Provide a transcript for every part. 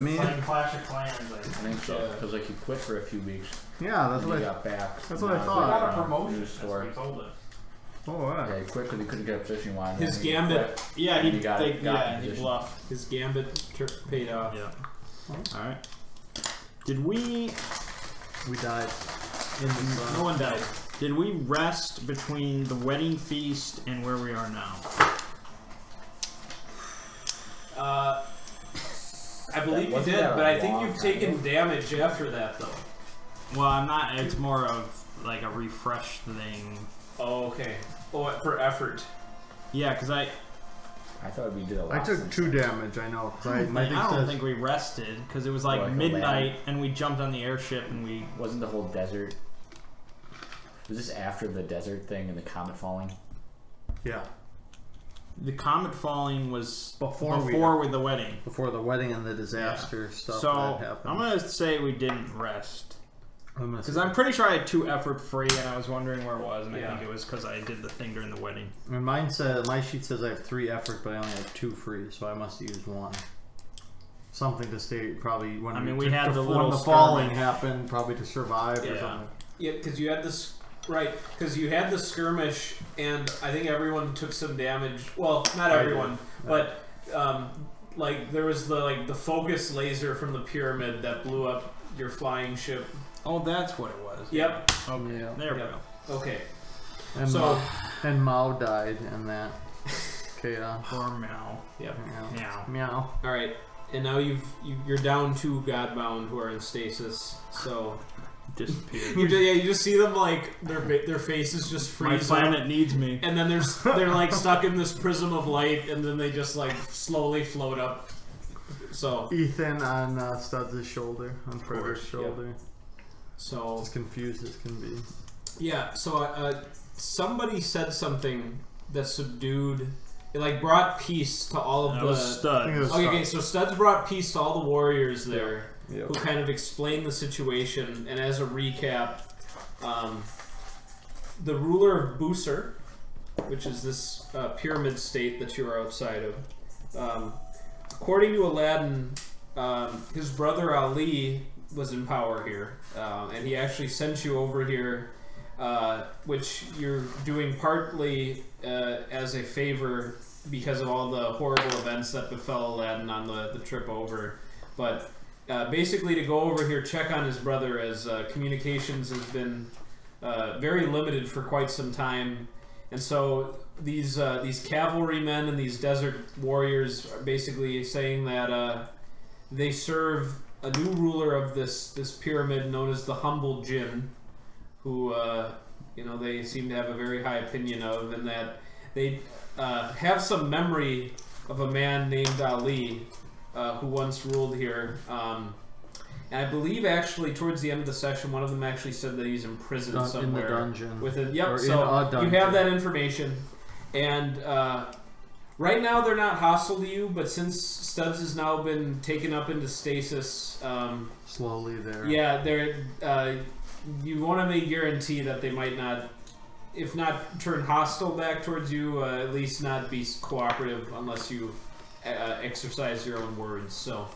Playing Clash of Clans, I think so. Because like he quit for a few weeks. Yeah, that's what he got back. That's what I thought. He got a promotion. That's what he told us. Oh, wow. Yeah, he quit because he couldn't get a position he wanted. His gambit, yeah, he bluffed. His gambit paid off. Yeah. All right. Did we? We died. No one died. Did we rest between the wedding feast and where we are now? I believe you did, but I think you've taken damage after that, though. Well, I'm not. It's more of like a refresh thing. Oh, okay. Oh, for effort. Yeah, because I thought we did a lot. I took 2 damage, I know. I don't think we rested because it was like midnight and we jumped on the airship and we... Wasn't the whole desert... Was this after the desert thing and the comet falling? Yeah. The comet falling was before with the wedding. Before the wedding and the disaster stuff so that happened. I'm going to say we didn't rest. Because I'm pretty sure I had 2 effort free and I was wondering where it was, and I think it was because I did the thing during the wedding. And mine said, my sheet says I have 3 effort, but I only have 2 free, so I must use 1. Something to stay probably when we had the little when the falling happened, probably to survive or something. Yeah, because you had this because you had the skirmish, and I think everyone took some damage. Well, not everyone, but like there was the focus laser from the pyramid that blew up your flying ship. Oh, that's what it was. Yep. Okay. Yeah. There we go. Okay. And so and Mao died in that chaos. Or Meow. Yep. Meow. Meow. All right. And now you're down 2 Godbound who are in stasis. So disappeared. You just see them like their faces just freeze. My planet needs me. And then they're like stuck in this prism of light, and then they just like slowly float up. So Ethan on Studs' shoulder, on Frederick's shoulder. Yep. So as confused as can be. Yeah. So somebody said something that subdued. It like brought peace to all of the Studs. Okay, so Studs brought peace to all the warriors there, who kind of explained the situation. And as a recap, the ruler of Busur, which is this pyramid state that you are outside of, according to Aladdin, his brother Ali was in power here, and he actually sent you over here, which you're doing partly as a favor because of all the horrible events that befell Aladdin on the trip over, but basically to go over here, check on his brother, as communications has been very limited for quite some time, and so these cavalrymen and these desert warriors are basically saying that they serve a new ruler of this pyramid known as the humble Djinn, who they seem to have a very high opinion of, and that they have some memory of a man named Ali who once ruled here. And I believe actually towards the end of the session, one of them actually said that he's in prison somewhere. In the dungeon. Yep, so you have that information. And right now they're not hostile to you, but since Studs has now been taken up into stasis, slowly there. Yeah, they're. You want to make guarantee that they might not, if not turn hostile back towards you, at least not be cooperative unless you exercise your own words. So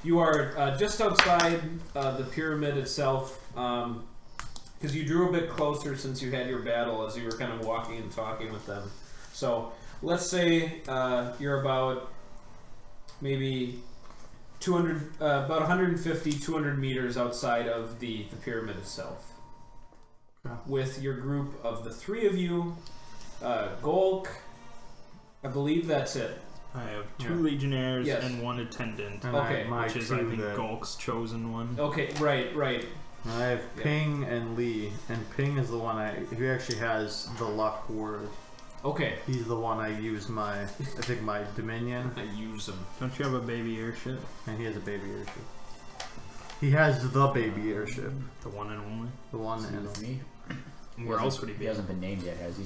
you are just outside the pyramid itself, because you drew a bit closer since you had your battle as you were kind of walking and talking with them. So let's say you're about maybe 200, about 150, 200 meters outside of the pyramid itself. Yeah. With your group of the 3 of you, Golk, I believe that's it. I have 2 legionnaires and 1 attendant. And which is, I think, Golk's chosen one. Okay, right. I have Ping and Lee, and Ping is the one who actually has the luck word. Okay. He's the one I use my Dominion. I use him. Don't you have a baby airship? And he has a baby airship. He has the baby airship. The one and only? The one and only. Where else would he be? He hasn't been named yet, has he?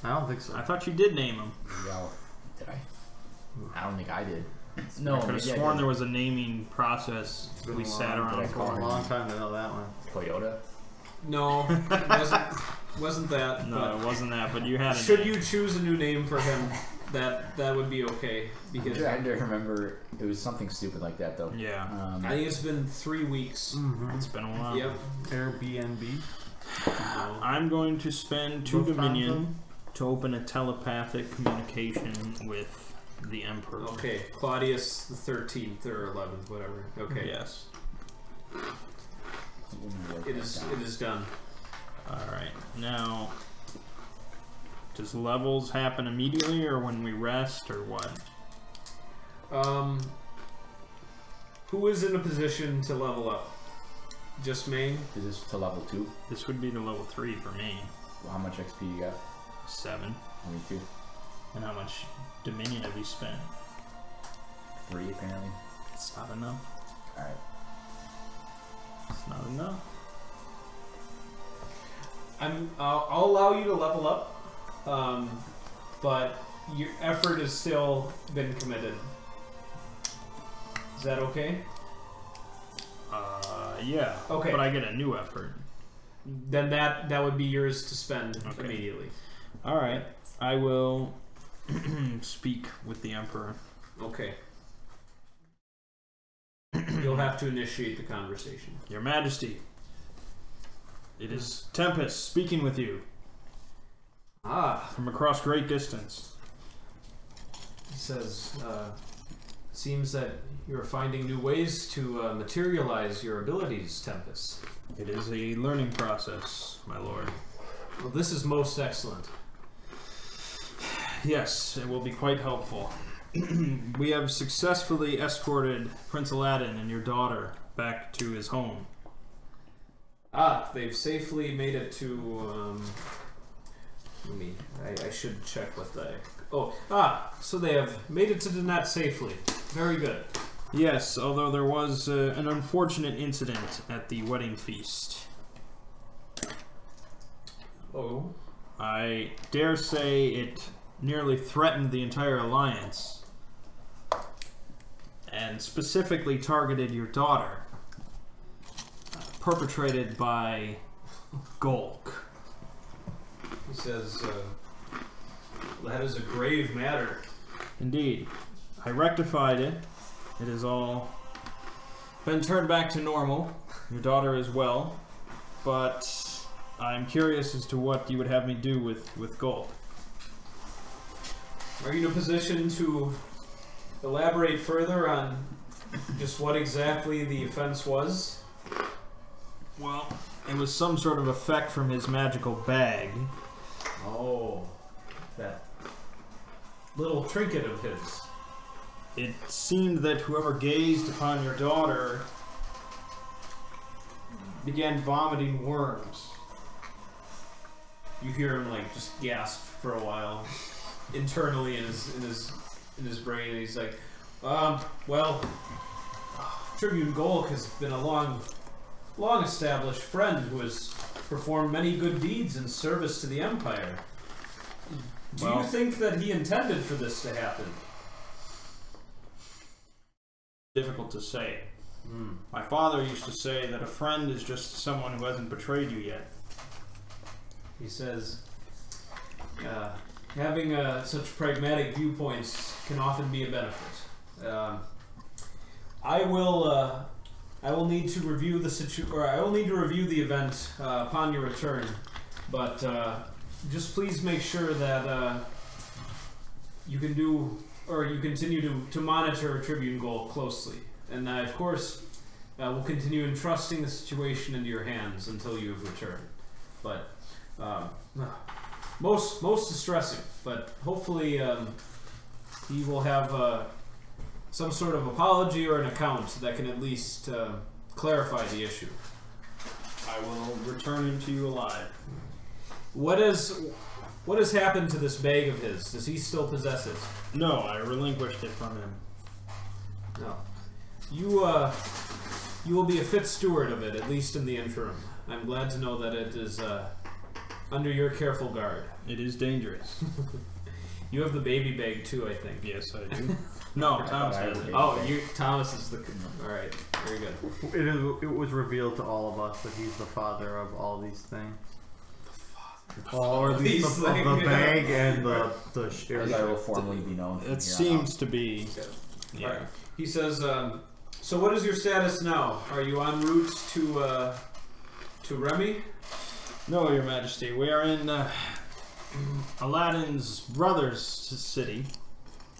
I don't think so. I thought you did name him. Well, did I? I don't think I did. No, I could have sworn there was a naming process. We sat around for a long time to know that one. Toyota? No, it wasn't that. No, it wasn't that, but you had a Should name. you choose a new name for him, that would be okay because I don't remember. It was something stupid like that though. Yeah. I think it's been 3 weeks. It's been a while. Yep. Airbnb. I'm going to spend 2 Dominion to open a telepathic communication with the Emperor. Okay, Claudius the 13th or 11th, whatever. Okay. Yes. It is done. Alright, now, does levels happen immediately or when we rest or what? Who is in a position to level up? Just Maine? Is this to level 2? This would be to level 3 for me. Well, how much XP you got? 7. Me too. And how much Dominion have we spent? 3 apparently. It's not enough. Alright. It's not enough. I'll allow you to level up, but your effort has still been committed. Is that okay? Yeah. Okay. But I get a new effort. Then that would be yours to spend immediately. Alright. I will speak with the Emperor. Okay. You'll have to initiate the conversation. Your Majesty, it is Tempus speaking with you. Ah. From across great distance. He says, seems that you're finding new ways to materialize your abilities, Tempus. It is a learning process, my lord. Well, this is most excellent. Yes, it will be quite helpful. We have successfully escorted Prince Aladdin and your daughter back to his home. Ah, they've safely made it to, I should check what they... so they have made it to the net safely. Very good. Yes, although there was an unfortunate incident at the wedding feast. Oh? I dare say it nearly threatened the entire alliance. And specifically targeted your daughter. Perpetrated by Golk. He says, that is a grave matter. Indeed. I rectified it. It has all been turned back to normal. Your daughter is well. But I'm curious as to what you would have me do with Golk. Are you in a position to elaborate further on just what exactly the offense was? Well, it was some sort of effect from his magical bag. Oh, that little trinket of his. It seemed that whoever gazed upon your daughter began vomiting worms. You hear him like just gasp for a while internally in his brain, and he's like, well, Tribune Golk has been a long established friend who has performed many good deeds in service to the Empire. Do you think that he intended for this to happen? Difficult to say. My father used to say that a friend is just someone who hasn't betrayed you yet. He says, having such pragmatic viewpoints can often be a benefit. I will need to review I will need to review the event upon your return, but just please make sure that you continue to monitor Tribune Golk closely, and of course we'll continue entrusting the situation into your hands until you have returned. But most distressing, but hopefully he will have some sort of apology or an account that can at least clarify the issue. I will return him to you alive. What has happened to this bag of his? Does he still possess it? No, I relinquished it from him. No. You will be a fit steward of it, at least in the interim. I'm glad to know that it is under your careful guard. It is dangerous. You have the baby bag too, I think. Yes, I do. No, Thomas has it. Oh, Thomas is the... Alright, very good. It was revealed to all of us that he's the father of all these things. The father. or at least of the bag and the As I will formally be known. From It here seems to be. Yeah. Alright. He says, so what is your status now? Are you en route to Remy? No, Your Majesty. We are in Aladdin's brother's city.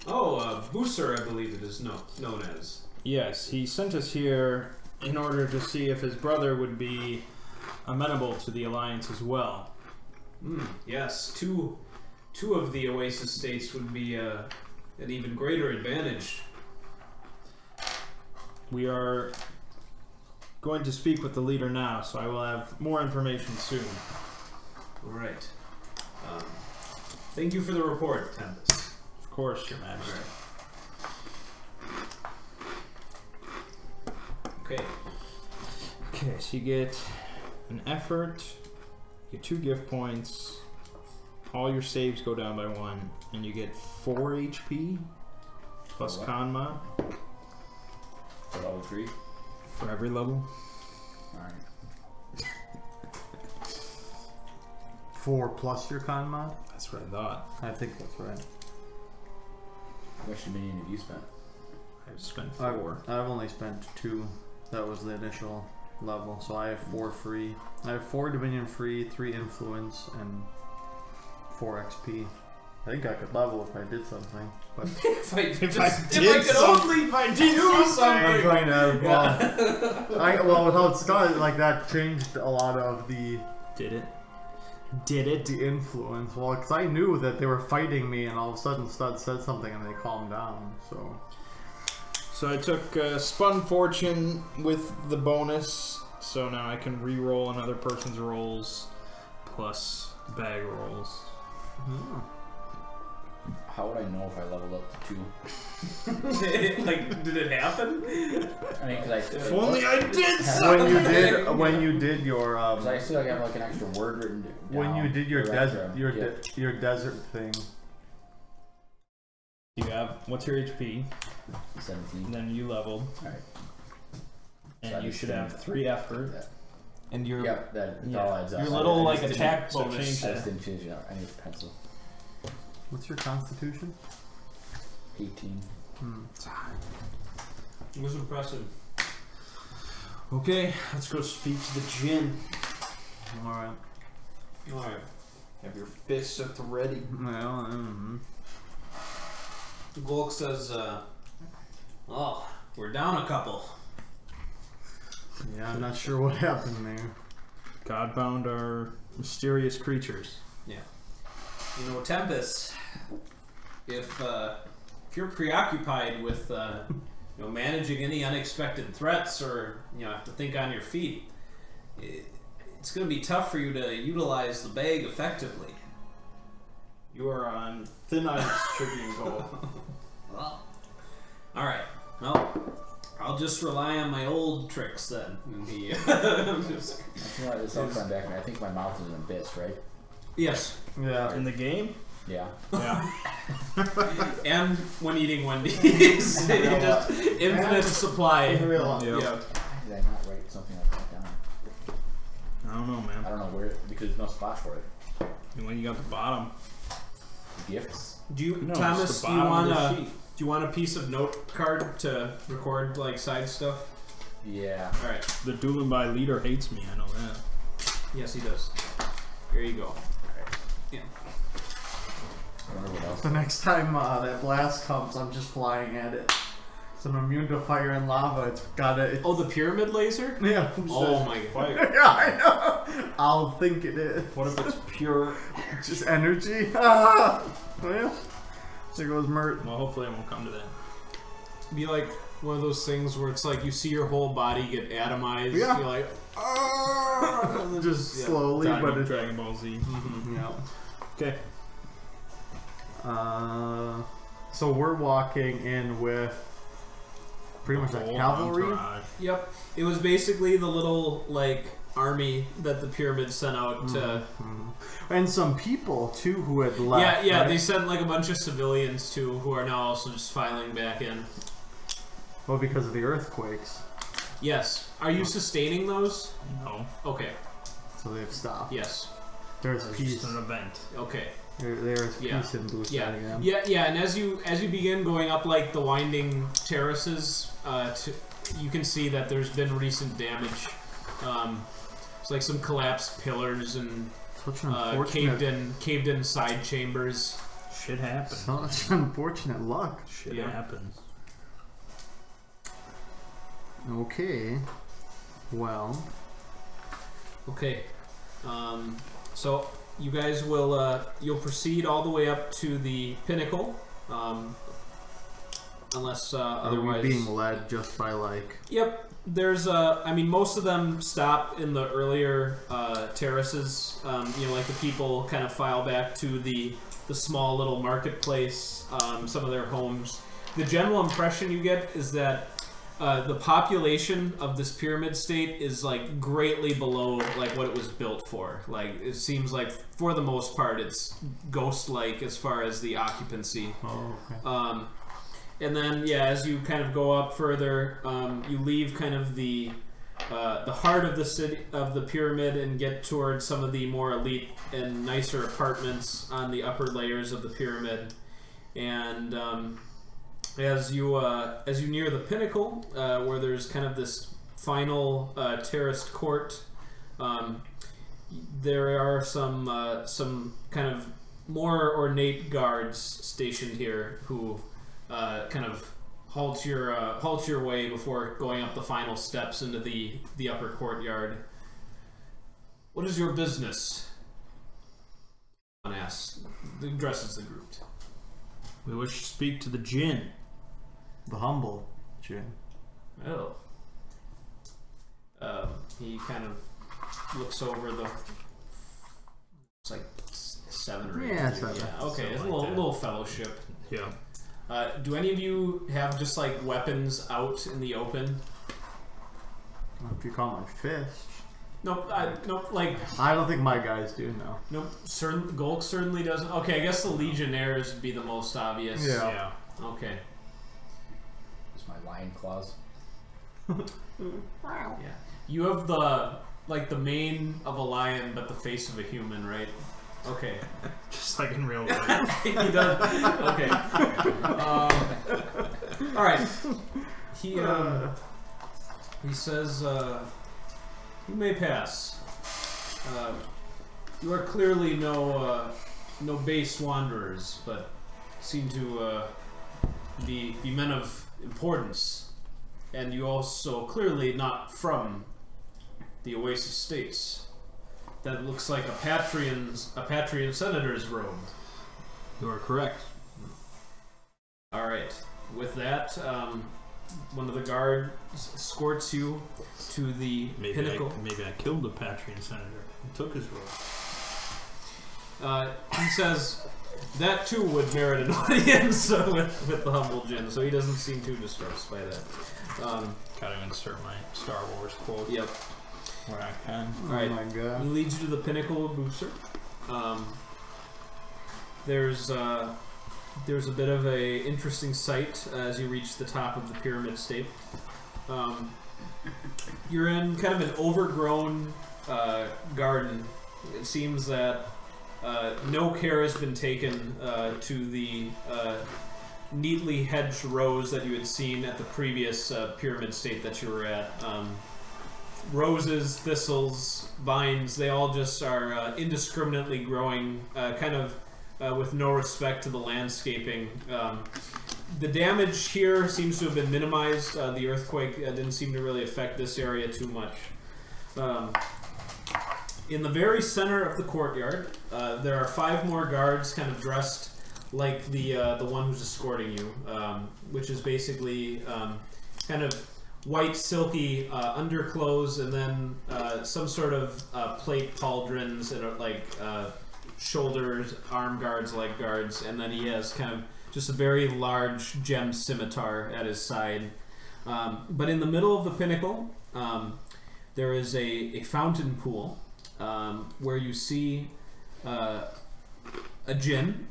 Oh, Busser, I believe it is known as. Yes, he sent us here in order to see if his brother would be amenable to the alliance as well. Yes, two of the oasis states would be an even greater advantage. We are going to speak with the leader now, so I will have more information soon. All right. Thank you for the report, Tempus. Of course, Your Majesty. Okay. Okay, so you get an effort, you get 2 gift points, all your saves go down by 1, and you get 4 HP plus con mod For level 3. for every level. Alright. 4 plus your con mod? That's what I thought. I think that's right. How much dominion have you spent? I've spent 4. I've only spent 2. That was the initial level, so I have 4 free. I have 4 Dominion free, 3 influence, and 4 XP. I think I could level if I did something, but if I did could something. only If I did do something. I'm something. trying to. Well, with how it's got like that changed a lot of the Did it? Did it? the influence. Well, because I knew that they were fighting me, and all of a sudden Stud said something, and they calmed down. So I took Spun Fortune with the bonus, so now I can re-roll another person's rolls plus bag rolls. How would I know if I leveled up to 2? Like, did it happen? I mean, because If only I did something! when you did your Because I still have like an extra word written down. when you did your or desert extra your desert thing. You have, what's your HP? 17. And then you leveled. Alright. And So I you just should didn't- have 3 effort. Yeah. And your Yep, that yeah, all adds up. your I little just like didn't- attack so bonus. change that. I just didn't change it out. I need a pencil. What's your constitution? 18. It was impressive. Okay, let's go speak to the Djinn. All right. Alright. Have your fists at the ready. Well, Golk says, oh, we're down a couple. yeah, I'm not sure what happened there. Godbound are mysterious creatures. You know, Tempus, if you're preoccupied with managing any unexpected threats, or have to think on your feet, it's going to be tough for you to utilize the bag effectively. You are on thin ice, Tribune Golk. Well, all right. Well, I'll just rely on my old tricks then. That's why this all come back. I think my mouth is in bits, right? Yes, Yeah. In the game? Yeah. Yeah. and when eating Wendy's, just infinite supply. In real life. Yeah. Why did I not write something like that down? I don't know, man. I don't know where, because there's no spot for it. When you got the bottom. Gifts? Do you, No, Thomas? it's the Do you bottom want of the a sheet. Do you want a piece of note card to record like side stuff? Yeah. All right. The dueling by leader hates me, I know that. Yes, he does. Here you go. Yeah. I wonder what else. The next time that blast comes, I'm just flying at it. So I'm immune to fire and lava. It's gotta. Oh, the pyramid laser? Yeah. Oh my god. Yeah, I know. I'll think it is. What if it's pure? Just energy. Ah. Well, there goes Mert. Well, hopefully it won't come to that. Be like one of those things where it's like you see your whole body get atomized. Yeah. You're like, ah! And then Just slowly, Time but of it's. Dragon Ball Z. Yeah. Okay. So we're walking in with pretty much like Whole cavalry. entourage. Yep. It was basically the little like army that the pyramid sent out to. And some people too who had left. Yeah. right? They sent like a bunch of civilians too, who are now also just filing back in. Well, because of the earthquakes, Yes. Are you sustaining those? No. Okay. so they've stopped. Yes. There's It's peace. just an event. Okay. There's Yeah. peace in Blue Sky Yeah, again. yeah. And as you begin going up like the winding terraces, you can see that there's been recent damage. It's like some collapsed pillars and Such an unfortunate, caved in side chambers. Shit happens. such unfortunate luck. Shit Yeah. happens. Okay. Well. Okay. So you guys will you'll proceed all the way up to the pinnacle, unless Are we otherwise. being led just by like? Yep. There's I mean, most of them stop in the earlier terraces. You know, like the people kind of file back to the small little marketplace, some of their homes. The general impression you get is that the population of this pyramid state is like greatly below like what it was built for. Like it seems like for the most part it's ghost-like as far as the occupancy. Oh, okay. And then, yeah, as you kind of go up further, you leave kind of the heart of the city of the pyramid and get towards some of the more elite and nicer apartments on the upper layers of the pyramid. And as you near the pinnacle, where there's kind of this final terraced court, there are some kind of more ornate guards stationed here who kind of halt your way before going up the final steps into the upper courtyard. What is your business? One asks. Addresses the group. We wish to speak to the Djinn. The humble Djinn. Oh. He kind of looks over the. It's like 7 or 8. Yeah, 7. Yeah. Okay, it's a Something like that. little fellowship. Yeah. Do any of you have just like weapons out in the open? If you call my fist. Nope. Nope. Like I don't think my guys do. No. nope. Golk certainly doesn't. Okay, I guess the Legionnaires would be the most obvious. Yeah. Okay. It's my lion claws. Yeah. You have the mane of a lion, but the face of a human, right? Okay. Just like in real life. He does. Okay. All right. He says, "You may pass. You are clearly no base wanderers, but seem to be men of importance, and you also clearly not from the Oasis states. That looks like a Patrian senator's robe." You are correct. All right. With that, one of the guards escorts you to the pinnacle. Maybe I killed the Patrian senator and took his robe. He says that too would merit an audience with the humble Djinn, so he doesn't seem too distressed by that. Gotta insert my Star Wars quote. Yep. Where I can. Oh Alright. my god. He leads you to the pinnacle of Booster. There's a bit of a interesting sight as you reach the top of the pyramid state. You're in kind of an overgrown garden. It seems that no care has been taken to the neatly hedged rows that you had seen at the previous pyramid state that you were at. Roses, thistles, vines, they all just are indiscriminately growing, kind of with no respect to the landscaping. The damage here seems to have been minimized. The earthquake didn't seem to really affect this area too much. In the very center of the courtyard, there are 5 more guards kind of dressed like the one who's escorting you, which is basically kind of white silky underclothes and then some sort of plate pauldrons and like shoulders, arm guards, leg guards, and then he has kind of just a very large gem scimitar at his side. But in the middle of the pinnacle, there is a fountain pool where you see a Djinn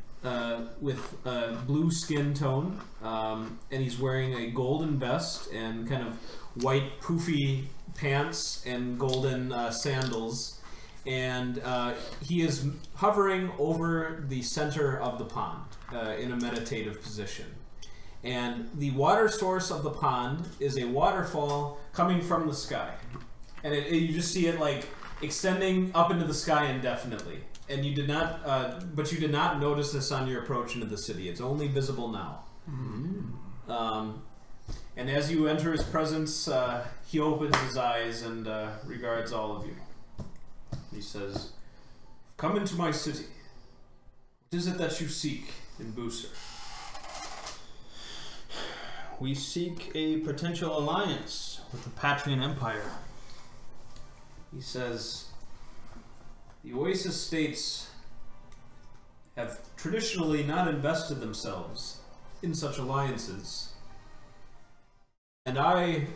with a blue skin tone, and he's wearing a golden vest and kind of white poofy pants and golden sandals, and he is hovering over the center of the pond in a meditative position. And the water source of the pond is a waterfall coming from the sky. And you just see it like extending up into the sky indefinitely. And you did not, but you did not notice this on your approach into the city. It's only visible now. And as you enter his presence, he opens his eyes and regards all of you. He says, "Come into my city. What is it that you seek in Booser?" We seek a potential alliance with the Patrian Empire. He says, "The oasis states have traditionally not invested themselves in such alliances. And I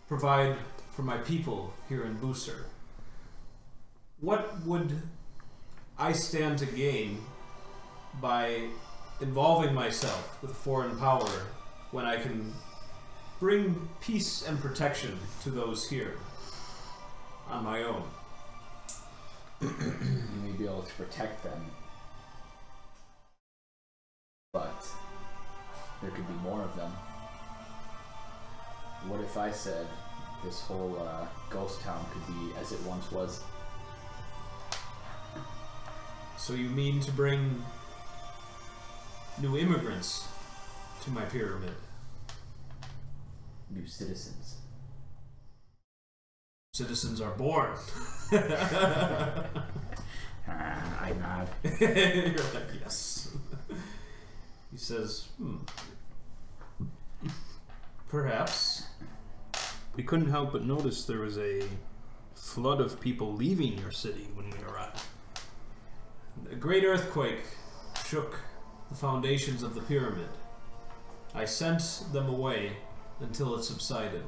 provide for my people here in Booser. What would I stand to gain by involving myself with a foreign power when I can bring peace and protection to those here on my own?" You may be able to protect them, but there could be more of them. What if I said this whole ghost town could be as it once was? So you mean to bring new immigrants to my pyramid? New citizens. Citizens are born. I nod. You're like, yes. He says, perhaps. We couldn't help but notice there was a flood of people leaving your city when we arrived. A great earthquake shook the foundations of the pyramid. I sent them away until it subsided.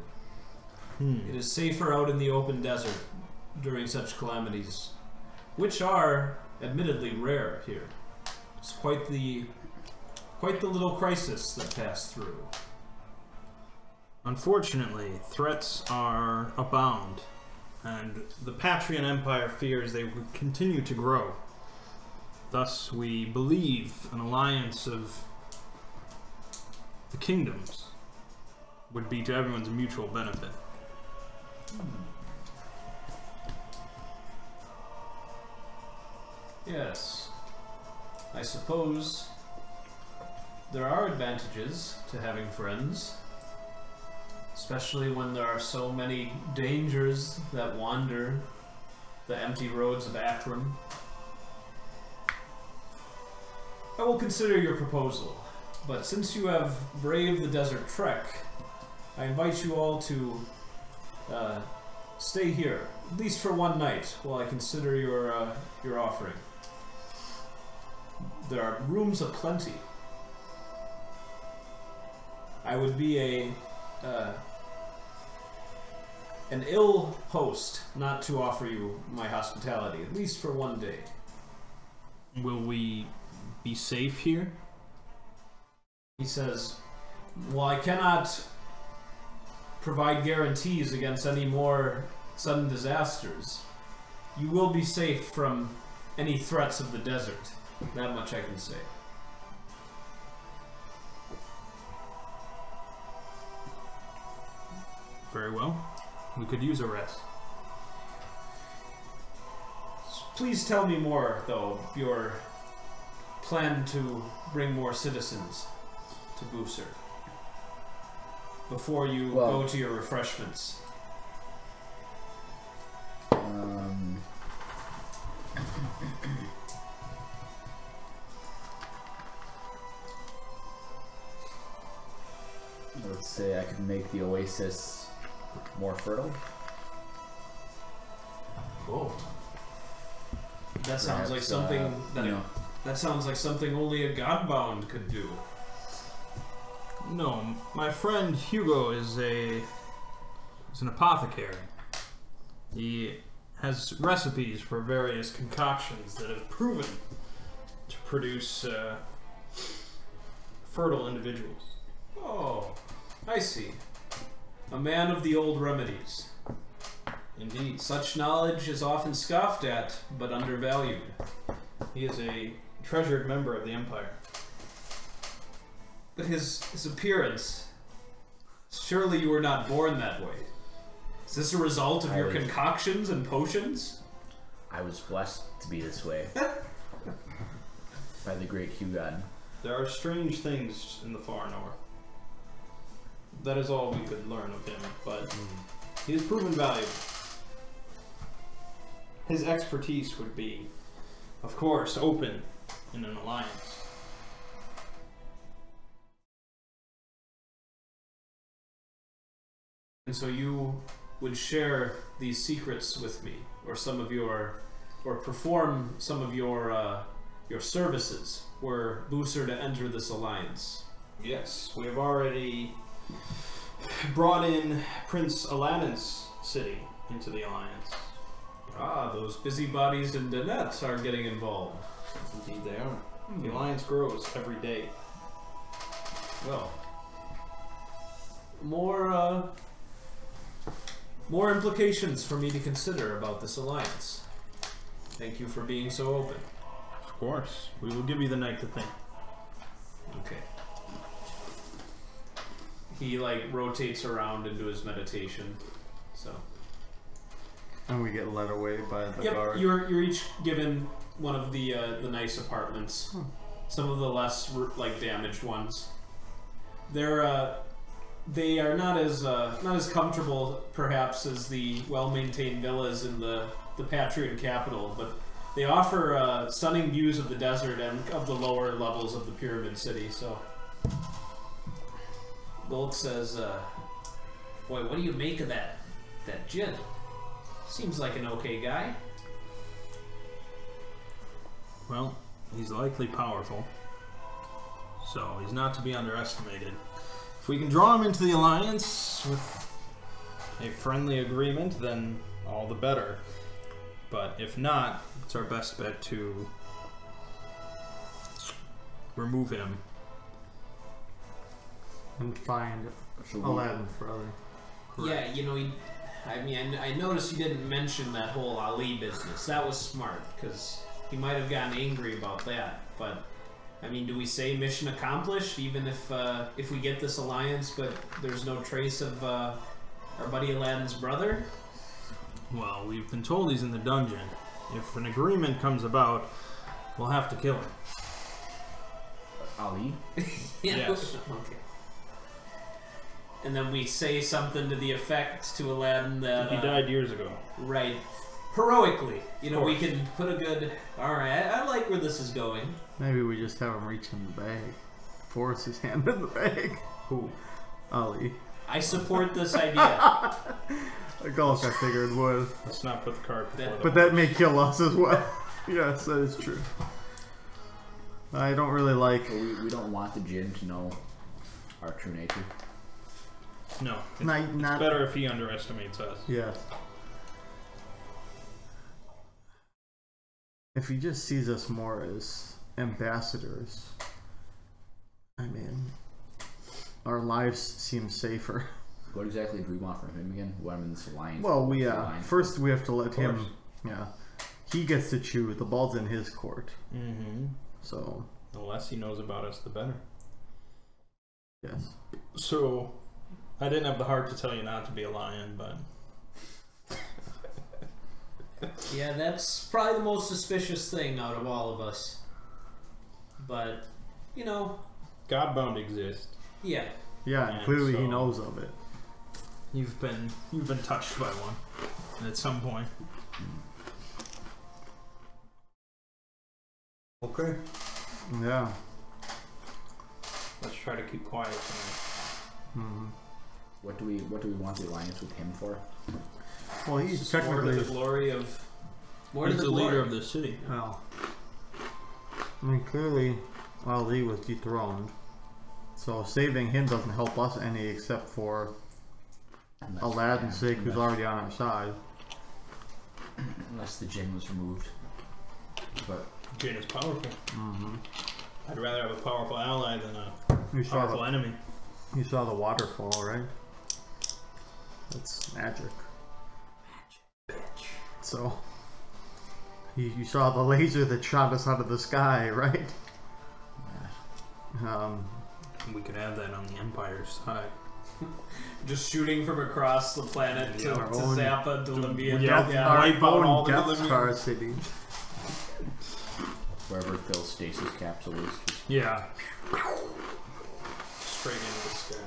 It is safer out in the open desert during such calamities, which are admittedly rare here. It's quite the little crisis that passed through. Unfortunately, threats are abound, and the Patrian Empire fears they will continue to grow. Thus, we believe an alliance of the kingdoms would be to everyone's mutual benefit. Yes. I suppose there are advantages to having friends, especially when there are so many dangers that wander the empty roads of Akron. I will consider your proposal, but since you have braved the desert trek, I invite you all to stay here, at least for one night, while I consider your offering. There are rooms aplenty. I would be an ill host not to offer you my hospitality, at least for one day. Will we be safe here? He says, "Well, I cannot provide guarantees against any more sudden disasters. You will be safe from any threats of the desert. That much I can say." Very well. We could use a rest. Please tell me more, though, of your plan to bring more citizens to Booser before you go to your refreshments. Let's say I could make the oasis more fertile. Oh. That sounds like something that sounds like something only a Godbound could do. No, my friend Hugo is an apothecary. He has recipes for various concoctions that have proven to produce fertile individuals. Oh, I see. A man of the old remedies. Indeed. Such knowledge is often scoffed at, but undervalued. He is a treasured member of the Empire. But his appearance, surely you were not born that way. Is this a result of your concoctions and potions? I was blessed to be this way. By the great Hugon. There are strange things in the far north. That is all we could learn of him, but he has proven valuable. His expertise would be, of course, open in an alliance. And so you would share these secrets with me, or some of your, or perform some of your services, were Booser to enter this alliance. Yes, we have already brought in Prince Aladdin's city into the alliance. Ah, those busybodies in Danette are getting involved. Indeed they are. The alliance grows every day. Well, more implications for me to consider about this alliance. Thank you for being so open. Of course. We will give you the night to think. Okay. He like rotates around into his meditation. So. And we get led away by the guard. You're each given one of the nice apartments. Some of the less like damaged ones. They are not as comfortable perhaps as the well-maintained villas in the Patrian capital, but they offer stunning views of the desert and of the lower levels of the pyramid city. So Golk says, "Boy, what do you make of that Djinn? Seems like an okay guy." Well, he's likely powerful, so he's not to be underestimated. If we can draw him into the alliance with a friendly agreement, then all the better. But if not, it's our best bet to remove him. And find Aladdin for other. Yeah, you know, I noticed you didn't mention that whole Ali business. That was smart, because he might have gotten angry about that. But, I mean, do we say mission accomplished, even if we get this alliance, but there's no trace of our buddy Aladdin's brother? Well, we've been told he's in the dungeon. If an agreement comes about, we'll have to kill him. Ali? Yes. Okay. And then we say something to the effect to Aladdin that... He died years ago. Right. Heroically. You know, we can put a good... Alright, I like where this is going. Maybe we just have him reach in the bag. Force his hand in the bag. Who? Ali. I support this idea. Golk, I figured, would. Let's not put the cart before the But that may kill us as well. Yes, that is true. I don't really like... So we don't want the Djinn to know our true nature. No. It's not better if he underestimates us. Yes. If he just sees us more as ambassadors, I mean, our lives seem safer. What exactly do we want from him again? We want him in this alliance? Well, first for? we have to let him, he gets to choose. The ball's in his court. Mm-hmm. So. The less he knows about us, the better. Yes. So, I didn't have the heart to tell you not to be a lion, but... Yeah, that's probably the most suspicious thing out of all of us. But, you know... Godbound exists. Yeah. Yeah, and clearly he knows of it. You've been touched by one at some point. Okay. Yeah. Let's try to keep quiet tonight. Mm-hmm. What do we want the alliance with him for? Well, he's more technically to the glory of... He's the leader of the city. Well, I mean, clearly Ali was dethroned, so saving him doesn't help us any except for Aladdin's sake, who's already on our side. Unless the Djinn was removed. But Djinn is powerful. Mm-hmm. I'd rather have a powerful ally than a powerful enemy. You saw the waterfall, right? That's magic. so you saw the laser that shot us out of the sky, right? We could have that on the Empire's side. Just shooting from across the planet to zap a Delimian. Our wipe out all own the Death Delimian. Star city. Wherever Phil's stasis capsule is. Yeah. Straight into the sky.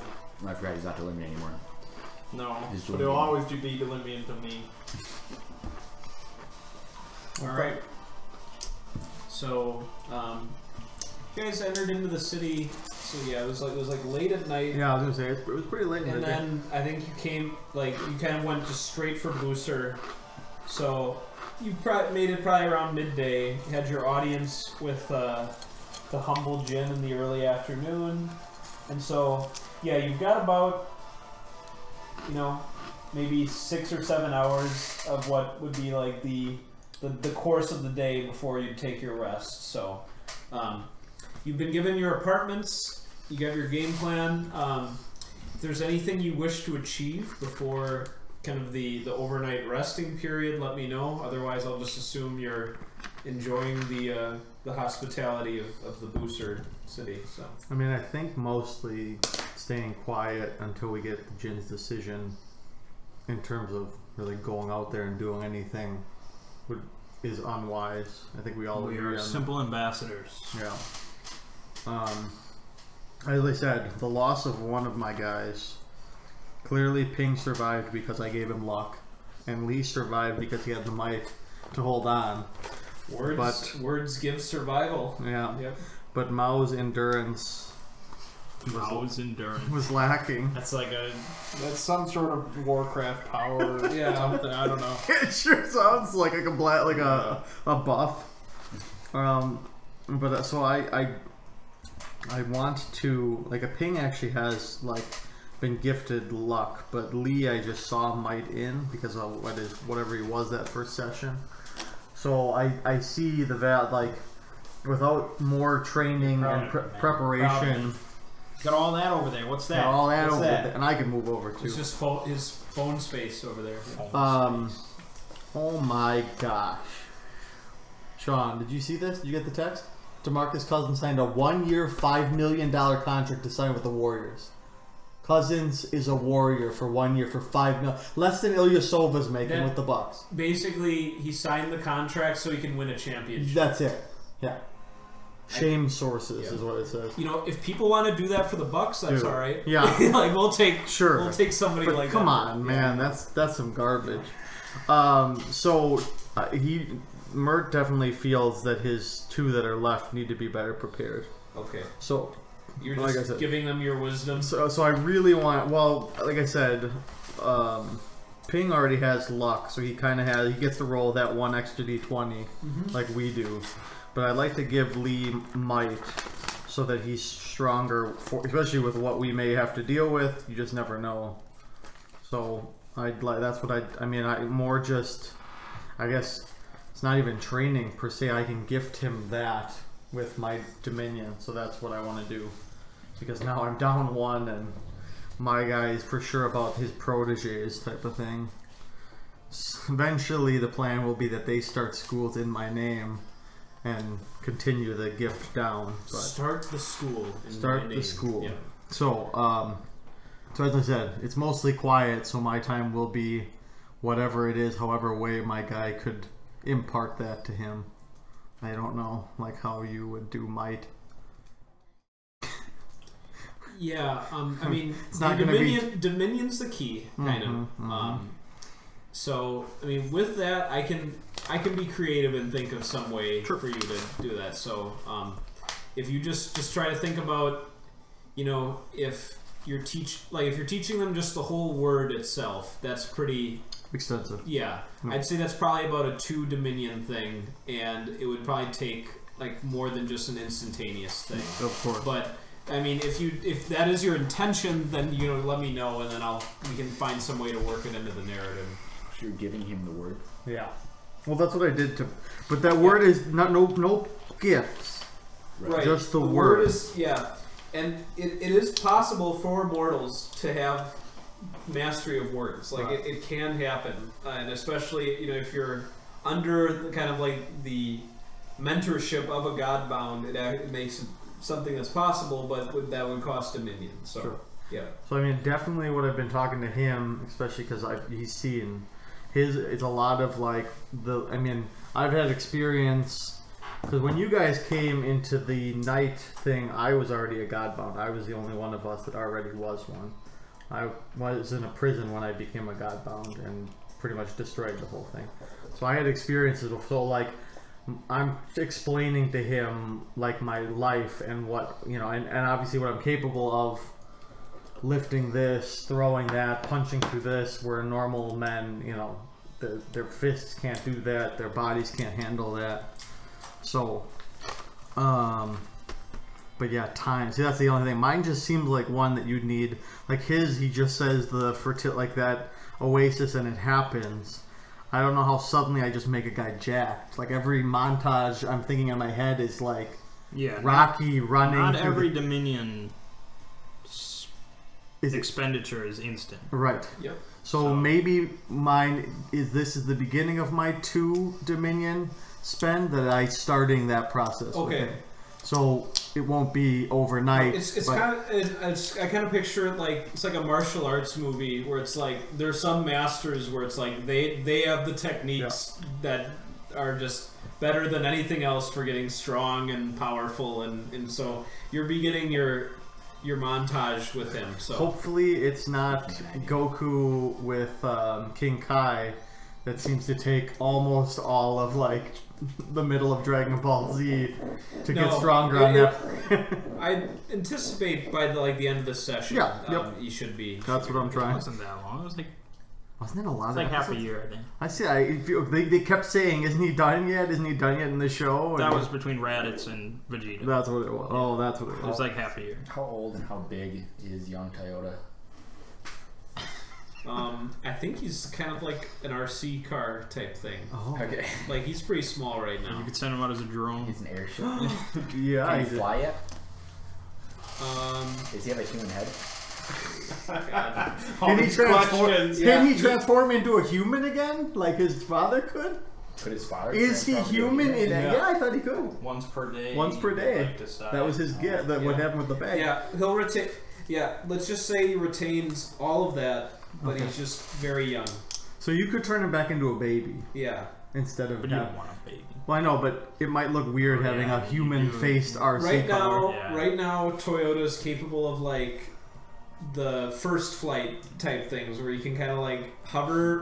I forgot he's not Delimian anymore. No, He's but he'll Delimian. always be Delimian to me. Alright. So, you guys entered into the city. So yeah, it was like late at night. Yeah, I was gonna say it was pretty late in the And day. then I think you came, like, you kind of went just straight for Booster. So you made it probably around midday. You had your audience with the humble Djinn in the early afternoon. And so, yeah, you've got about, you know, maybe 6 or 7 hours of what would be like the course of the day before you take your rest. So you've been given your apartments. You have your game plan. If there's anything you wish to achieve before kind of the overnight resting period, let me know. Otherwise, I'll just assume you're enjoying the hospitality of the Booster city. So I mean, I think mostly staying quiet until we get the Djinn's decision in terms of really going out there and doing anything is unwise. I think we all We agree are on simple ambassadors. that. Yeah. As I said, the loss of one of my guys. Clearly, Ping survived because I gave him luck, and Lee survived because he had the might to hold on. words give survival. Yeah. Yep. But Mao's endurance Mao's endurance. was lacking. That's like that's some sort of Warcraft power. Yeah. Something, I don't know. It sure sounds like a buff. But so I want to, like, a Ping actually has like been gifted luck, but Lee I just saw might in because of whatever he was that first session. So I see like without more training and preparation. Got all that over there. What's that? All that What's over that? there, and I can move over too. It's just his phone space over there. Oh my gosh. Sean, did you see this? Did you get the text? DeMarcus Cousins signed a 1-year, $5 million contract to sign with the Warriors. Cousins is a Warrior for 1 year for $5 million, less than Ilyasova's making with the Bucks. Basically, he signed the contract so he can win a championship. That's it. Yeah. Shame sources is what it says. You know, if people want to do that for the Bucks, that's Dude. all right. Yeah. Like we'll take somebody But like come that. on, man, that's some garbage. Mert definitely feels that his 2 that are left need to be better prepared. Okay. So You're like just I said, giving them your wisdom. So I really want. Well, like I said, Ping already has luck, so he gets to roll that 1 extra d20 like we do. But I'd like to give Lee might so that he's stronger, especially with what we may have to deal with. You just never know. So that's what I mean. I guess it's not even training per se. I can gift him that with my Dominion. So that's what I want to do. Because now I'm down 1 and my guy is for sure about his proteges type of thing. Eventually the plan will be that they start schools in my name and continue the gift down. But Start the school. start the school. Yeah. So as I said, it's mostly quiet, so my time will be whatever it is, however way my guy could impart that to him. I don't know, like how you would do might. Yeah, I mean, It's not gonna be- Dominion's the key, kind of. So, I mean, with that, I can be creative and think of some way for you to do that. So, if you just try to think about, you know, if you're teaching them just the whole word itself, that's pretty Extensive. Yeah, I'd say that's probably about a 2 Dominion thing, and it would probably take like more than just an instantaneous thing. Of course. But I mean, if that is your intention, then let me know, and then we can find some way to work it into the narrative. So you're giving him the word? Yeah. Well, that's what I did to. But that word is no gifts. Right. Just the word word. is and it is possible for mortals to have mastery of words. Like Right. it can happen, and especially if you're under the kind of like the mentorship of a Godbound, it makes it something that's possible, but that would cost a minion. So Sure. yeah. So I mean, definitely what I've been talking to him, especially because he's seen his. It's a lot of like I mean, I've had experience because when you guys came into the night thing, I was already a Godbound. I was the only one of us that already was one. I was in a prison when I became a Godbound and pretty much destroyed the whole thing. So I had experiences. So like, I'm explaining to him like my life and what and obviously what I'm capable of. Lifting this, throwing that, punching through this, where normal men, their fists can't do that, their bodies can't handle that. So, but yeah, time. See, that's the only thing. Mine just seems like one that you'd need. Like his, he just says the like that oasis and it happens. I don't know how suddenly I just make a guy jacked. Like every montage I'm thinking in my head is like Rocky running. Not every Dominion expenditure is instant. Right. Yep. So maybe this is the beginning of my 2 Dominion spend that I starting that process. Okay. So it won't be overnight. I kind of picture it like it's like a martial arts movie where it's like there's some masters where it's like they have the techniques that are just better than anything else for getting strong and powerful, and so you're beginning your montage with him. So hopefully it's not Goku with King Kai that seems to take almost all of like the middle of Dragon Ball Z to get stronger on that. I anticipate by the end of this session, you should be. That's what I'm trying. It wasn't that long. It was like wasn't it a lot? It's like half a year, I think. I see. They kept saying, "Isn't he done yet? Isn't he done yet?" In the show. That was between Raditz and Vegeta. That's what it was. Oh, that's what it was. It was like half a year. How old and how big is young Toyota? I think he's kind of like an RC car type thing. Oh, okay. Like he's pretty small right now. You could send him out as a drone. He's an airship. Yeah. Can he fly yet? Does he have a human head? Can he transform into a human again, like his father could? Could his father? Is he human? Yeah, I thought he could. Once per day. Once per day. Like That was his gift. What happened with the bag? Yeah, he'll retain. Yeah, let's just say he retains all of that, but he's just very young. So you could turn him back into a baby. Yeah. Instead of. But you don't want a baby. Well, I know, but it might look weird having a human-faced RC car. Right now, Toyota's capable of like the first flight type things where you can kind of like hover,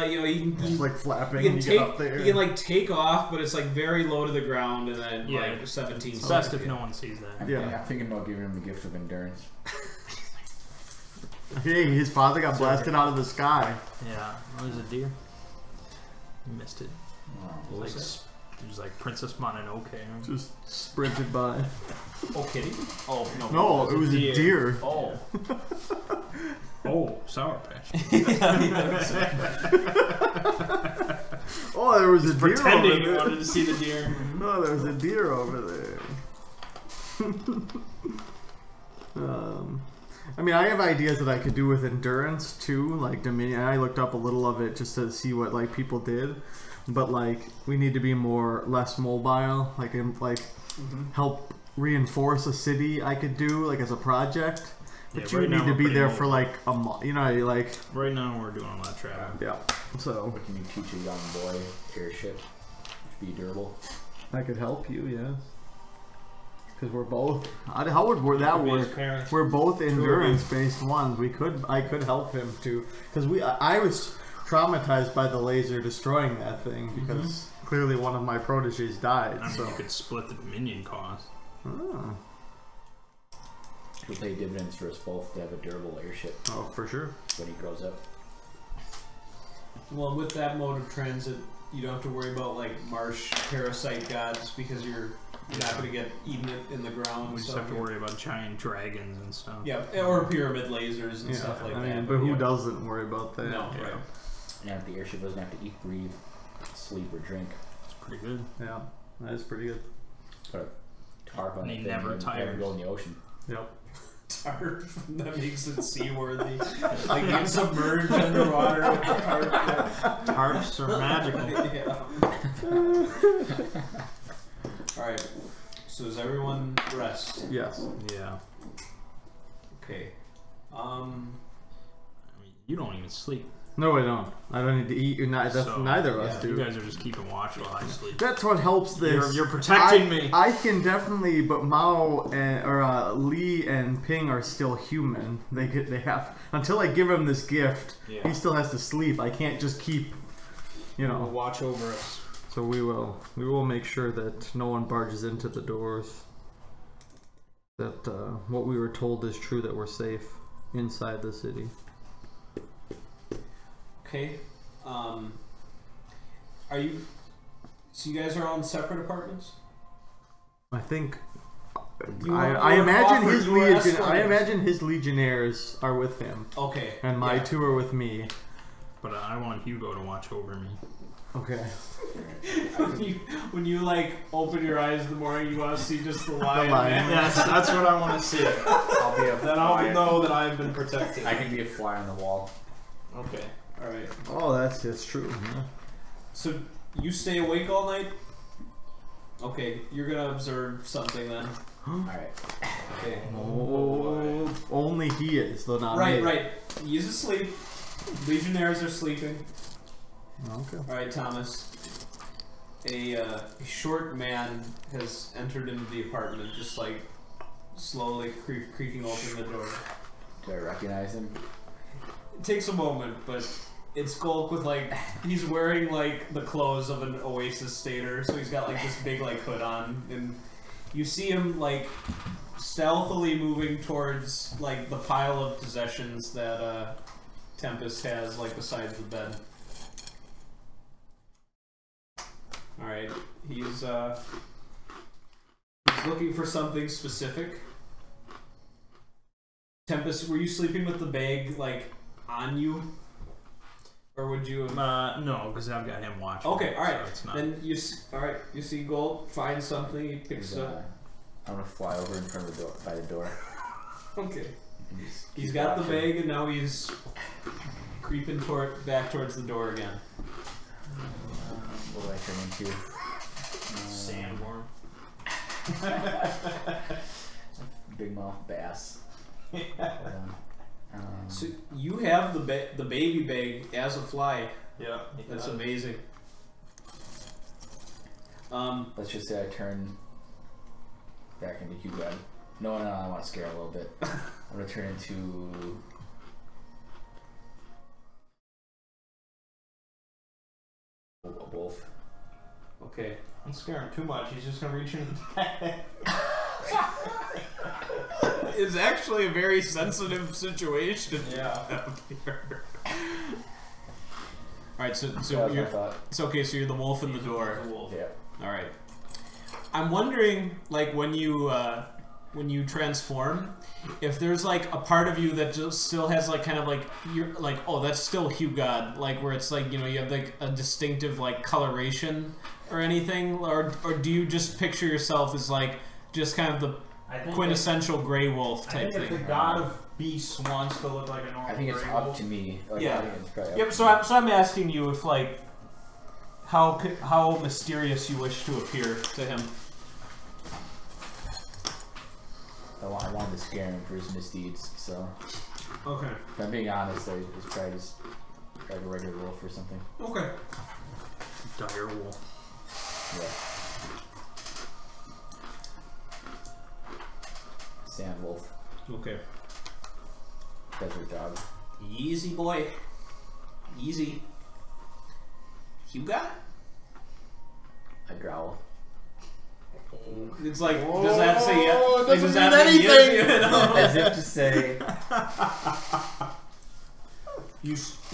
you can just like flapping. You can get up there. You can like take off, but it's like very low to the ground, and then like 17. It's best if no one sees that. I'm thinking about giving him the gift of endurance. Hey, his father got blasted out of the sky. Yeah, it was a deer. You missed it. Oh, It was like Princess Mononoke. Just sprinted by. Oh, kitty? Oh, no. No, it was a deer. Oh. Oh, Sour Patch. Oh, there was a deer Pretending over you there. wanted to see the deer. No, there was a deer over there. I mean, I have ideas that I could do with endurance too, like Dominion. I looked up a little of it just to see what like people did, but like we need to be less mobile. Like help reinforce a city. I could do like as a project, but you would need to be there for like a month. Like right now we're doing a lot of travel. Yeah. So what can you teach a young boy? Airship to be durable. I could help you, yes. Because we're both. How would that work? We're both endurance-based ones. I could help him too. Because I was traumatized by the laser destroying that thing because clearly one of my proteges died. I mean, you could split the Dominion cost. Oh. It'll pay dividends for us both to have a durable airship. Oh, for sure. When he grows up. Well, with that mode of transit, you don't have to worry about like marsh parasite gods because you're not going to get eaten in the ground. We just have to worry about giant dragons and stuff. Yeah, or pyramid lasers and stuff like that. But who doesn't worry about that? No, right. And if the airship doesn't have to eat, breathe, sleep, or drink. It's pretty good. Yeah, that is pretty good. Put a tarp on And it. he never and tires. go in the ocean. Yep. tarp that makes it seaworthy. Like you submerge underwater with the tarp. Tarps are magical. Yeah. Alright. So does everyone rest? Yes. Yeah. Okay. I mean, you don't even sleep. No, I don't. I don't need to eat. Neither of us do. You guys are just keeping watch while I sleep. That's what helps this. You're protecting me. I can definitely, but Mao and Lee and Ping are still human. They have until I give him this gift. Yeah. He still has to sleep. I can't just keep, We'll watch over us. So we will make sure that no one barges into the doors. That what we were told is true. That we're safe inside the city. Okay. Are you? So you guys are all in separate apartments? I think. You I were imagine offered- his you were escorted. I imagine his legionnaires are with him, Okay. and my yeah. two are with me. But I want Hugo to watch over me. Okay. when you like open your eyes in the morning, you want to see just the lion. lion. Yes, that's what I want to see. I'll be a Then I'll fly. know that I've been protected. I can be a fly on the wall. Okay. All right. Oh, that's true. Yeah. So you stay awake all night? Okay, you're gonna observe something then. Alright. Okay. Oh, only he is, though not Right, me. right. He's asleep. Legionnaires are sleeping. Okay. All right, Thomas. A short man has entered into the apartment, just like slowly creaking open the door. Do I recognize him? It takes a moment, but it's Golk with like he's wearing like the clothes of an oasis stater, so he's got like this big like hood on, and you see him like stealthily moving towards like the pile of possessions that Tempus has like beside the bed. All right, he's looking for something specific. Tempus, were you sleeping with the bag like on you? Or would you have... No, because I've got him watching. Okay, alright. So it's not... Then you see Golk find something, he picks it up. I'm gonna fly over in front of the door, by the door. Okay. And just He's keep got the watching. bag and now he's creeping back towards the door again. What do I turn into? Sandworm. Big mouth bass. Hold on. So you have the baby bag as a fly. Yeah. That's amazing. Let's just say I turn back into Hugo. No, I want to scare him a little bit. I'm gonna turn into a wolf. Okay. Don't scare him too much. He's just gonna reach into the bag. It's actually a very sensitive situation. Yeah. Alright, so That was my you're thought. it's okay, so you're the wolf in the door. Yeah. Alright. I'm wondering, like, when you transform, if there's like a part of you that just still has like kind of like you're like, oh, that's still Hugod, like where it's like, you know, you have like a distinctive like coloration or anything, or do you just picture yourself as like just kind of the quintessential gray wolf type I think if thing? the god of beasts wants to look like a normal I think it's gray up wolf. to me. Like, Yeah. I think it's probably up Yep. to So me. I'm asking you if like how mysterious you wish to appear to him. I wanted to scare him for his misdeeds, so Okay. if I'm being honest, it's probably just like a regular wolf or something. Okay. Dire wolf. Yeah. Sand wolf. Okay. Desert dog. Easy boy. Easy. You got? I growl. It's like, does that say yes? Oh, it Like, doesn't that mean mean yes? anything. You know? As if to say,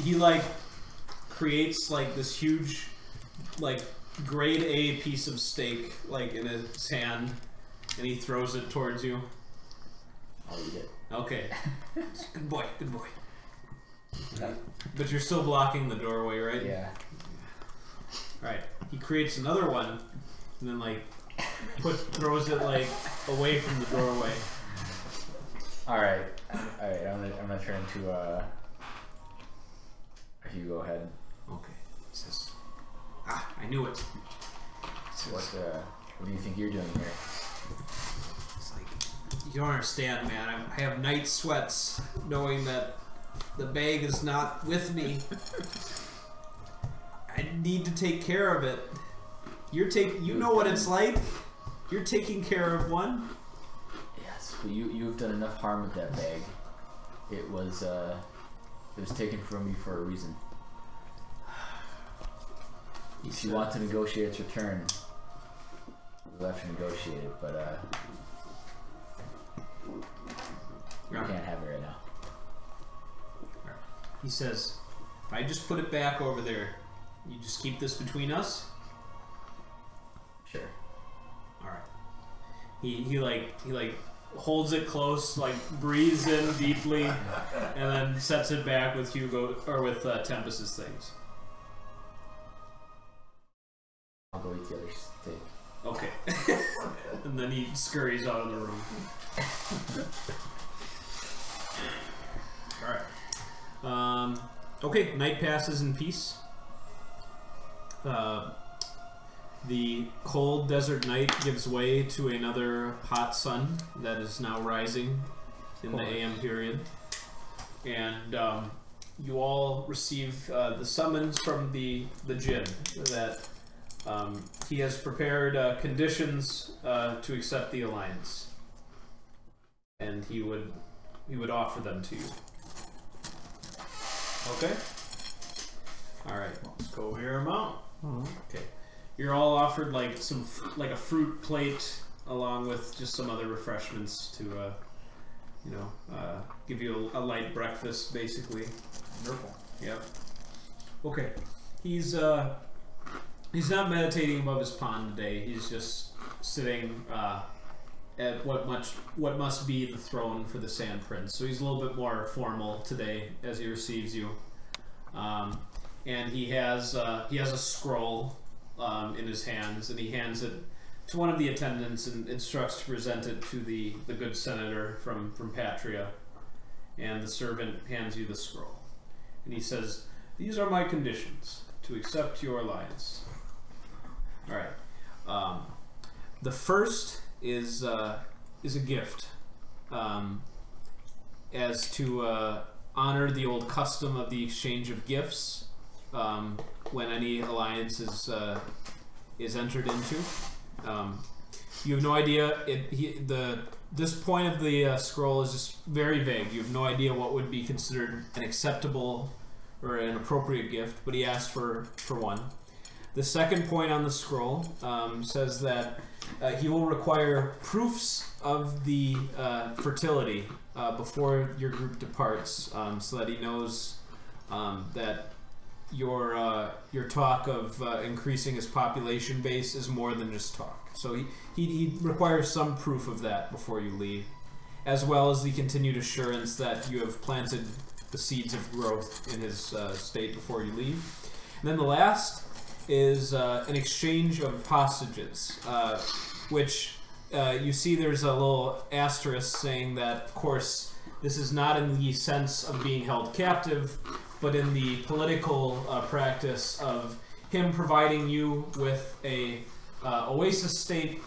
He like creates like this huge, like grade A piece of steak like in his hand, and he throws it towards you. I'll eat it. Okay. Good boy. Good boy. But you're still blocking the doorway, right? Yeah. Right. He creates another one, and then like throws it like away from the doorway. All right. I'm gonna turn to you go ahead. Okay. He says, I knew it. So what do you think you're doing here? It's like, you don't understand, man. I have night sweats knowing that the bag is not with me. I need to take care of it. You know what it's like. You're taking care of one. Yes, but you've done enough harm with that bag. It was taken from you for a reason. If you want to negotiate its return, we'll have to negotiate it, but you can't have it right now. He says, if I just put it back over there, you just keep this between us? Sure. Alright. He holds it close, like breathes in deeply, and then sets it back with Tempus's things. I'll go eat the other steak. Okay. And then he scurries out of the room. Alright. Okay, night passes in peace. The cold desert night gives way to another hot sun that is now rising in the AM period. And you all receive the summons from the Djinn that he has prepared conditions to accept the alliance, and he would offer them to you. Okay. All right. Let's go hear him out. Okay. You're all offered like a fruit plate along with just some other refreshments to give you a light breakfast, basically. Wonderful. Yep. Okay. He's not meditating above his pond today. He's just sitting at what must be the throne for the Sand Prince. So he's a little bit more formal today as he receives you. And he has a scroll in his hands, and he hands it to one of the attendants and instructs to present it to the good senator from Patria. And the servant hands you the scroll, and he says, "These are my conditions to accept your alliance." All right. The first is a gift, as to honor the old custom of the exchange of gifts when any alliance is entered into. You have no idea. This point of the scroll is just very vague. You have no idea what would be considered an acceptable or an appropriate gift, but he asked for one. The second point on the scroll says that he will require proofs of the fertility before your group departs, so that he knows that your talk of increasing his population base is more than just talk. So he requires some proof of that before you leave, as well as the continued assurance that you have planted the seeds of growth in his state before you leave. And then the last is an exchange of hostages, which you see there's a little asterisk saying that, of course, this is not in the sense of being held captive, but in the political practice of him providing you with a oasis state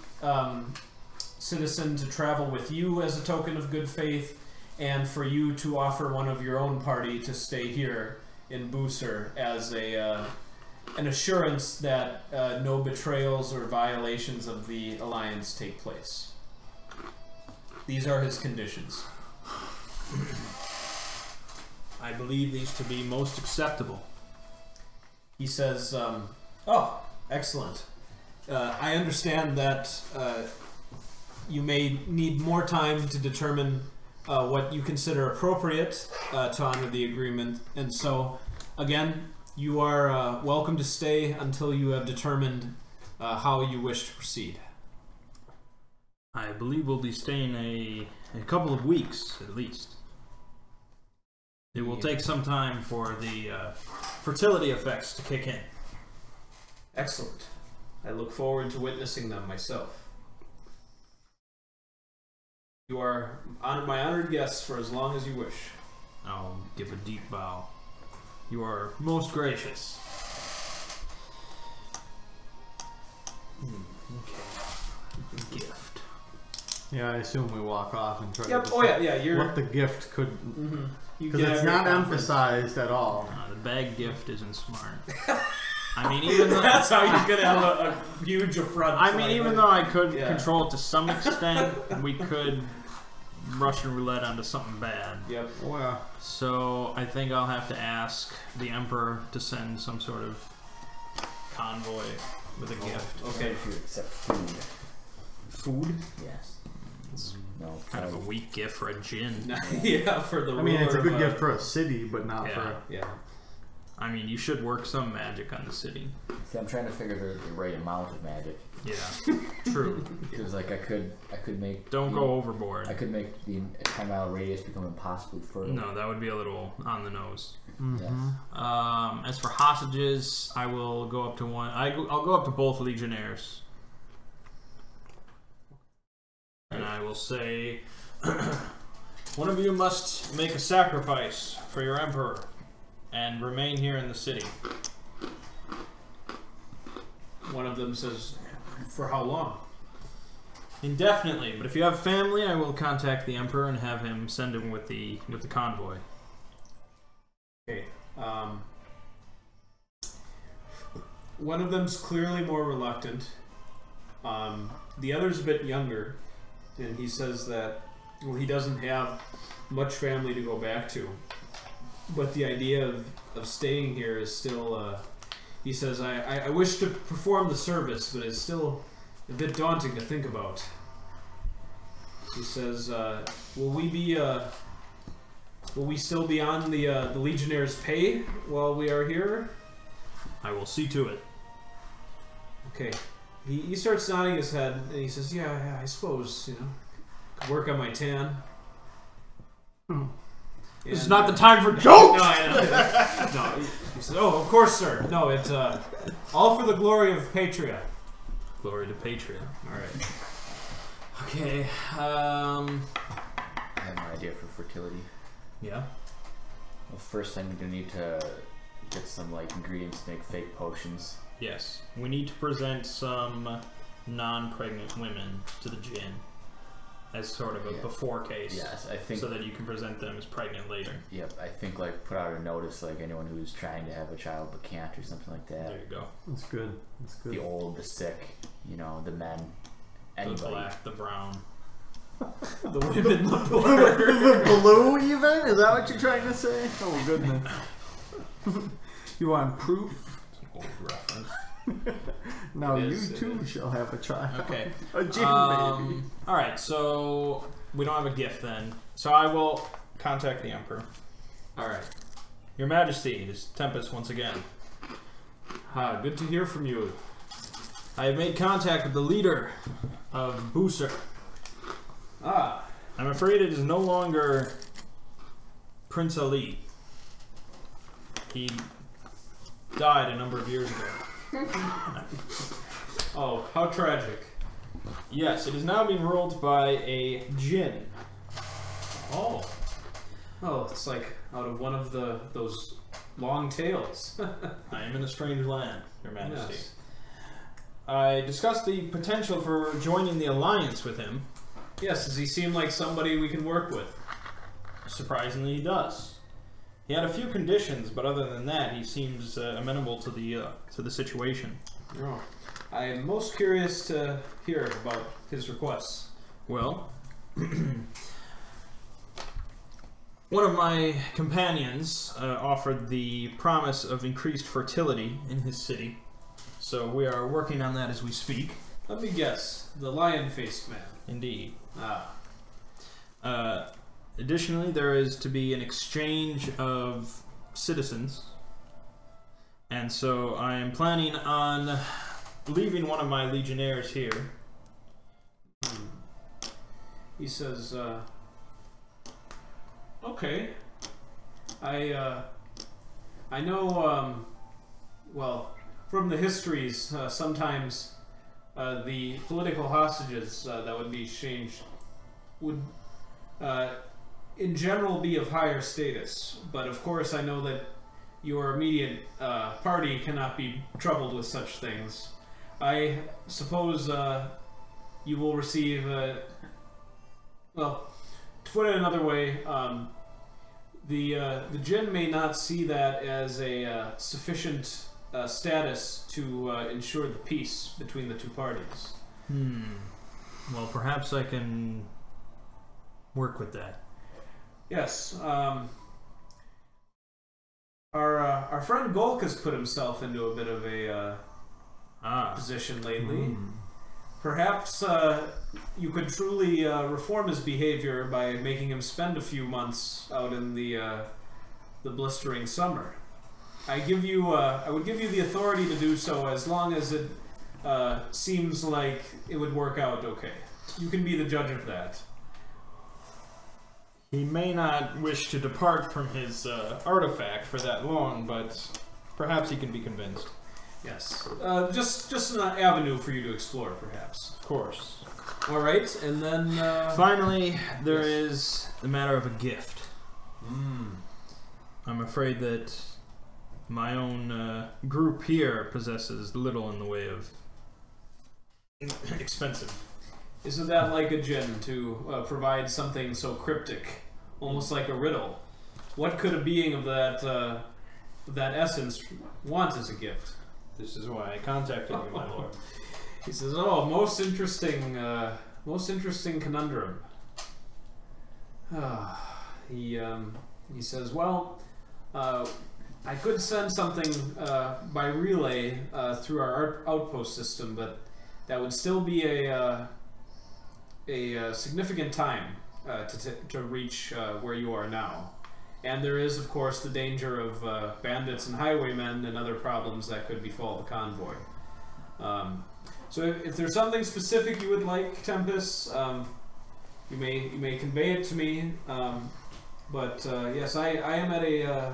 citizen to travel with you as a token of good faith, and for you to offer one of your own party to stay here in Busur as an assurance that no betrayals or violations of the alliance take place. These are his conditions. I believe these to be most acceptable. He says, oh, excellent. I understand that you may need more time to determine what you consider appropriate to honor the agreement, and so, again, you are welcome to stay until you have determined how you wish to proceed. I believe we'll be staying a couple of weeks, at least. It will take some time for the fertility effects to kick in. Excellent. I look forward to witnessing them myself. You are my honored guest for as long as you wish. I'll give a deep bow. You are most gracious. Okay. Gift. Yeah, I assume we walk off and try Yep. to Oh yeah. You're. what the gift could... You Because get it's every not confidence. emphasized at all. The bag gift isn't smart. I mean, even though That's how you're gonna have a huge affront. I mean, even though I could Yeah. control it to some extent, we could Russian roulette onto something bad. Yep. Well, So I think I'll have to ask the Emperor to send some sort of convoy with a gift. Okay. If you accept food. Food? Yes. No. Kind of a weak gift for a Djinn. Yeah, for the. I mean, it's a ruler good of, gift for a city, but not Yeah. for... Yeah. I mean, you should work some magic on the city. See, I'm trying to figure the right amount of magic. Yeah, true. Because like I could make. Don't the- go overboard. I could make the 10-mile radius become impossibly fertile. No, that would be a little on the nose. Yes. As for hostages, I will go up to one. I'll go up to both legionnaires, and I will say, one of you must make a sacrifice for your emperor, and remain here in the city. One of them says, "For how long?" Indefinitely, but if you have family, I will contact the emperor and have him send him with the convoy. Okay. One of them's clearly more reluctant. The other's a bit younger, and he says that he doesn't have much family to go back to. But the idea of staying here is still. He says, I wish to perform the service, but it's still a bit daunting to think about. He says, will we still be on the Legionnaire's pay while we are here? I will see to it. Okay. He starts nodding his head, and he says, yeah, I suppose, could work on my tan. This is not the time for jokes! No, I know. No, he says, oh, of course, sir. No, it's all for the glory of Patria. Glory to Patria. Alright. Okay, I have an idea for fertility. yeah. Well, first thing we're gonna need to get some like ingredients to make fake potions. Yes. We need to present some non-pregnant women to the Djinn as sort of a Yeah. before case. Yes, I think. So that you can present them as pregnant later. Yep, I think like put out a notice like anyone who's trying to have a child but can't or something like that. There you go. That's good. That's good. The old, the sick, the men, The anybody. black, the brown. The women, the The blue, even? Is that what you're trying to say? Oh, goodness. You want proof? Old reference. Now It you is, it too is. shall have a child. Okay. A Djinn baby. Alright, so we don't have a gift then. So I will contact the Emperor. Alright. Your Majesty, it is Tempus once again. Good to hear from you. I have made contact with the leader of Booser. I'm afraid it is no longer Prince Ali. He died a number of years ago. Oh, how tragic. Yes, it is now being ruled by a Djinn. Oh. Oh, it's like out of one of those long tales. I am in a strange land, Your Majesty. Yes. I discussed the potential for joining the alliance with him. Yes, does he seem like somebody we can work with? Surprisingly, he does. He had a few conditions, but other than that, he seems amenable to the situation. Oh. I am most curious to hear about his requests. Well, one of my companions offered the promise of increased fertility in his city, so we are working on that as we speak. Let me guess. The lion-faced man. Indeed. Ah. Additionally, there is to be an exchange of citizens, and so I am planning on leaving one of my legionnaires here. He says, okay. I know, well, from the histories, sometimes the political hostages that would be exchanged would in general be of higher status, but of course I know that your immediate party cannot be troubled with such things. I suppose you will receive, well, to put it another way, the Djinn may not see that as a sufficient status to ensure the peace between the two parties. Well, perhaps I can work with that. Yes. Our friend Golk has put himself into a bit of a position lately. Perhaps you could truly reform his behavior by making him spend a few months out in the blistering summer. I would give you the authority to do so as long as it seems like it would work out okay. You can be the judge of that. He may not wish to depart from his artifact for that long, but perhaps he can be convinced. Yes. Just an avenue for you to explore, perhaps. Of course. All right, and then... Finally, there is the matter of a gift. I'm afraid that my own group here possesses little in the way of expensive. Isn't that like a Djinn to provide something so cryptic, almost like a riddle? What could a being of that essence want as a gift? This is why I contacted you, my lord. He says, "Oh, most interesting conundrum." He says, "Well, I could send something by relay through our outpost system, but that would still be a significant time to reach where you are now. And there is, of course, the danger of bandits and highwaymen and other problems that could befall the convoy. So if there's something specific you would like, Tempus, you may convey it to me. But yes, I am at a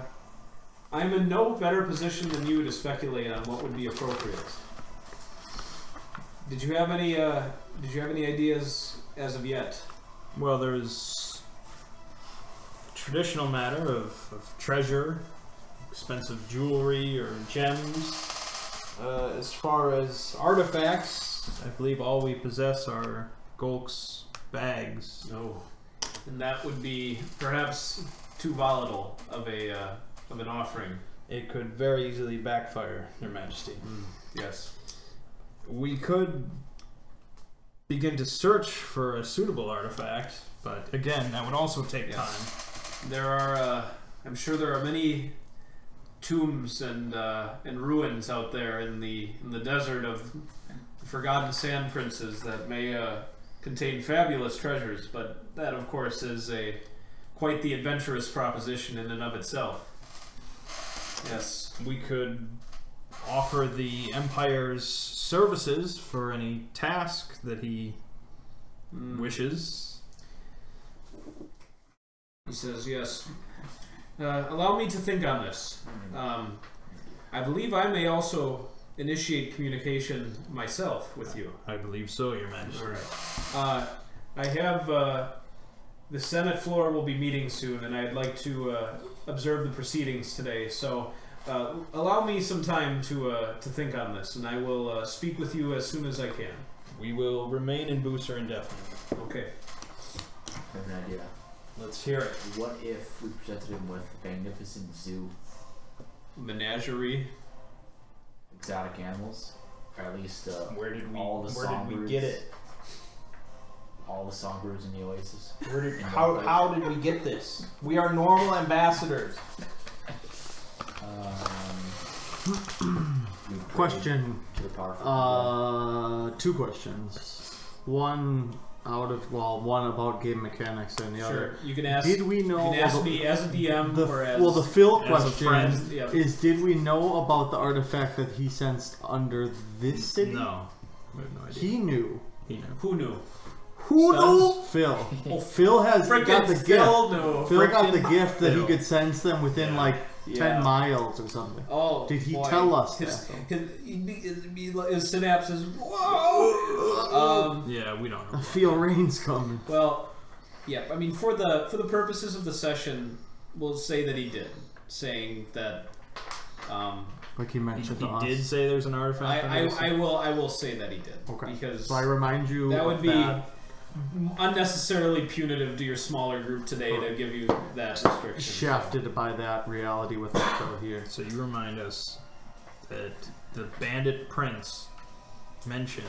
I'm in no better position than you to speculate on what would be appropriate. Did you have any ideas as of yet? Well, there's traditional matter of treasure, expensive jewelry or gems. As far as artifacts, I believe all we possess are Golk's bags. No, and that would be perhaps too volatile of an offering. It could very easily backfire, Your Majesty. Yes. We could begin to search for a suitable artifact, but again, that would also take time. There are, I'm sure there are many tombs and ruins out there in the desert of the forgotten sand princes that may contain fabulous treasures, but that, of course, is quite the adventurous proposition in and of itself. Yes, we could offer the Empire's services for any task that he wishes. He says, yes. Allow me to think on this. I believe I may also initiate communication myself with you. I believe so, Your Majesty. All right. I have the Senate floor will be meeting soon, and I'd like to observe the proceedings today. So allow me some time to think on this, and I will speak with you as soon as I can. We will remain in Booster indefinitely. Okay. I have an idea. Let's hear it. What if we presented him with a magnificent zoo? Menagerie. Exotic animals? Or at least where did we songbirds, get it? All the songbirds in the oasis. How did we get this? We are normal ambassadors. Question. To the powerful two questions. One one about game mechanics and the other. You can ask. Did we know? You can ask me as a DM or as. Well, the Phil as question a friend. is: did we know about the artifact that he sensed under this city? No, we have no idea. He knew. Who knew? Who knew? Phil. Oh, Phil has got the Phil gift. knew. Phil got the gift that he Phil. could sense them within like 10 Yeah. miles or something. Oh, Did he boy. tell us his, that? his synapses? Whoa! Yeah, we don't I know. feel rain's coming. Well, Yeah, I mean, for the purposes of the session, we'll say that he did, saying that. Like he mentioned to us. He did say there's an artifact. I will say that he did. Okay. Because so I remind you that would of be that. unnecessarily punitive to your smaller group today to give you that restriction. Shafted by that reality with us though here. So you remind us that the bandit prince mentioned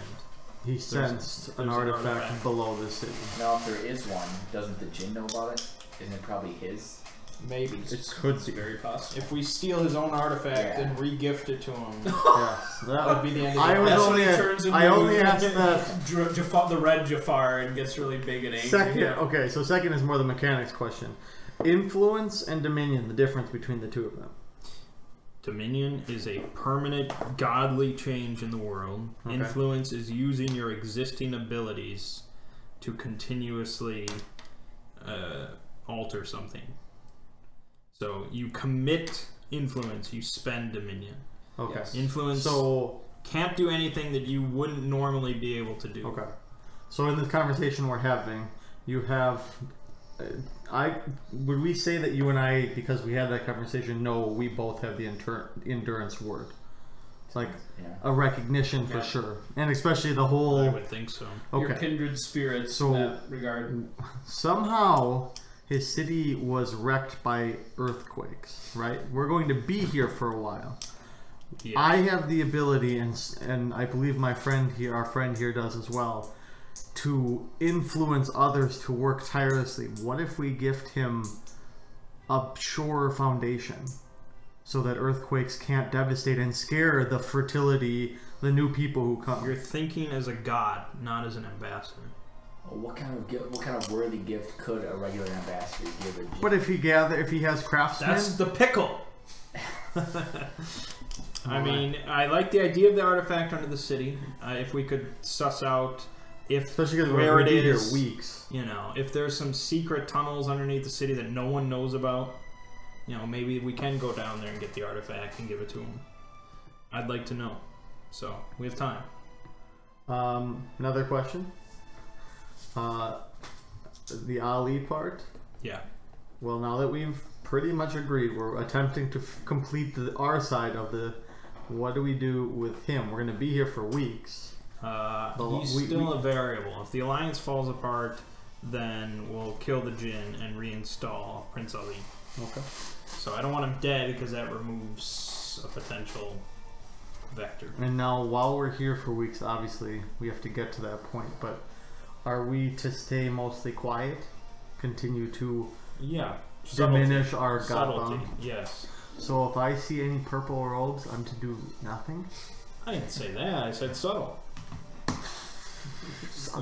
He sensed an artifact below the city. Now, if there is one, doesn't the Djinn know about it? Isn't it probably his? maybe It could be. Very possible. if we steal his own artifact and re-gift it to him. Yes, That would be the end of I the was That's only. when he turns into I only asked that. the red Jafar and gets really big and angry. Second, okay, so second is more the mechanics question. Influence and dominion, the difference between the two of them. Dominion is a permanent godly change in the world. Okay. Influence is using your existing abilities to continuously alter something. So you commit influence, you spend dominion. Okay. Yes. Influence So, can't do anything that you wouldn't normally be able to do. okay. So in this conversation we're having, you have. Would we say that you and I, because we had that conversation, know we both have the endurance word? It's like a recognition for sure, and especially the whole. I would think so. Your Okay. kindred spirits So- in that regard. Somehow his city was wrecked by earthquakes, right? We're going to be here for a while. Yeah. I have the ability, and I believe my friend here, our friend here, does as well, to influence others to work tirelessly. What if we gift him a surer foundation so that earthquakes can't devastate and scare the fertility, the new people who come? You're thinking as a god, not as an ambassador. Well, what kind of worthy gift could a regular ambassador give a Djinn? But if he has craftsmen, That's the pickle. I mean, I like the idea of the artifact under the city. If we could suss out especially because where we're it going to be is, here weeks. you know, if there's some secret tunnels underneath the city that no one knows about, you know, maybe we can go down there and get the artifact and give it to him. I'd like to know. So we have time. Another question. The Ali part. Yeah. Well, now that we've pretty much agreed, we're attempting to complete our side of the. What do we do with him? We're going to be here for weeks. He's still a variable. If the alliance falls apart, then we'll kill the Djinn and reinstall Prince Ali. Okay. So I don't want him dead because that removes a potential vector. And now, while we're here for weeks, obviously we have to get to that point. But are we to stay mostly quiet? Continue to diminish our subtlety. Godbound? Yes. So if I see any purple robes, I'm to do nothing? I didn't say that. I said subtle.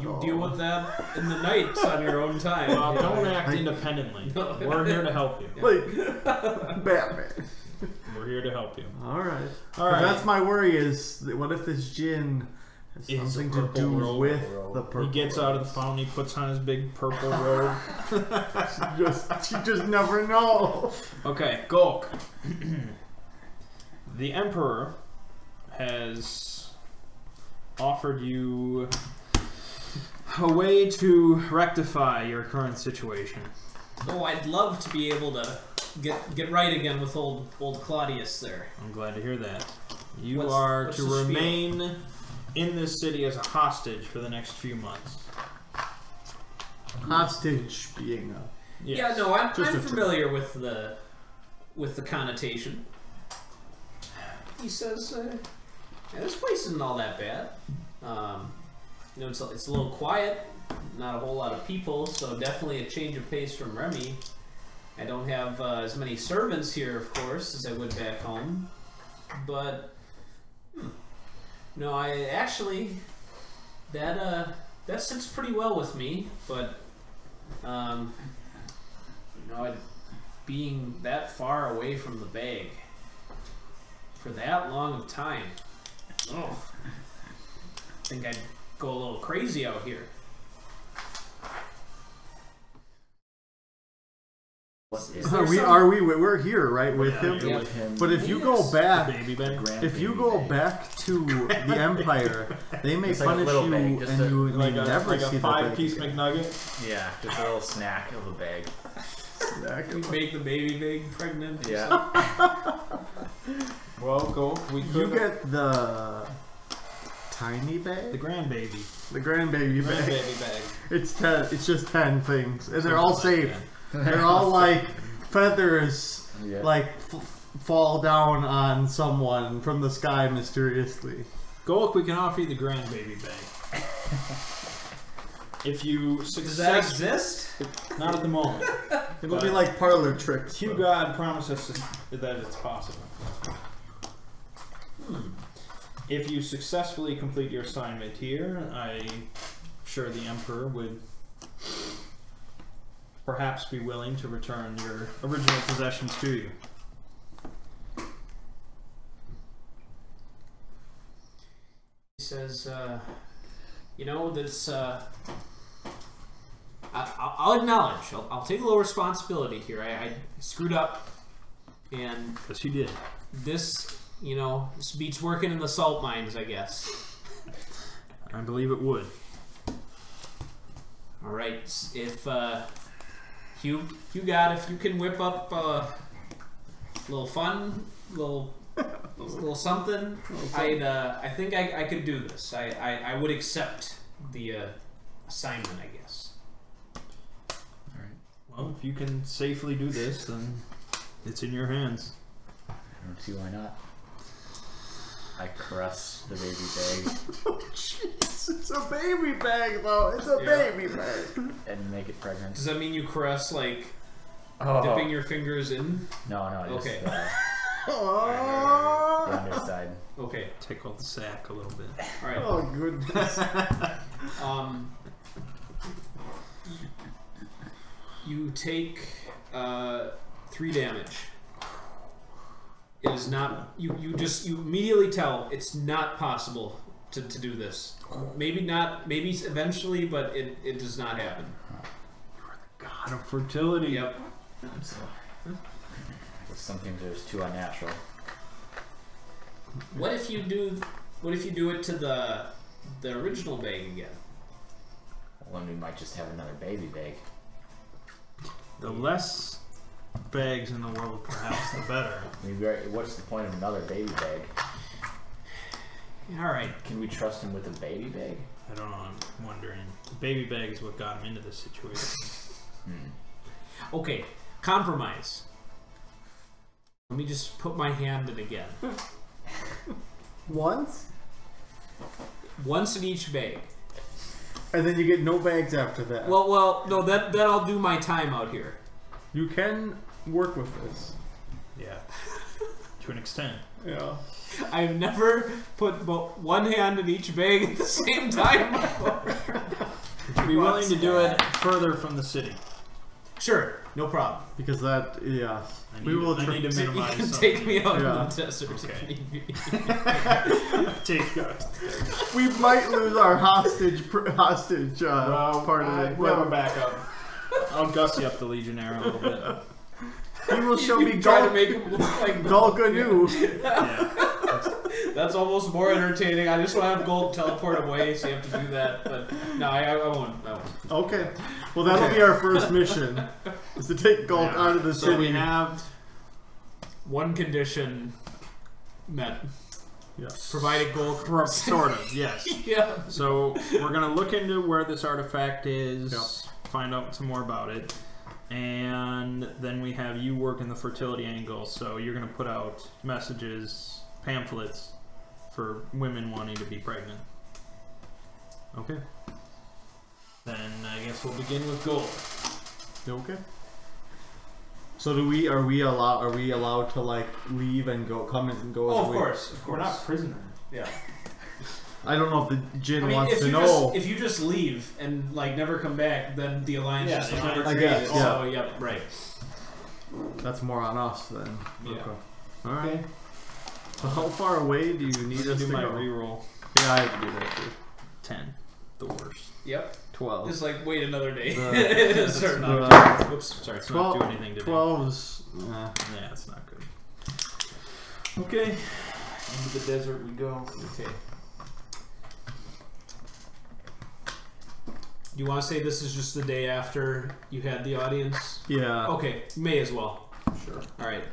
You deal with that in the night on your own time. Well, don't act independently. We're here to help you. Like Batman. We're here to help you. All right. All right. That's my worry. Is that what if this Djinn has Is something a to purple do robe. with the purple? He gets out of the fountain. He puts on his big purple robe. You just never know. Okay, Golk. The Emperor has offered you a way to rectify your current situation. Oh, I'd love to be able to get right again with old Claudius there. I'm glad to hear that. You What's are the to spiel? remain in this city as a hostage for the next few months. Hostage being a. Yes. Yeah, no, I'm Just a familiar with the connotation. He says, yeah, this place isn't all that bad. You know, it's a little quiet, not a whole lot of people, so definitely a change of pace from Remy. I don't have as many servants here, of course, as I would back home, but no, I actually that sits pretty well with me. But you know, being that far away from the bag for that long of time, I think I'd go a little crazy out here. We're here, right, with him? Yeah. But if you go back, Baby bag. if you go back to the Empire, they may It's like a punish little you, bag, just and a- you Like may a, never like see a the 5-piece baby. McNugget. Yeah, just a little snack of a bag. We make the baby big pregnant. Yeah. Well, go. We You could. get the tiny The bag, grandbaby. the grandbaby bag. Grandbaby bag. It's 10. It's just 10 things, and they're all Something safe. like They're all like feathers, Yeah. like fall down on someone from the sky mysteriously. Golk, we can offer you the grandbaby bag. If you Does that success, exist? not at the moment. It'll be like parlor tricks. Hugh God promises that it's possible. If you successfully complete your assignment here, I'm sure the Emperor would perhaps be willing to return your original possessions to you. He says, you know, this, I'll acknowledge, I'll take a little responsibility here. I screwed up, and Because you did. this, you know, this beats working in the salt mines, I guess. I believe it would. Alright, if, Hugh God, if you can whip up a little fun, little something, I think I could do this. I would accept the assignment, I guess. Well, if you can safely do this, then it's in your hands. I don't see why not. I caress the baby bag Oh, jeez. It's a baby bag, though. It's a Yeah. baby bag. and make it pregnant. Does that mean you caress, like, Oh. dipping your fingers in? No, just Okay. the Oh, underside. Okay, Tickle the sack a little bit. alright. oh goodness. You take 3 damage. It is not. You immediately tell it's not possible to do this. Maybe not. Maybe eventually, but it does not happen. God of fertility. Yep. So, I guess some things are just too unnatural. What if you do it to the original bag again? Well, then we might just have another baby bag. The less bags in the world, perhaps, the better. I mean, what's the point of another baby bag? All right. Can we trust him with a baby bag? I don't know, I'm wondering. The baby bag is what got him into this situation. Okay. Compromise. Let me just put my hand in again. Once? Once in each bag. And then you get no bags after that. Well, no. That I'll do my time out here. You can work with this. Yeah. To an extent. Yeah. I've never put one hand in each bag at the same time before. Would you be willing to do it further from the city? Sure, no problem. Because that, yeah. I need, We will I tr- need to You minimize can something. take me out Yeah. in the desert Okay. if need be. Take We might lose our hostage part of it. We'll have a backup. I'll gussy up the Legionnaire a little bit. He will show You me try to Golk, make him look like Golk anew. Yeah. That's almost more entertaining. I just want to have Golk teleport away, so you have to do that. But no, I won't. Okay. Well, that'll be our first mission. Is to take Golk out of the So city. we have One condition met. Yes. Provided Golk. sort of, yes. Yeah. So we're gonna look into where this artifact is, Yep. find out some more about it, and then we have you work in the fertility angle. So you're gonna put out messages, pamphlets for women wanting to be pregnant. Okay. Then I guess we'll begin with Golk. Okay. So are we allowed to like leave and come and go? Oh, as of we- course. We're not prisoners. Yeah. I don't know if the Djinn I mean, wants if to you know. if you just leave and like never come back, then the alliance Yeah, is they never never- I created. guess, So yep, right. That's more on us then. Yeah. Okay. All right. So how far away do you need us Do to my go? reroll. Yeah, I have to do that too. 10. the worst. Yep. 12. It's like wait another day. The- Start the- knocking. Whoops. Sorry, it's 12 not do anything today. 12's. Yeah, it's not good. Okay. Into the desert we go. Okay. Do you want to say this is just the day after you had the audience? Yeah. Okay, may as well. Sure. All right.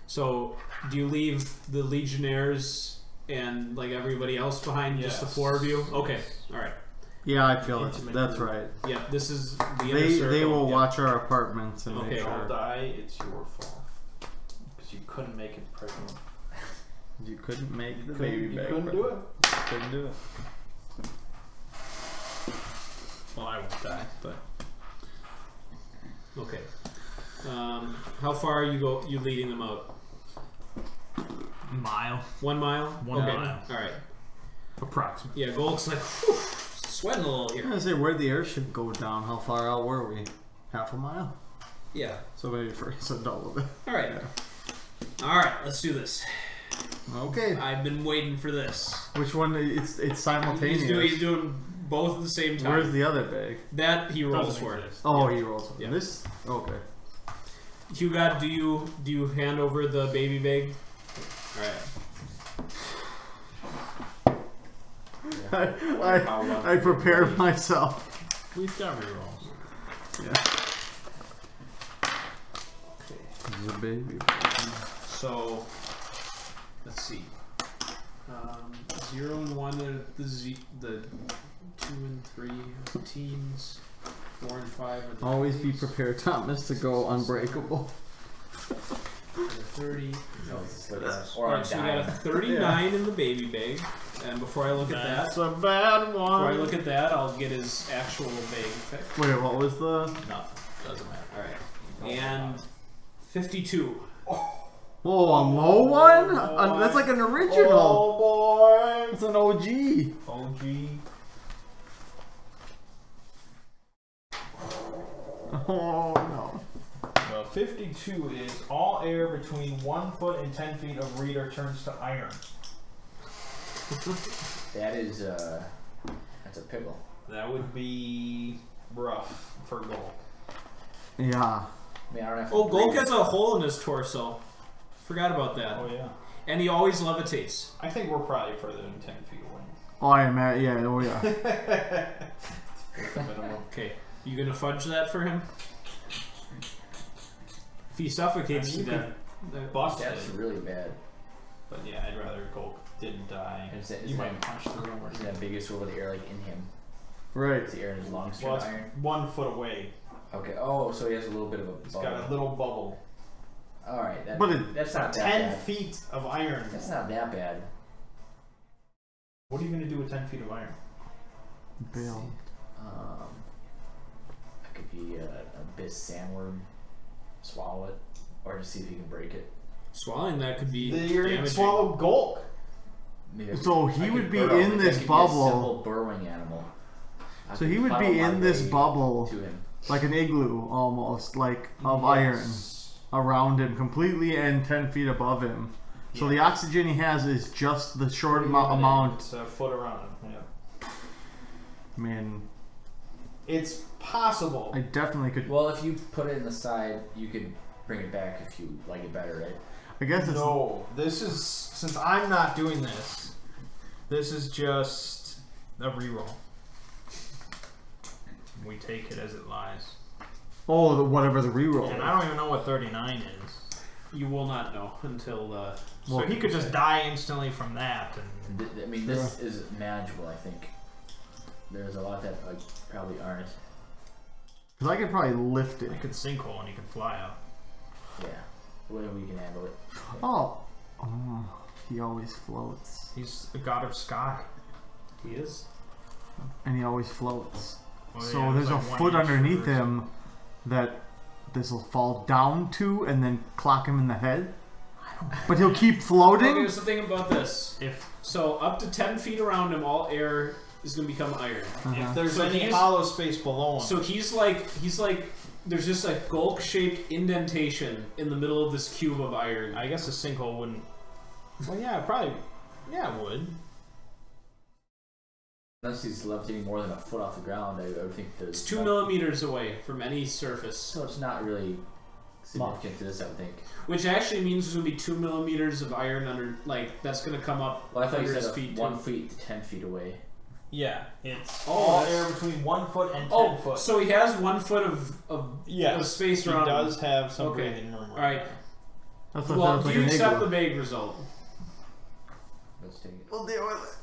So, do you leave the Legionnaires and like everybody else behind? Just the Yes. 4 of you? Okay. All right. Yeah, I feel it. Intimate That's group. right. Yeah. This is the inner They circle. will Yeah. watch our apartments and Okay. make If sure. I'll die, it's your fault. Because you couldn't make it pregnant. You couldn't make the Couldn't- baby you back. couldn't do it. Couldn't do it. Well, I won't die, but Okay. How far are you leading them out? mile 1 mile. 1 okay. mile. All right. approximately. Yeah. Golk's like whew, sweating a little I'm here. gonna say where'd the airship go down? How far out were we? Half a mile. Yeah. So maybe first a double it. All right. All right. Let's do this. Okay. I've been waiting for this. Which one? It's simultaneous. He's doing both at the same time. Where's the other bag? That he rolls Doesn't for. exist. Oh, he rolls. Yeah. This. Okay. Hugo, do you hand over the baby bag? All right. I prepared myself. We've got rerolls. Yeah. The baby. So let's see. 0 and 1 are the 2 and 3 are the teens. 4 and 5 are the Always be 20s. prepared, Thomas, to go unbreakable. The 30. No, it's like All right, so we got a 39 in the baby bag, and before I look at that, That's a bad before I one. look at that, I'll get his actual bag pick. Wait, what was the? Nothing. Doesn't matter. All right. And 52. Oh, a low one? That's like an original. Oh boy. It's an OG. OG. Oh no. Well, 52 is all air between 1 foot and 10 feet of reader turns to iron. That is, that's a pickle. That would be rough for Golk. Yeah. I mean, I don't have to Oh, Golk breathe. has a hole in his torso. Forgot about that. Oh yeah. And he always levitates. I think we're probably further than 10 feet away. Oh, I am at, yeah, oh yeah. Okay, you gonna fudge that for him? If he suffocates I mean, to you death, that- Bust That's it. really bad. But yeah, I'd rather Golk didn't die. Is that- You is might that- punch through him or Isn't that biggest over the air like in him? Right. Is the air in his lungs Well, turned it's iron? 1 foot away. Okay. Oh, so he has a little bit of a It's bubble. got a little bubble. All right. That, But that's not that 10 bad. feet of iron. That's not that bad. What are you going to do with 10 feet of iron? Bail. That could be a abyss sandworm. Swallow it, or just see if you can break it. swallowing that could be You're going to damaging. swallow Golk. Maybe So I he could would be burrow. in That this could be a bubble. simple burrowing animal. I So could he would funnel be my in this way bubble, to him. like an igloo almost, like of iron Yes. around him completely and 10 feet above him. So the oxygen he has is just the short amount. It's a foot around him. Yeah. Man, It's possible. I definitely could. Well, if you put it in the side, you could bring it back if you like it better, right? I guess it's. No, this is, since I'm not doing this, this is just a reroll. We take it as it lies. Oh, whatever the reroll. And I don't even know what 39 is. You will not know until So he could just die instantly from that. And I mean, this is manageable, I think. There's a lot that like, probably aren't. Because I could probably lift it. I could sinkhole and he could fly out. Yeah. We can handle it. Oh. Oh, he always floats. He's the god of sky. he is. And he always floats. Well, So yeah, there's it's a like one foot inch underneath or him that this will fall down to and then clock him in the head. But he'll keep Okay, floating? here's the thing about this. If So up to 10 feet around him, all air is going to become iron. Uh-huh. if there's So any he's- hollow space below him, So he's like, there's just a Golk-shaped indentation in the middle of this cube of iron. I guess a sinkhole wouldn't. Well, yeah, probably. Yeah, it would. Unless he's levitating more than a foot off the ground, I would think there's... It's 2 millimeters away from any surface. So it's not really significant to this, I would think. Which actually means there's going to be 2 millimeters of iron under, like, that's going to come up Well, I thought under you his said feet. 1 feet to 10 feet away. Yeah, it's all air between 1 foot and 10 Oh, foot. so he has 1 foot of space around he him. does have some Okay. breathing room. Alright. That's what Well, sounds do like you an accept igloo. the vague result? Let's take it. We'll deal with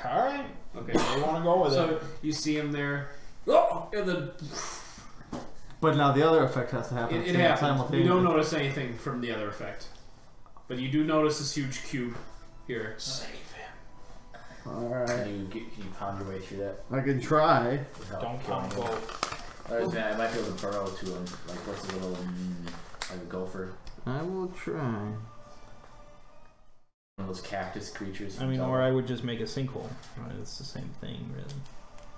Alright. Okay. You want to go with So it. you see him there. Oh, and then it. But now the other effect has to happen. it happens. You simultaneously. don't notice anything from the other effect. But you do notice this huge cube here. Save him. Alright. Can you pound your way through that? I can try. without Don't killing count him? both. I might be able to burrow to him, like what's a little, like a gopher. I will try. One of those cactus creatures. I mean, or I would just make a sinkhole. Right, it's the same thing, really.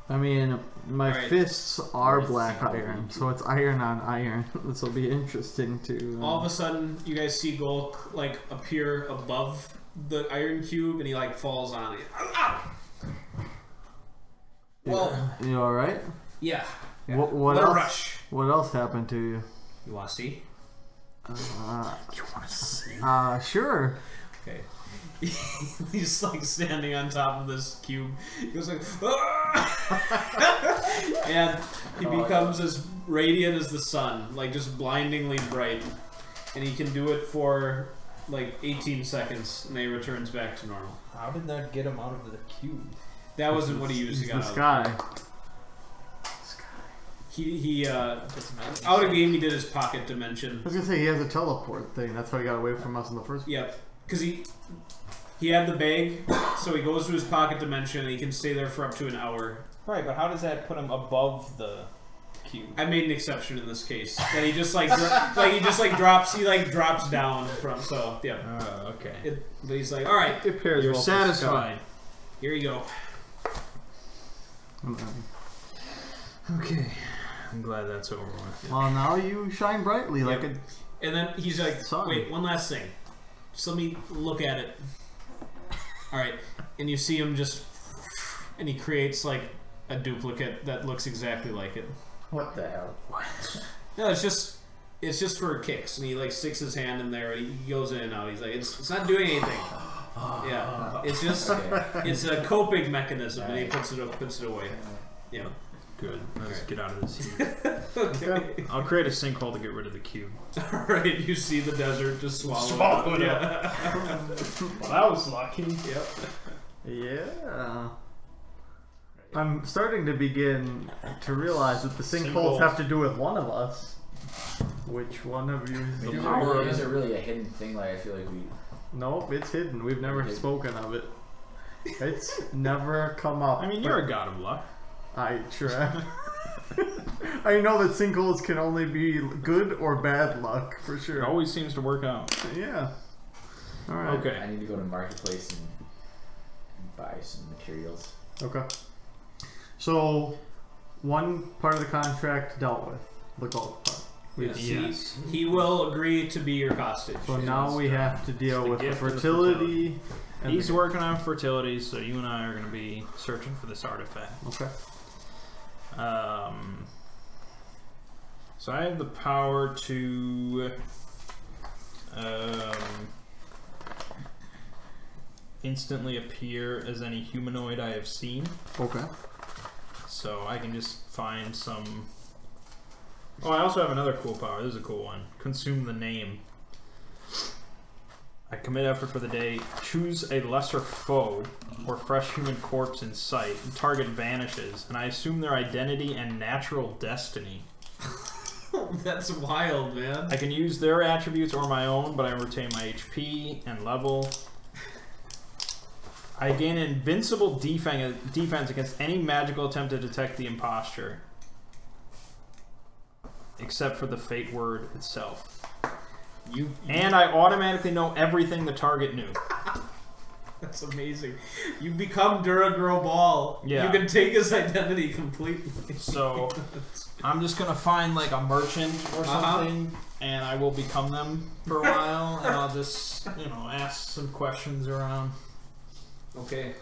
I mean, my Alright. fists are Let's black see how iron, we so it's iron on iron. This will be interesting to. All of a sudden, you guys see Golk like appear above the iron cube, and he like falls on it. Ah! Well, you all right? yeah. What Let her else? rush. What else happened to you? You want to see? You want to see? Sure. Okay. He's like standing on top of this cube. He goes like, "Ah!" and he becomes as radiant as the sun, like just blindingly bright. And he can do it for like 18 seconds, and then he returns back to normal. How did that get him out of the cube? That wasn't what he used to It's get the out. sky. He out of game. He did his pocket dimension. I was gonna say he has a teleport thing. That's how he got away from us in the first. Yep, because he had the bag, so he goes to his pocket dimension, and he can stay there for up to an hour. Right, but how does that put him above the cube? I made an exception in this case. That he just like drops down from. So yeah. Okay. But he's like, all right, It pairs You're well with satisfied. here you go. sky. Okay. I'm glad that's over with. Well, now you shine brightly like a. And then he's like, Sun. wait, one last thing. Just let me look at it. All right, and you see him just, and he creates like a duplicate that looks exactly like it. What the hell? No, it's just for kicks, and he like sticks his hand in there, and he goes in and out. He's like, it's not doing anything. Yeah, it's just it's a coping mechanism, and he puts it away. Yeah. Good. Let's get out of this heat. Okay. I'll create a sinkhole to get rid of the cube. All right. You see the desert just Swallow it up. Yeah. Well, that was lucky. Yep. Yeah. I'm starting to begin to realize that the sinkholes Sinkholes. have to do with one of us. Which one of you is the power? Is it really a hidden thing? Like I feel like we. Nope, it's hidden. We've never spoken of it. It's never come up. I mean, you're a god of luck. I sure am. I know that sinkholes can only be good or bad luck, for It sure. always seems to work out. Yeah. Alright. Okay. I need to go to marketplace and buy some materials. Okay. So, one part of the contract dealt with, the Golk part. Yes. He will agree to be your hostage. So now we have to deal the with the gift of the fertility. And He's the, working on fertility, so you and I are going to be searching for this artifact. okay. So I have the power to instantly appear as any humanoid I have seen. Okay. So I can just find some... Oh, I also have another cool power. This is a cool one. Consume the name. I commit effort for the day. Choose a lesser foe or fresh human corpse in sight. The target vanishes, and I assume their identity and natural destiny. That's wild, man. I can use their attributes or my own, but I retain my HP and level. I gain invincible defense against any magical attempt to detect the imposture, except for the fate word itself. And I automatically know everything the target knew. That's amazing. You become Duragirl Ball. Yeah. You can take his identity completely. So I'm just gonna find like a merchant or something, and I will become them for a while, and I'll just, you know, ask some questions around. Okay.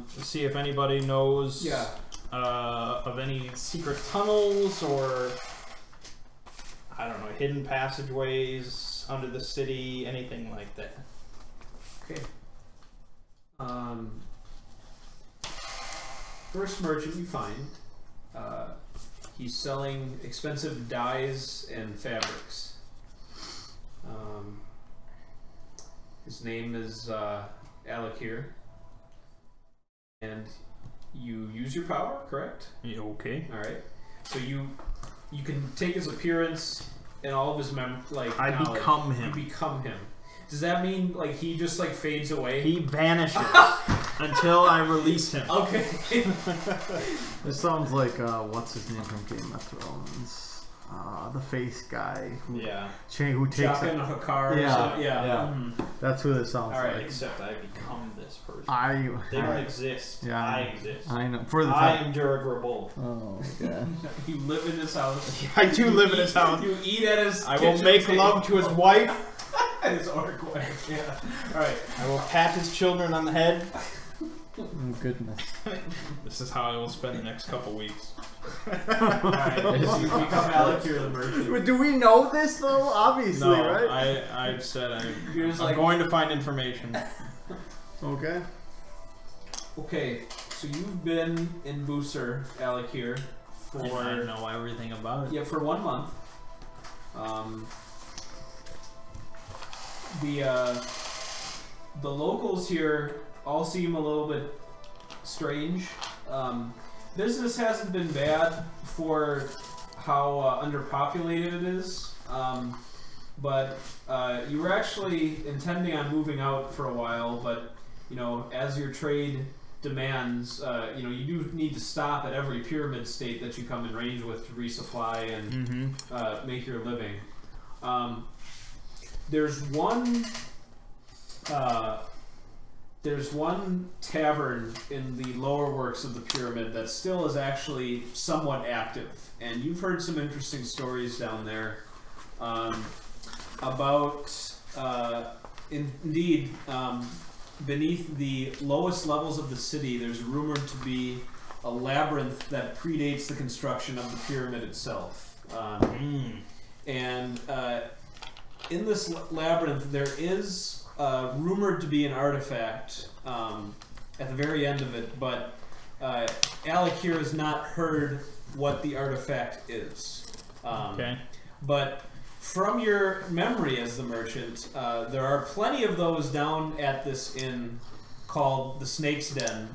See if anybody knows Yeah. of any secret tunnels or, I don't know, hidden passageways under the city, anything like that. Okay. First merchant you find, he's selling expensive dyes and fabrics. His name is Alakir, and you use your power, correct? Yeah, okay. All right. So you can take his appearance and all of his I knowledge. become him. You become him. Does that mean like he just like fades away? He vanishes until I release him. Okay. This sounds like what's his name from Game of Thrones? The face guy. Who, Yeah. who takes Jaken it. Hakar. Yeah, Yeah. That's who this sounds All right. like. Except I become this person. They I don't exist. Yeah, I exist. I know. For the I time. am durable. Oh my god. You live in his house. I do live in his house. You eat at his. I will kitchen make table. love to his wife. His orc wife. Yeah. All right. I will pat his children on the head. Oh goodness. This is how I will spend the next couple weeks. All right. You become Alakir the merchant. Do we know this though? Obviously, No, right? I've said You're just I'm like, going to find information. Okay. okay, so you've been in Busur, Alakir, I for know everything about it. for 1 month. The locals here all seem a little bit strange. Business hasn't been bad for how underpopulated it is, but you were actually intending on moving out for a while, but you know, as your trade demands, you know, you do need to stop at every pyramid state that you come in range with to resupply and make your living. There's one tavern in the lower works of the pyramid that still is actually somewhat active, and you've heard some interesting stories down there about, indeed, beneath the lowest levels of the city, there's rumored to be a labyrinth that predates the construction of the pyramid itself. And in this labyrinth, there is rumored to be an artifact at the very end of it, but Alakir has not heard what the artifact is. Okay. But from your memory as the merchant, there are plenty of those down at this inn called the Snake's Den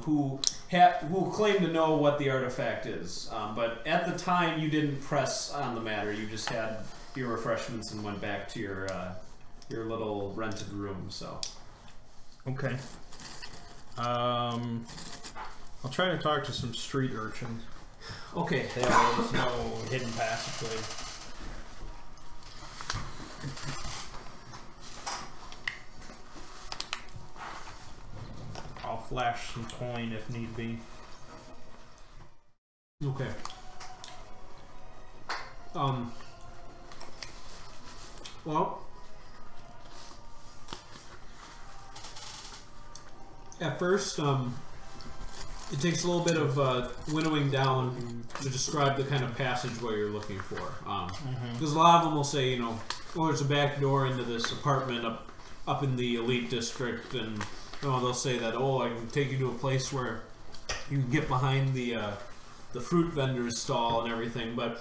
who claim to know what the artifact is. But at the time, you didn't press on the matter. You just had your refreshments and went back to your little rented room. So. Okay. I'll try to talk to some street urchins. Okay. There's no hidden passageway. I'll flash some coin if need be. Okay. Well, at first, it takes a little bit of winnowing down to describe the kind of passageway you're looking for. Because a lot of them will say, you know, oh, there's a back door into this apartment up in the elite district, and you know, they'll say that, oh, I can take you to a place where you can get behind the fruit vendor's stall and everything. But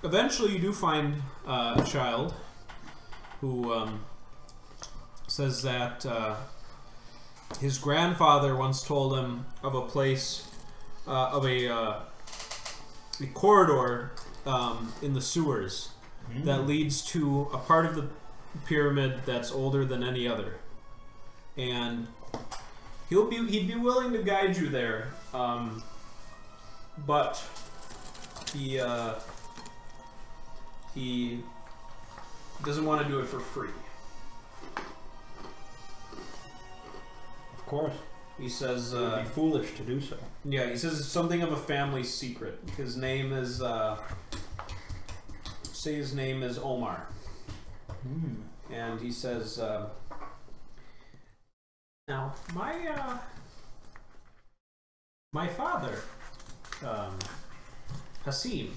eventually, you do find a child who says that his grandfather once told him of a place, of a corridor in the sewers that leads to a part of the pyramid that's older than any other, and he'd be willing to guide you there, but he doesn't want to do it for free. Of course. He says, It would be foolish to do so. yeah, he says it's something of a family secret. His name is, say his name is Omar. And he says, now, My father, Hasim,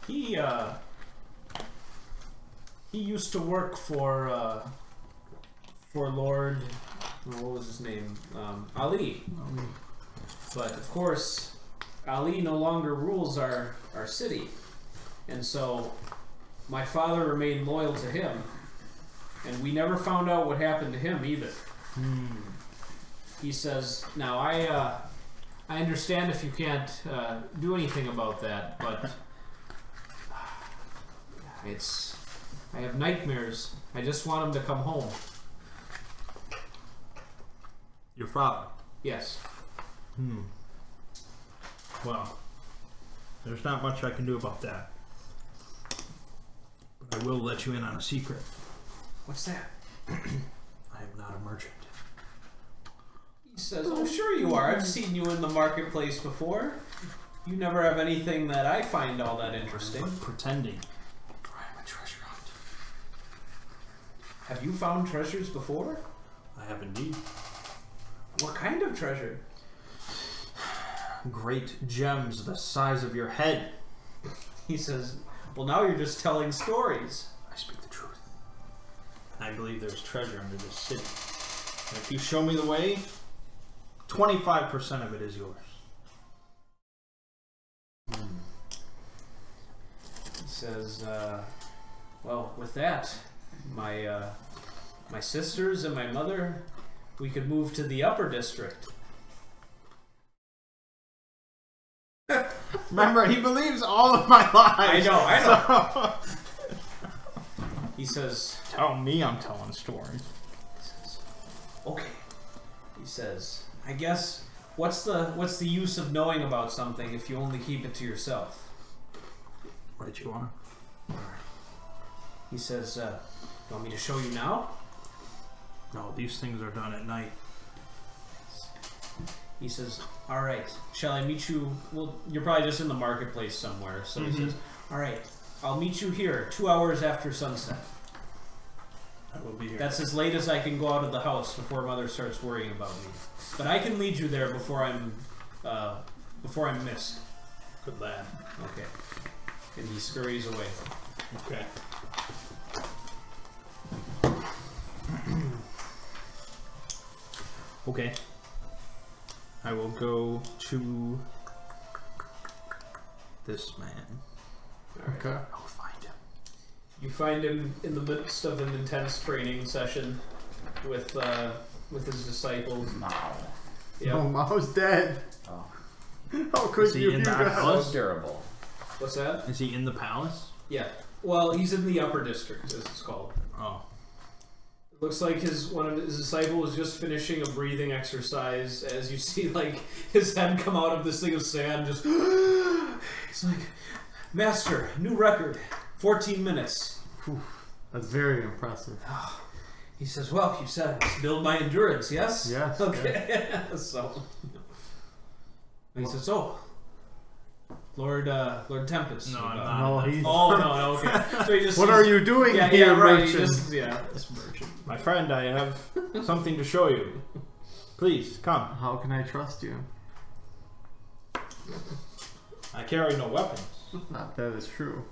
he used to work for Lord, what was his name? Ali. But of course, Ali no longer rules our city, and so my father remained loyal to him, and we never found out what happened to him either. He says, now I understand if you can't do anything about that, but I have nightmares. I just want him to come home. Your father? Yes. Well, there's not much I can do about that. But I will let you in on a secret. What's that? I am not a merchant. He says, oh, sure you are. I've seen you in the marketplace before. You never have anything that I find all that interesting. Pretending. I'm a treasure hunt. Have you found treasures before? I have indeed. What kind of treasure? Great gems the size of your head. He says, well, now you're just telling stories. I speak the truth. I believe there's treasure under this city. And if you show me the way, 25% of it is yours. He says, well, with that, my sisters and my mother, we could move to the upper district. Remember, he believes all of my lies. I know. He says, Tell me I'm telling stories. okay. He says, I guess, what's the use of knowing about something if you only keep it to yourself? Right you are. He says, you want me to show you now? No, these things are done at night. He says, all right, shall I meet you? Well, you're probably just in the marketplace somewhere. So he says, all right, I'll meet you here 2 hours after sunset. I will be here. That's as late as I can go out of the house before Mother starts worrying about me. But I can lead you there before I'm missed. Good lad. Okay. And he scurries away. Okay. Okay. I will go to this man. All right. Okay. I'll find him. You find him in the midst of an intense training session with his disciples. Mao. Yeah. Oh, Mao's dead. Oh, How could Is he you in do the that? house? so durable. What's that? Is he in the palace? Yeah. Well, he's in the upper district, as it's called. Oh. It looks like one of his disciples is just finishing a breathing exercise. As you see, like his head come out of this thing of sand, just it's like, Master, new record, 14 minutes. Whew. That's very impressive. He says, well, you said it's build my endurance, yes? Yes. Okay. So he says, oh, Lord Tempus. No, I'm No, not. he's. Oh no, okay. So he just What are you doing Yeah, here, yeah, right. He merchant? just, yeah, it's merchant. My friend, I have something to show you. Please, come. How can I trust you? I carry no weapons. That is true.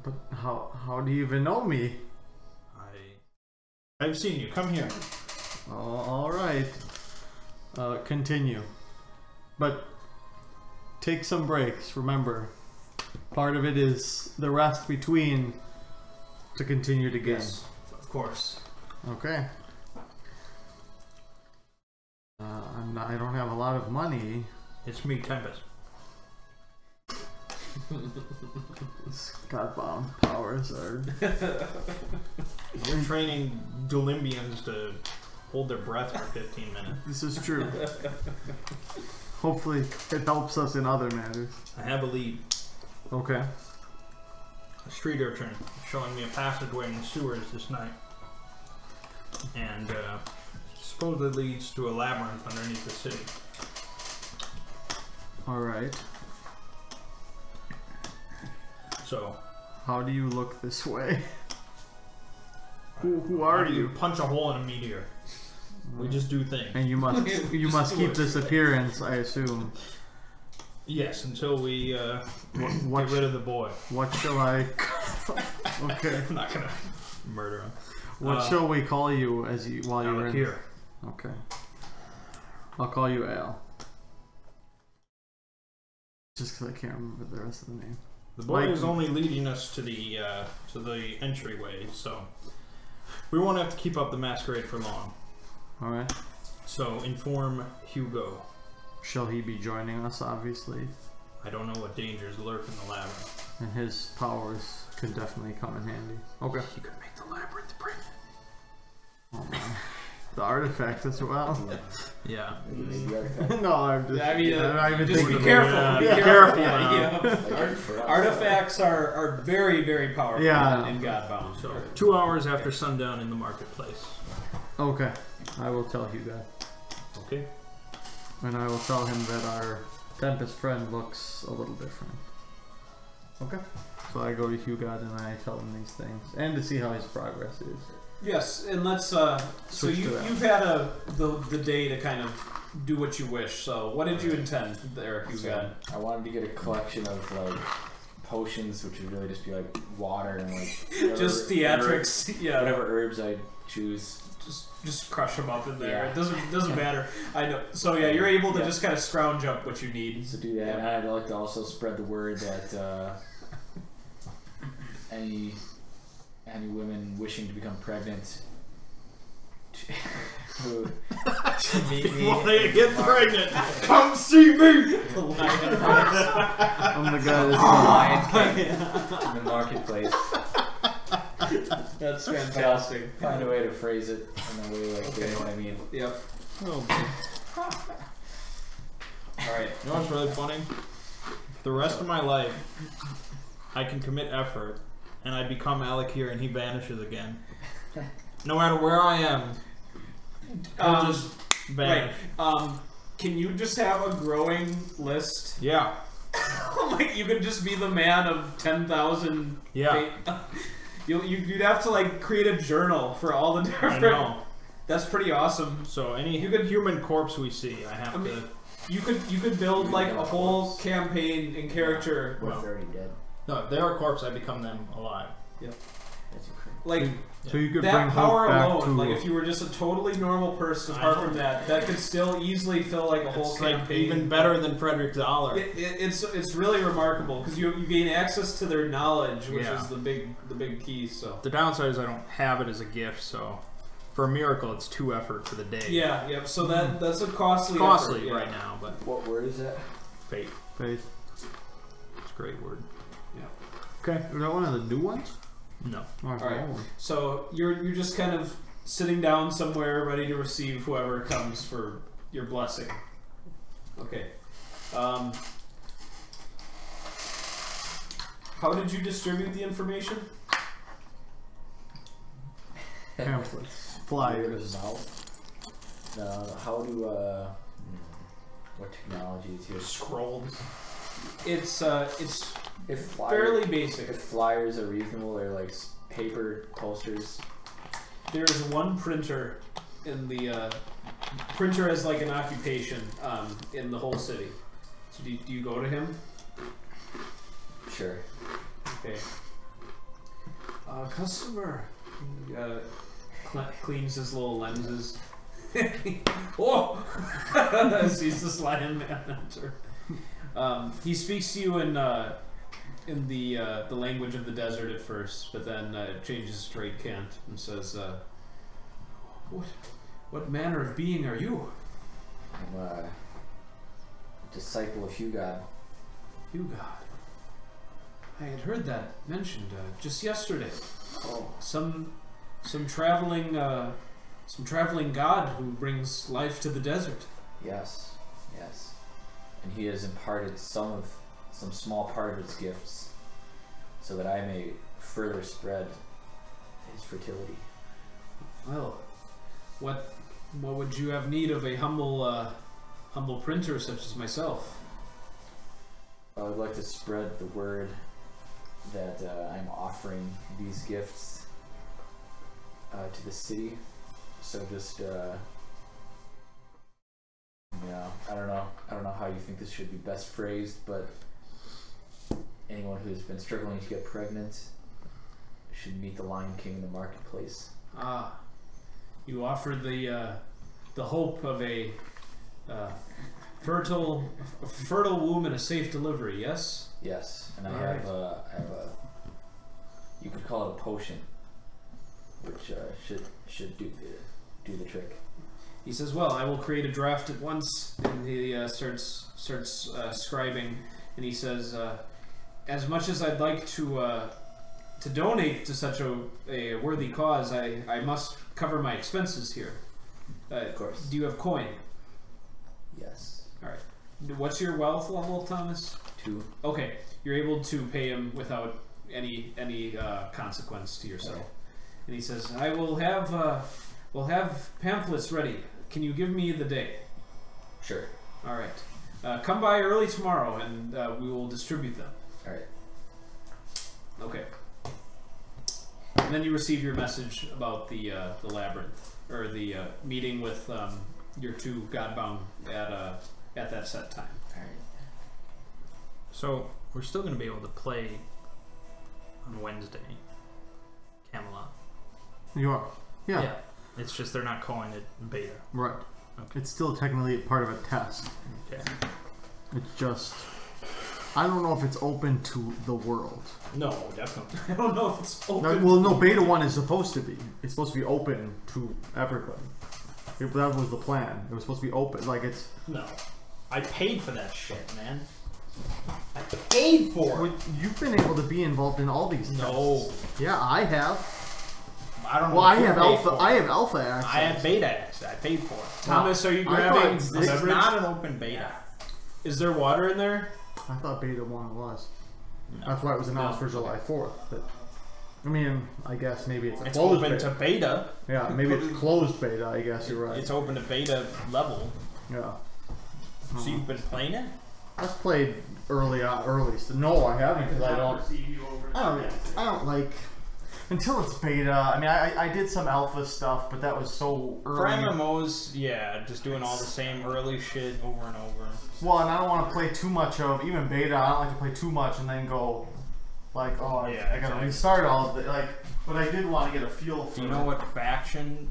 But how do you even know me? I've seen you. Come here. Oh, all right. Continue. But take some breaks. Remember, part of it is the rest between to continue to gain. Yes, of course. Okay. I don't have a lot of money. It's me, Tempus. These Godbound powers are. We're training Dolimbians to hold their breath for 15 minutes. This is true. Hopefully, it helps us in other matters. I have a lead. Okay. A street urchin showing me a passageway in the sewers this night. And supposedly leads to a labyrinth underneath the city. Alright. So, How do you look this way? Who are you? Punch a hole in a meteor. We just do things. And you must keep this appearance, I assume. Yes, until we What get rid of the boy. What shall I? Okay. I'm not gonna murder him. What shall we call you while you're in? Here. Okay. I'll call you Al. Just because I can't remember the rest of the name. The boy is only leading us to the entryway, so we won't have to keep up the masquerade for long. All right. So inform Hugo. Shall he be joining us? Obviously. I don't know what dangers lurk in the labyrinth. And his powers could definitely come in handy. Okay. He could make the labyrinth pregnant. Oh man. The artifact as well. Yeah. No, I'm just. I mean, I'm even just be thinking careful. about Be it. careful. Yeah. Artifacts are very, very powerful in Godbound. So 2 hours after sundown in the marketplace. Okay. I will tell Hugo. Okay. And I will tell him that our Tempus friend looks a little different. Okay. So I go to Hugo and I tell him these things. And to see how his progress is. Yes, and let's. So you've had the day to kind of do what you wish. So what did you intend there, Hugo? I wanted to get a collection of like potions, which would really just be like water and like Just theatrics. whatever herbs I choose. Just crush them up in there. Yeah. It doesn't matter. I know. So yeah, you're able to just kind of scrounge up what you need. So do that, and I'd like to also spread the word that any women wishing to become pregnant to meet me. Want to get pregnant? Come see me. The lion I'm the guy that's Lion King in the marketplace. That's fantastic. Find a way to phrase it in a way like they know what I mean. Yep. Oh, All right. you know what's really funny? The rest of my life, I can commit effort, and I become Alakir, and he vanishes again. No matter where I am, he'll just vanish. Right. Can you just have a growing list? Yeah. Like you could just be the man of 10,000. Yeah. You'd have to like create a journal for all the different. I know. That's pretty awesome. So any human corpse we see, I have to. You could build like a whole campaign and character. What if they're already dead? No, if they're a corpse, I become them alive. Yep. That's incredible. Like So you could that bring power Golk back alone, to like if you were just a totally normal person, apart from that could still easily fill like a whole It's like campaign. even better than Frederick Zoller. It's really remarkable because you gain access to their knowledge, which is the big key. So The downside is I don't have it as a gift, so for a miracle, it's 2 effort for the day. yeah, yep. So that's a costly. It's costly effort, right now, but What word is that? fate. Faith. It's a great word. Okay. Is that one of the new ones? No. All right. So you're just kind of sitting down somewhere, ready to receive whoever comes for your blessing. Okay. How did you distribute the information? Pamphlets. Flyers. How do what technology is here? Scrolls. It's If flyers, fairly basic. If flyers are reasonable, they're like paper posters. There is one printer in the printer as like an occupation in the whole city. So do you go to him? Sure. Okay. Customer. Cleans his little lenses. Oh! Sees this lion man enter. He speaks to you in the language of the desert at first, but then changes straight cant and says, "What manner of being are you?" I'm a disciple of Hugod. Hugod. I had heard that mentioned just yesterday. Oh, Some traveling god who brings life to the desert. yes, yes. And he has imparted some small part of his gifts, so that I may further spread his fertility. Well, what would you have need of a humble printer such as myself? I would like to spread the word that I'm offering these gifts to the city. So just know. I don't know how you think this should be best phrased, but anyone who's been struggling to get pregnant should meet the Lion King in the marketplace. Ah, you offer the hope of a fertile womb and a safe delivery. Yes. Yes, and I Alright. have a you could call it a potion, which should do the trick. He says, "Well, I will create a draft at once." And he starts scribing, and he says, "As much as I'd like to donate to such a worthy cause, I must cover my expenses here. Of course. Do you have coin?" Yes. All right. What's your wealth level, Thomas? 2. Okay, you're able to pay him without any consequence to yourself. Okay. And he says, "I will have we'll have pamphlets ready. Can you give me the day?" Sure. All right. Come by early tomorrow, and we will distribute them. All right. Okay. And then you receive your message about the labyrinth, or the meeting with your 2 Godbound at that set time. All right. So we're still going to be able to play on Wednesday, Camelot. You are. Yeah. It's just they're not calling it beta. Right. Okay. It's still technically part of a test. Okay. It's just, I don't know if it's open to the world. No, definitely. I don't know if it's open. No, beta 1 is supposed to be. It's supposed to be open to everybody. That was the plan. It was supposed to be open. Like it's. No. I paid for that shit, man. I paid for it. You've been able to be involved in all these tests. No. Yeah, I have. I don't know. Well, what I you have paid alpha. for. I have alpha access. I have beta access. I paid for it. Thomas, are you I grabbing thought the This is beverage? not an open beta. Is there water in there? I thought beta 1 was. No. That's why it was announced for July 4th. But, I mean, I guess maybe it's a It's closed open beta. to beta. Yeah, maybe it's closed beta. I guess you're right. It's open to beta level. Yeah. So you've been playing it? I've played early. No, I haven't because I don't. receive you over I don't like until it's beta. I mean, I did some alpha stuff, but that was so For early. MMOs, yeah, just doing all the same early shit over and over. Well, and I don't want to play too much of even beta. I don't like to play too much and then go like, oh, Yeah, I gotta exactly. restart all of it. Like, but I did want to get a feel for. Do you know what faction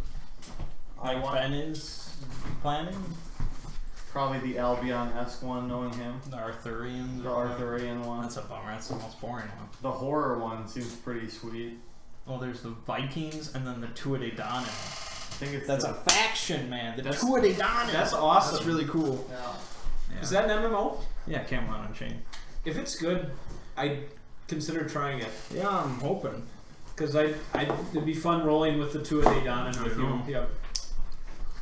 I Mike want? Ben is planning? Probably the Albion-esque one, knowing him. The Arthurians? The or whatever? Arthurian one. That's a bummer. That's the most boring one. The horror one seems pretty sweet. Well, there's the Vikings and then the Tuatha I think it's That's the, a faction, man. The That's- Tuatha That's awesome. That's really cool. yeah. Yeah. Is that an MMO? Yeah, Camelot Unchained. If it's good, I'd consider trying it. Yeah, I'm hoping. Because it'd be fun rolling with the 2 of Daedanen with you. Yep.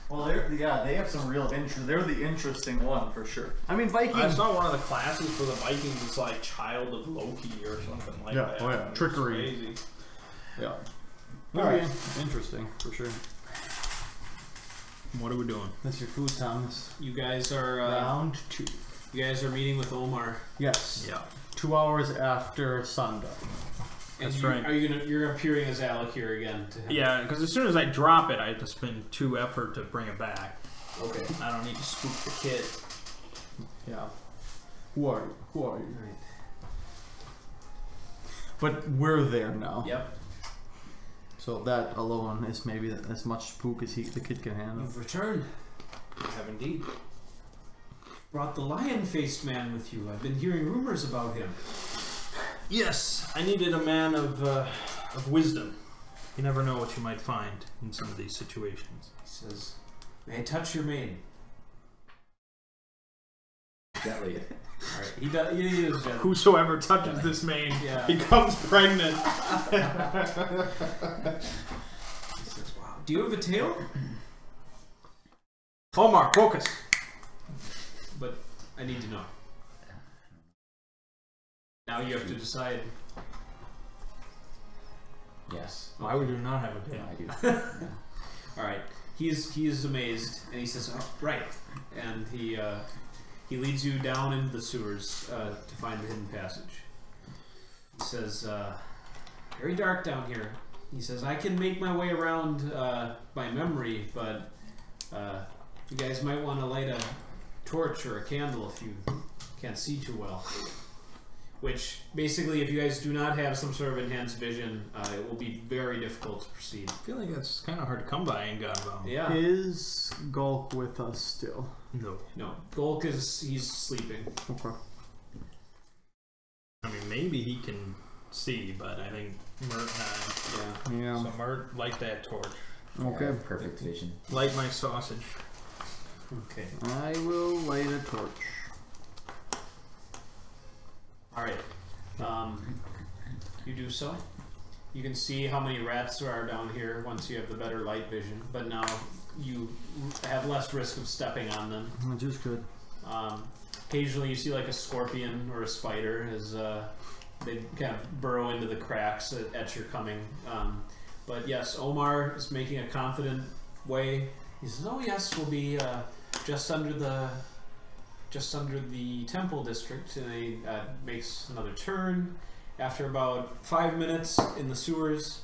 Well, they have some real interest. They're the interesting one for sure. I mean, I Vikings. saw one of the classes for the Vikings is like Child of Loki or something like Yeah, that. oh yeah, It's trickery. Crazy. Yeah. All right. Interesting for sure. What are we doing? That's your food, Thomas. You guys are Round 2. you guys are meeting with Omar. Yes. Yeah. 2 hours after sundown. And That's you, right. You're appearing as Alec here again to him. Yeah, because as soon as I drop it, I have to spend 2 effort to bring it back. Okay. I don't need to spook the kid. Yeah. Who are you? But we're there now. Yep. So that alone is maybe as much spook as the kid can handle. You've returned. You have indeed. Brought the lion-faced man with you. I've been hearing rumors about him. Yes, I needed a man of wisdom. You never know what you might find in some of these situations. He says, "May I touch your mane?" Gently. All right. He does. He is gentle. Whosoever touches this mane Yeah. becomes pregnant. He says, "Wow. Do you have a tail?" Omar, focus. But I need to know. Now you have to decide. Yes. Why would you not have a tail? I do. All right. He is amazed, and he says, "Oh, right." And he leads you down into the sewers to find the hidden passage. He says, "Very dark down here." He says, "I can make my way around by memory, but you guys might want to light a torch or a candle if you can't see too well. Which, basically, if you guys do not have some sort of enhanced vision, it will be very difficult to proceed. I feel like that's kind of hard to come by in Godbound. Yeah. Is Golk with us still? No. No. Golk he's sleeping. Okay. I mean, maybe he can see, but I think Mert not. Yeah. Yeah. So Mert, light that torch. Okay. Perfect vision. Light my sausage. Okay. I will light a torch. Alright. You do so. You can see how many rats there are down here once you have the better light vision, but now you have less risk of stepping on them. Which is good. Occasionally you see like a scorpion or a spider as they kind of burrow into the cracks at your coming. But yes, Omar is making a confident way. He says, "Oh yes, we'll be just under the temple district," and he makes another turn. After about 5 minutes in the sewers,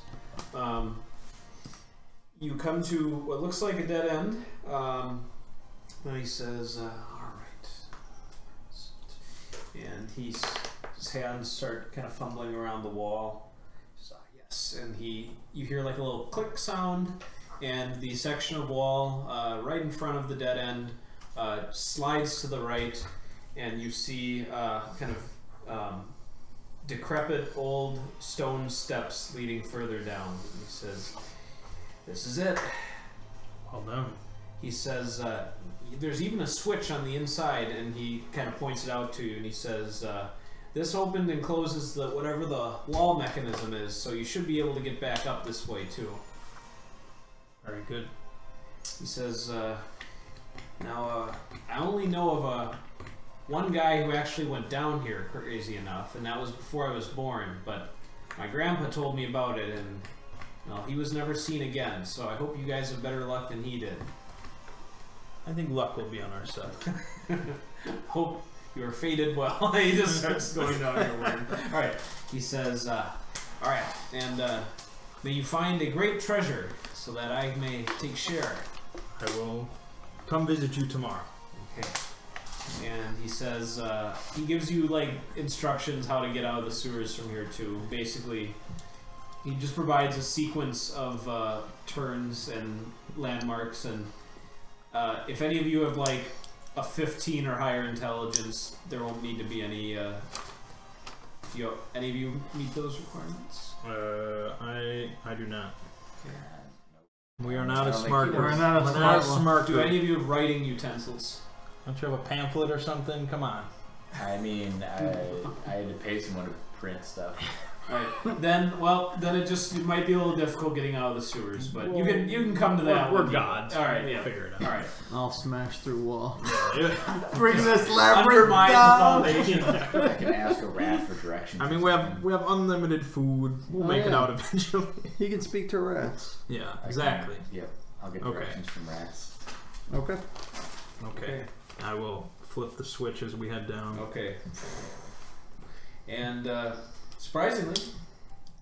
you come to what looks like a dead end. Then he says, "All right," and his hands start kind of fumbling around the wall. He says, "Yes," and you hear like a little click sound, and the section of wall right in front of the dead end slides to the right, and you see kind of decrepit old stone steps leading further down. And he says, "This is it." Well done. He says, "There's even a switch on the inside," and he kind of points it out to you, and he says, "This opened and closes whatever the wall mechanism is, so you should be able to get back up this way too." Very good. He says, "Now, I only know of one guy who actually went down here, crazy enough, and that was before I was born, but my grandpa told me about it, and well, he was never seen again, so I hope you guys have better luck than he did." I think luck will be on our side. "Hope you are fated well." He just starts going down your word. Alright, he says, "Alright, and may you find a great treasure, so that I may take share." I will come visit you tomorrow. Okay. And he says, he gives you like instructions how to get out of the sewers from here too. Basically, he just provides a sequence of turns and landmarks, and if any of you have like a 15 or higher intelligence, there won't need to be any. Any of you meet those requirements? I do not. Okay. We are not I a don't think smart he group. does. We're not a We're smart not a one. smart Do group. any of you have writing utensils? Don't you have a pamphlet or something? Come on. I mean, I had to pay someone to print stuff. Alright, then it might be a little difficult getting out of the sewers, but you can come to that. We're one. gods. Alright, We'll yeah. figure it out. Alright. I'll smash through wall. Yeah. Bring this labyrinth Undermine down. the foundation. I can ask a rat for directions. I mean, we have unlimited food. We'll Oh, make it yeah. out eventually. He can speak to rats. Yeah, I can- exactly. Yep, I'll get Okay. directions from rats. Okay. Okay. I will flip the switch as we head down. Okay. And surprisingly,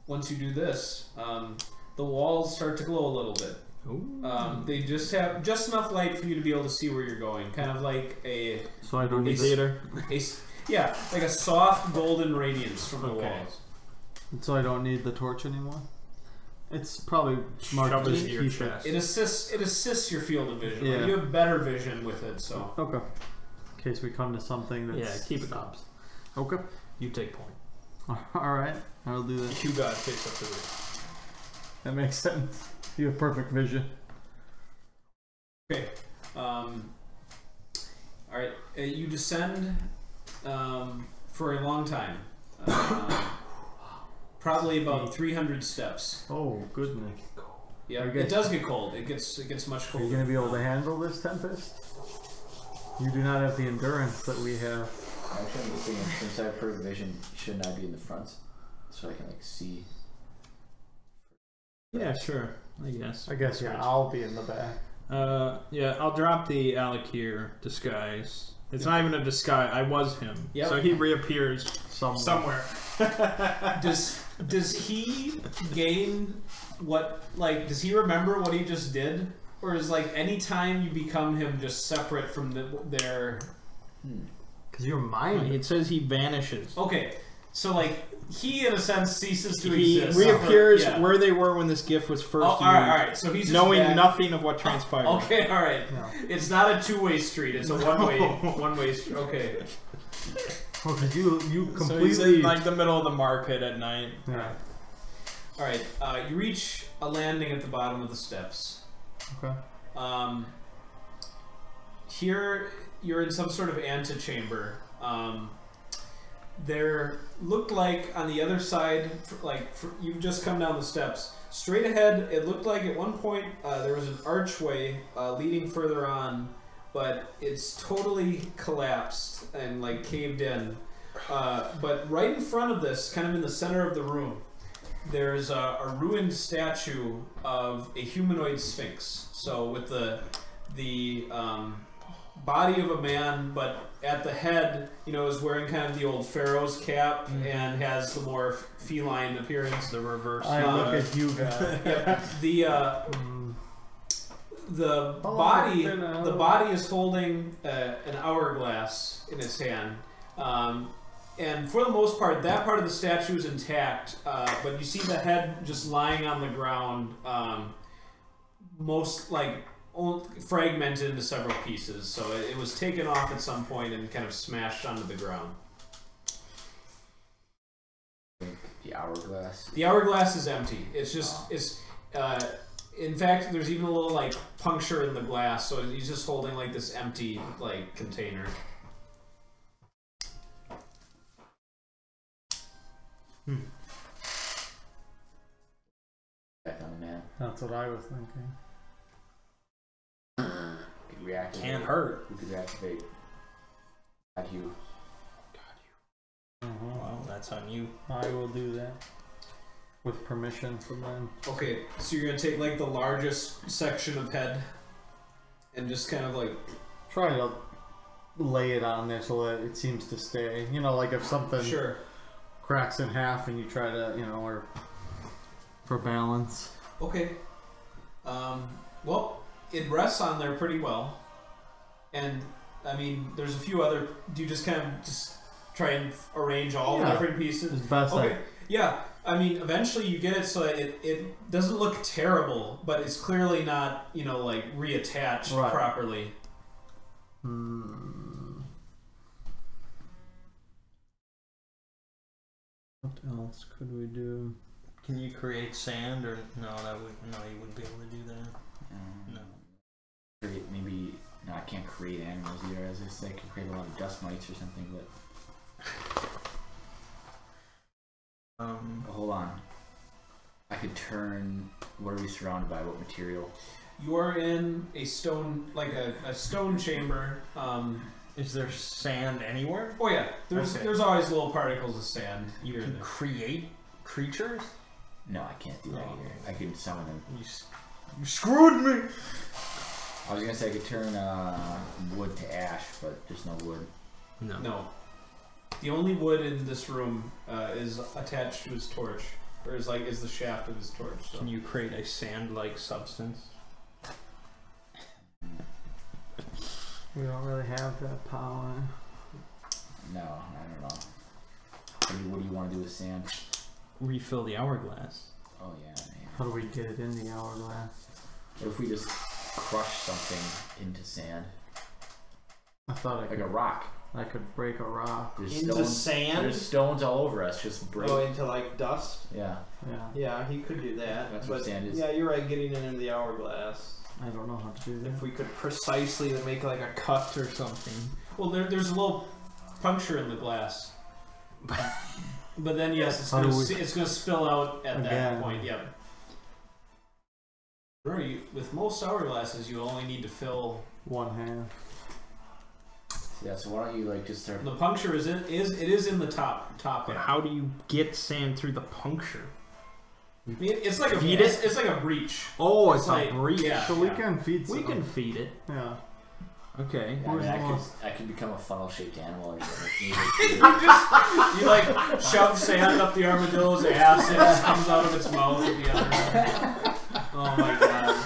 once you do this, the walls start to glow a little bit. Ooh. They just have just enough light for you to be able to see where you're going, kind of like So I don't need Theater. yeah, like a soft golden radiance from the Okay. walls. So I don't need the torch anymore. It's probably smart Shove to it just in your keep chest. It assists your field of vision. Yeah. Like, you have better vision with it, so. it. Okay. In case we come to something that's Yeah, keep it up. Okay. You take point. All right. I'll do that. You guys face up to the That makes sense. You have perfect vision. Okay. All right. You descend for a long time. Probably about 300 steps. Oh goodness. Yeah, I it guess- does get cold. It gets much Are colder. you gonna be able to handle this tempest? You do not have the endurance that we have. Actually, I'm just thinking, since I have perfect vision, shouldn't I be in the front? So I can like see. Yeah, sure. I guess. I guess yeah. I'll be in the back. Yeah, I'll drop the Alakir disguise. It's not even a disguise. I was him. Yep. So he reappears Somewhere. Does he gain what? Like, does he remember what he just did? Or is like any time you become him just separate from their... Because you're mine. It says he vanishes. Okay, so like he in a sense ceases to He exist. reappears where they were when this gift was first used. Alright, so he's just knowing back. nothing of what transpired. Okay, alright. No. It's not a two-way street, it's a one-way street. Okay. Oh, because you So completely... he's in like the middle of the market at night. Yeah. Alright, you reach a landing at the bottom of the steps. Okay. Here you're in some sort of antechamber. There looked like on the other side, you've just come down the steps. Straight ahead, it looked like at one point there was an archway leading further on, but it's totally collapsed and like caved in. But right in front of this, kind of in the center of the room, there's a ruined statue of a humanoid sphinx. So with the body of a man, but at the head, is wearing kind of the old pharaoh's cap and has the more feline appearance. The reverse. I look at you guys. The body is holding an hourglass in its hand. And for the most part, that part of the statue is intact, but you see the head just lying on the ground, fragmented into several pieces. So it was taken off at some point and kind of smashed onto the ground. The hourglass. The hourglass is empty. It's just in fact, there's even a little like puncture in the glass, so he's just holding like this empty like container. Back on the man. That's what I was thinking. Could reactivate. Can't hurt. We could reactivate. God, you. Well, that's on you. I will do that. With permission from them. Okay, so you're gonna take like the largest section of head and just kind of like Try to lay it on there so that it seems to stay. Like if something cracks in half and you try to, or for balance. Okay. Well, it rests on there pretty well. And, I mean, there's a few other... Do you just kind of just try and arrange all the different pieces? As best okay. Yeah. I mean, eventually you get it so that it doesn't look terrible, but it's clearly not, like, reattached properly. What else could we do? Can you create sand or no? You wouldn't be able to do that. No. Maybe no, I can't create animals either. As I say, I could create a lot of dust mites or something, but hold on. I could turn. What are we surrounded by? What material? You are in a stone, like a stone chamber. Is there sand anywhere? Oh yeah, there's always little particles of sand. You can create creatures? No, I can't do that either. I can summon them. You screwed me! I was gonna say I could turn wood to ash, but there's no wood. No. The only wood in this room is attached to his torch, or is the shaft of his torch. So. Can you create a sand-like substance? We don't really have that power. No, I don't know. What do you want to do with sand? Refill the hourglass. Oh yeah. How do we get it in the hourglass? What if we just crush something into sand? I thought like a rock. I could break a rock. There's into stones, sand? There's stones all over us. Just break. Oh, into like dust? Yeah. Yeah, he could do that. That's what sand is. Yeah, you're right, getting it into the hourglass. I don't know how to do that. If we could precisely make like a cut or something. Well, there's a little puncture in the glass. But then yes, it's gonna spill out at that point. Yep. Remember, with most hourglasses, you only need to fill one half. Yeah. So why don't you just start? The puncture is in the top But half. how do you get sand through the puncture? I mean, it's like it's like a breach. Oh, it's like, a breach. Yeah. So we can feed. We can feed it. Yeah. Okay. Yeah, I mean, I could become a funnel-shaped animal. You shove sand up the armadillo's ass and it just comes out of its mouth at the other end. Oh my god.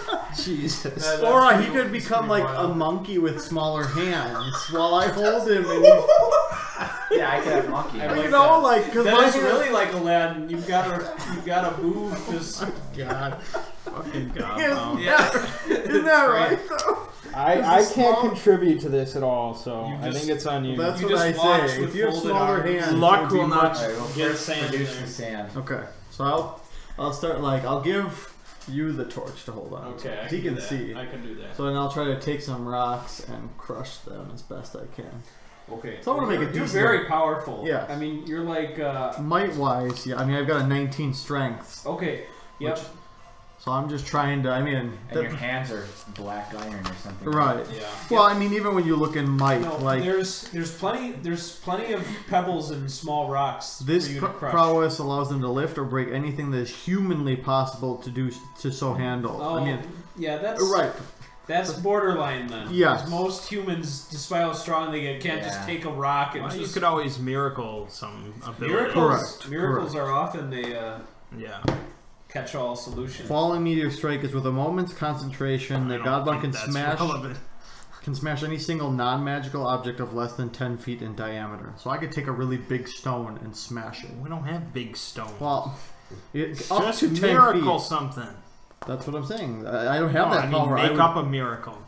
Jesus. Or he could become like a monkey with smaller hands while I hold him. And he, Yeah, I could have monkey. I you like know, that. like because That is really like Aladdin. You've got a move just. God, Fucking God. isn't that right though? I It's a can't small- contribute to this at all, so You I just- think it's on you. That's You what I just watch say. with If you have folded smaller arms. hands, Luck it'd be will not much- Alright, well, get first sand in produce there. the sand. Okay, so I'll start like I'll give you the torch to hold on. Okay, I he can can do that. see. I can do that. So then I'll try to take some rocks and crush them as best I can. Okay. So I wanna make a You're decent- very powerful. Yeah. I mean, you're like. Might wise, yeah. I mean, I've got a 19 strength, Okay. Yep. so I'm just trying to. I mean, And your hands are black iron or something. right. Yeah. Well, I mean, even when you look in might, No, like there's plenty of pebbles and small rocks this for you to crush. prowess allows them to lift or break anything that is humanly possible to do to so handle. Oh, I mean, yeah, that's right. That's borderline then. Yes. 'Cause most humans, despite how strong they get, can't just Yeah. take a rock and Well, you just. could always miracle some ability. Correct, Miracles are often a Yeah. catch-all solution. Falling meteor strike is with a moment's concentration. The I don't Godbound think can that's smash relevant. any single non-magical object of less than 10 feet in diameter. So I could take a really big stone and smash it. We don't have big stones. Well, up just to 10 miracle feet. something. That's what I'm saying. I don't have No, that I mean, power. make up a miracle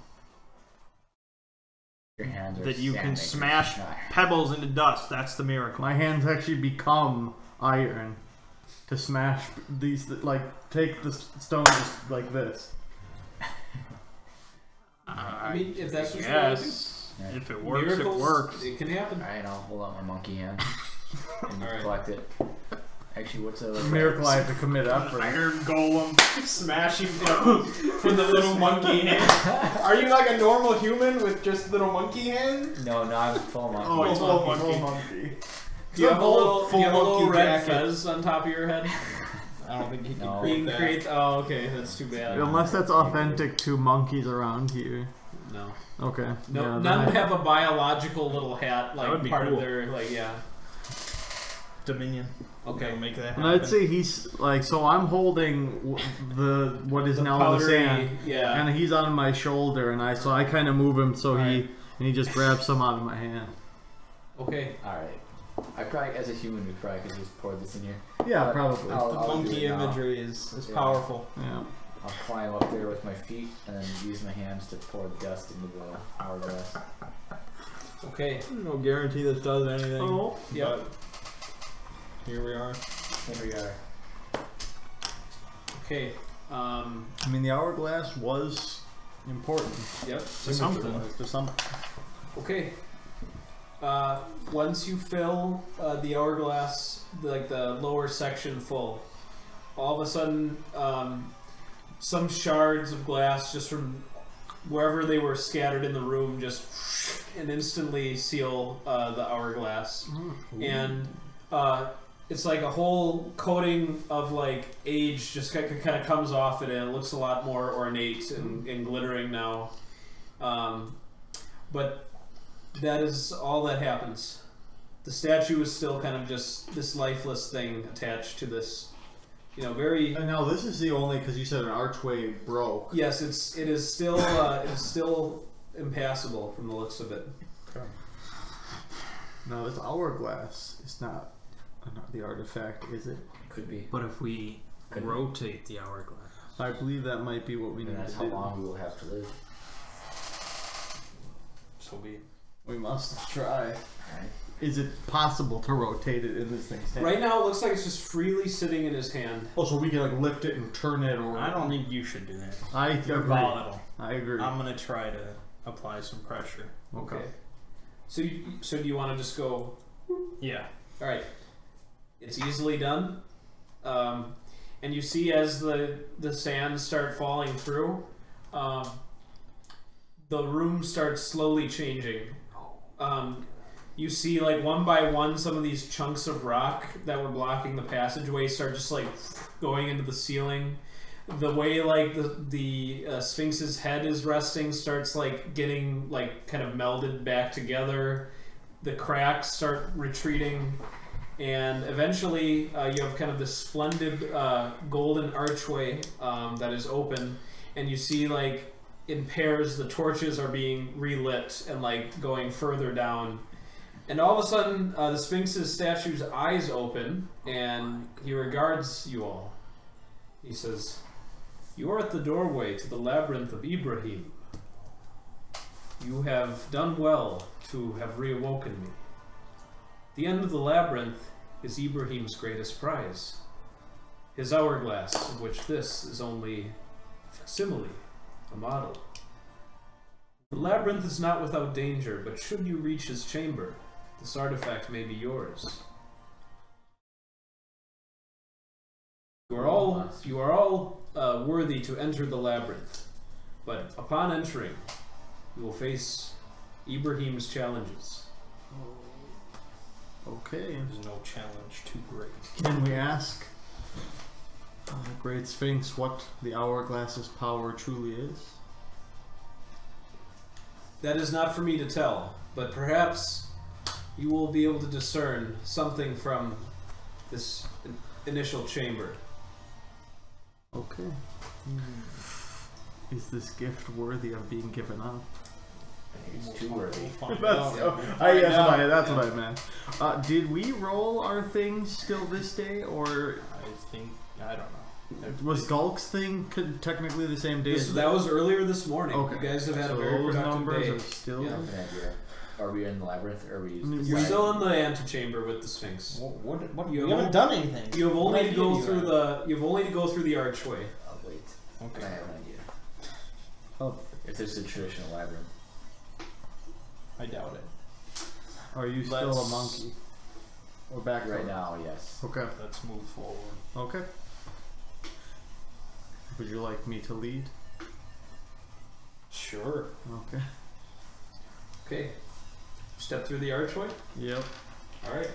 Your hands are that you can sand smash makers. pebbles into dust. That's the miracle. My hands actually become iron to smash these. Like take the stone just like this. I mean, if that's what you want to do. Yes. Yeah. If it works, Miracles, it works. It can happen. Alright, I'll hold out my monkey hand and Alright. collect it. Actually, what's a Miracle I have to commit effort. Iron golem smashing down for the little monkey hand. Are you like a normal human with just little monkey hands? No, I'm full monkey. Oh, he's full monkey. monkey. Do you have a little, Full do you have a little monkey red jacket. fez on top of your head? I don't think he can No. You create can that. create. Oh, okay, that's too bad. Unless that's authentic to monkeys around here. No, Okay. no, yeah, none then I- have a biological little hat That would like be part cool. of their like yeah. Dominion. Okay. Make that And happen. I'd say he's like, so I'm holding what is The now the powdery- sand, yeah. and he's on my shoulder, and I kind of move him so Right. he just grabs some out of my hand. Okay. Alright. I probably, as a human, we probably could just pour this in here. Yeah, But probably. I'll The do monkey it now. imagery is Yeah. powerful. Yeah. I'll climb up there with my feet and then use my hands to pour dust into the hourglass. Okay. No guarantee this does anything. Oh. Yep. Here we are. Here we are. Okay. I mean, the hourglass was important. Yep. To something. To some. Okay. Once you fill the hourglass, like the lower section full, all of a sudden, some shards of glass just from wherever they were scattered in the room just and instantly seal the hourglass. And it's like a whole coating of like age just kind of comes off it, and it looks a lot more ornate and glittering now. But that is all that happens. The statue is still kind of just this lifeless thing attached to this, very. And now this is the only, because you said an archway broke. Yes, it is still impassable from the looks of it. Okay. Now this hourglass is not the artifact, is it? Could be. But if we Could- rotate the hourglass, I believe that might be what we And need that's to how do. long we will have to live. so be. We must try. Alright. Is it possible to rotate it in this thing's hand? Right now, it looks like it's just freely sitting in his hand. Oh, so we can like lift it and turn it, or I don't think you should do that. I You're agree. volatile. I agree. I'm gonna try to apply some pressure. Okay. So do you want to just go? Yeah. All right. It's easily done. And you see as the sands start falling through, the room starts slowly changing. You see, like, one by one, some of these chunks of rock that were blocking the passageway start just, like, going into the ceiling. The way, like, the Sphinx's head is resting starts, like, getting, like, kind of melded back together. The cracks start retreating. And eventually, you have kind of this splendid golden archway that is open. and you see like in pairs the torches are being relit and like going further down. And all of a sudden, the Sphinx's statue's eyes open, and he regards you all. He says, "You are at the doorway to the labyrinth of Ibrahim. You have done well to have reawoken me. The end of the labyrinth is Ibrahim's greatest prize. His hourglass, of which this is only a facsimile, a model. The labyrinth is not without danger, but should you reach his chamber, this artifact may be yours. You are all worthy to enter the labyrinth, but upon entering, you will face Ibrahim's challenges." Okay. There's no challenge too great. Can we ask Great Sphinx what the hourglass's power truly is? That is not for me to tell, but perhaps you will be able to discern something from this initial chamber. Okay. Is this gift worthy of being given up? I think it's too worthy. That's what I meant. Did we roll our things still this day, or I don't know. was Golk's thing technically the same day? That was earlier this morning. Okay. You guys have had so a very those productive numbers day. are still. Yeah. Are we in the labyrinth, or are we? You're still in the antechamber with the Sphinx. What You you haven't done anything. You have What only to idea go do you through have? the. You have only to go through the archway. Oh wait. Okay. I have an idea. Oh, If there's a traditional labyrinth. I doubt it. are you still a Let's- monkey? Or back Right now, yes. Okay. Let's move forward. Okay. Would you like me to lead? Sure. Okay. Okay. Step through the archway. Yep. All right.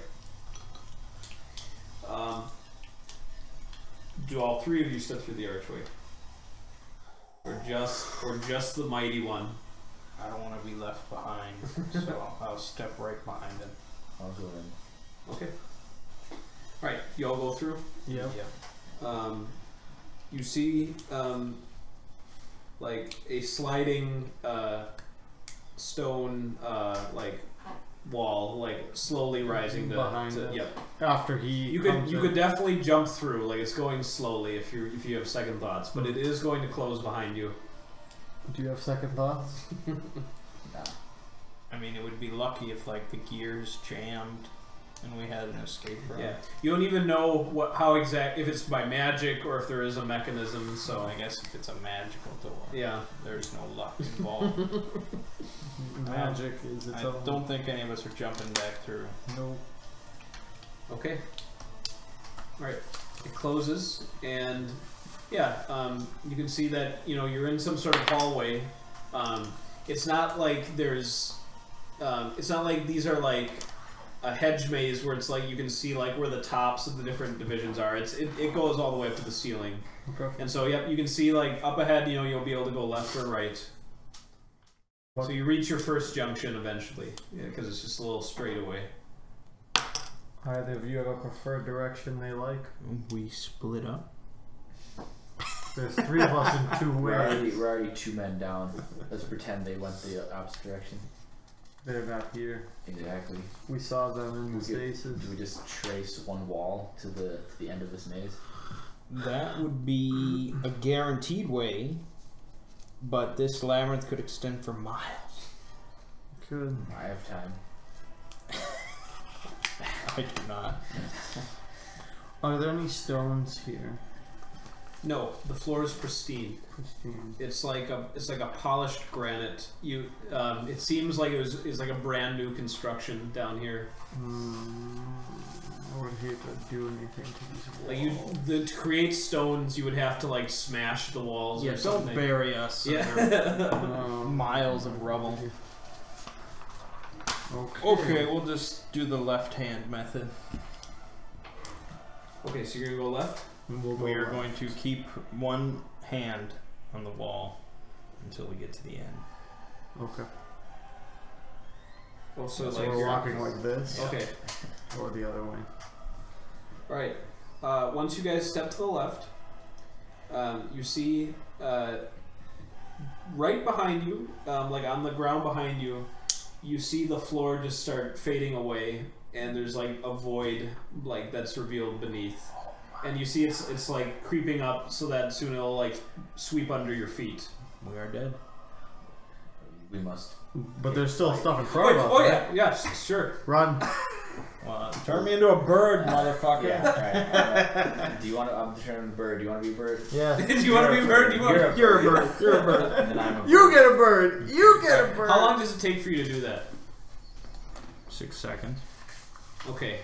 Do all three of you step through the archway, or just the mighty one? I don't want to be left behind, so I'll step right behind him. I'll go in. Okay. All right. You all go through. Yep. You see like a sliding stone like wall, like slowly rising Behind to us. yep. After he You comes could in. definitely jump through, like it's going slowly if you have second thoughts, but it is going to close behind you. Do you have second thoughts? Nah. I mean, it would be lucky if like the gears jammed and we had an escape route. Yeah. You don't even know how if it's by magic or if there is a mechanism, So so I guess if it's a magical door, yeah. there's no luck involved. Magic is its I own. don't think any of us are jumping back through. Nope. Okay. Alright. It closes and yeah, you can see that, you're in some sort of hallway. It's not like there's it's not like these are like a hedge maze where it's like you can see like where the tops of the different divisions are. It goes all the way up to the ceiling. Okay. And so yep, you can see like up ahead, you'll be able to go left or right. So you reach your first junction eventually, because it's just a little straightaway. Either of you have a preferred direction they like? We split up. There's three of us in two ways. We're already 2 men down. Let's pretend they went the opposite direction. They're not here. Exactly. We saw them in the stasis. Do we just trace one wall to the end of this maze? That would be a guaranteed way, but this labyrinth could extend for miles. Good. I have time. I do not. Are there any stones here? No, the floor is pristine. Pristine. It's like a polished granite. It seems like it's like a brand new construction down here. I would hate to do anything to these walls. To create stones, you would have to like smash the walls. Yeah, or don't something. bury us Yeah. under miles of rubble. Okay, we'll just do the left hand method. Okay, so you're gonna go left. We are going to keep one hand on the wall until we get to the end. Okay. Also, So like we're you're- walking like this, Okay. or the other way. All right. Once you guys step to the left, you see right behind you, like on the ground behind you, you see the floor just start fading away, and there's like a void like that's revealed beneath, and you see it's like creeping up so that soon it'll like sweep under your feet. We are dead. We must. But there's still stuff in front of us. Oh right? yeah, yes, sure. Run. Turn me into a bird, motherfucker. Yeah, right. Do you want to? I'm turning a bird. Do you want to be a bird? Yeah. Do you want to be a bird? You're a bird. You're a bird. And then I'm a bird. You get a bird. You get a bird. How long does it take for you to do that? 6 seconds. Okay.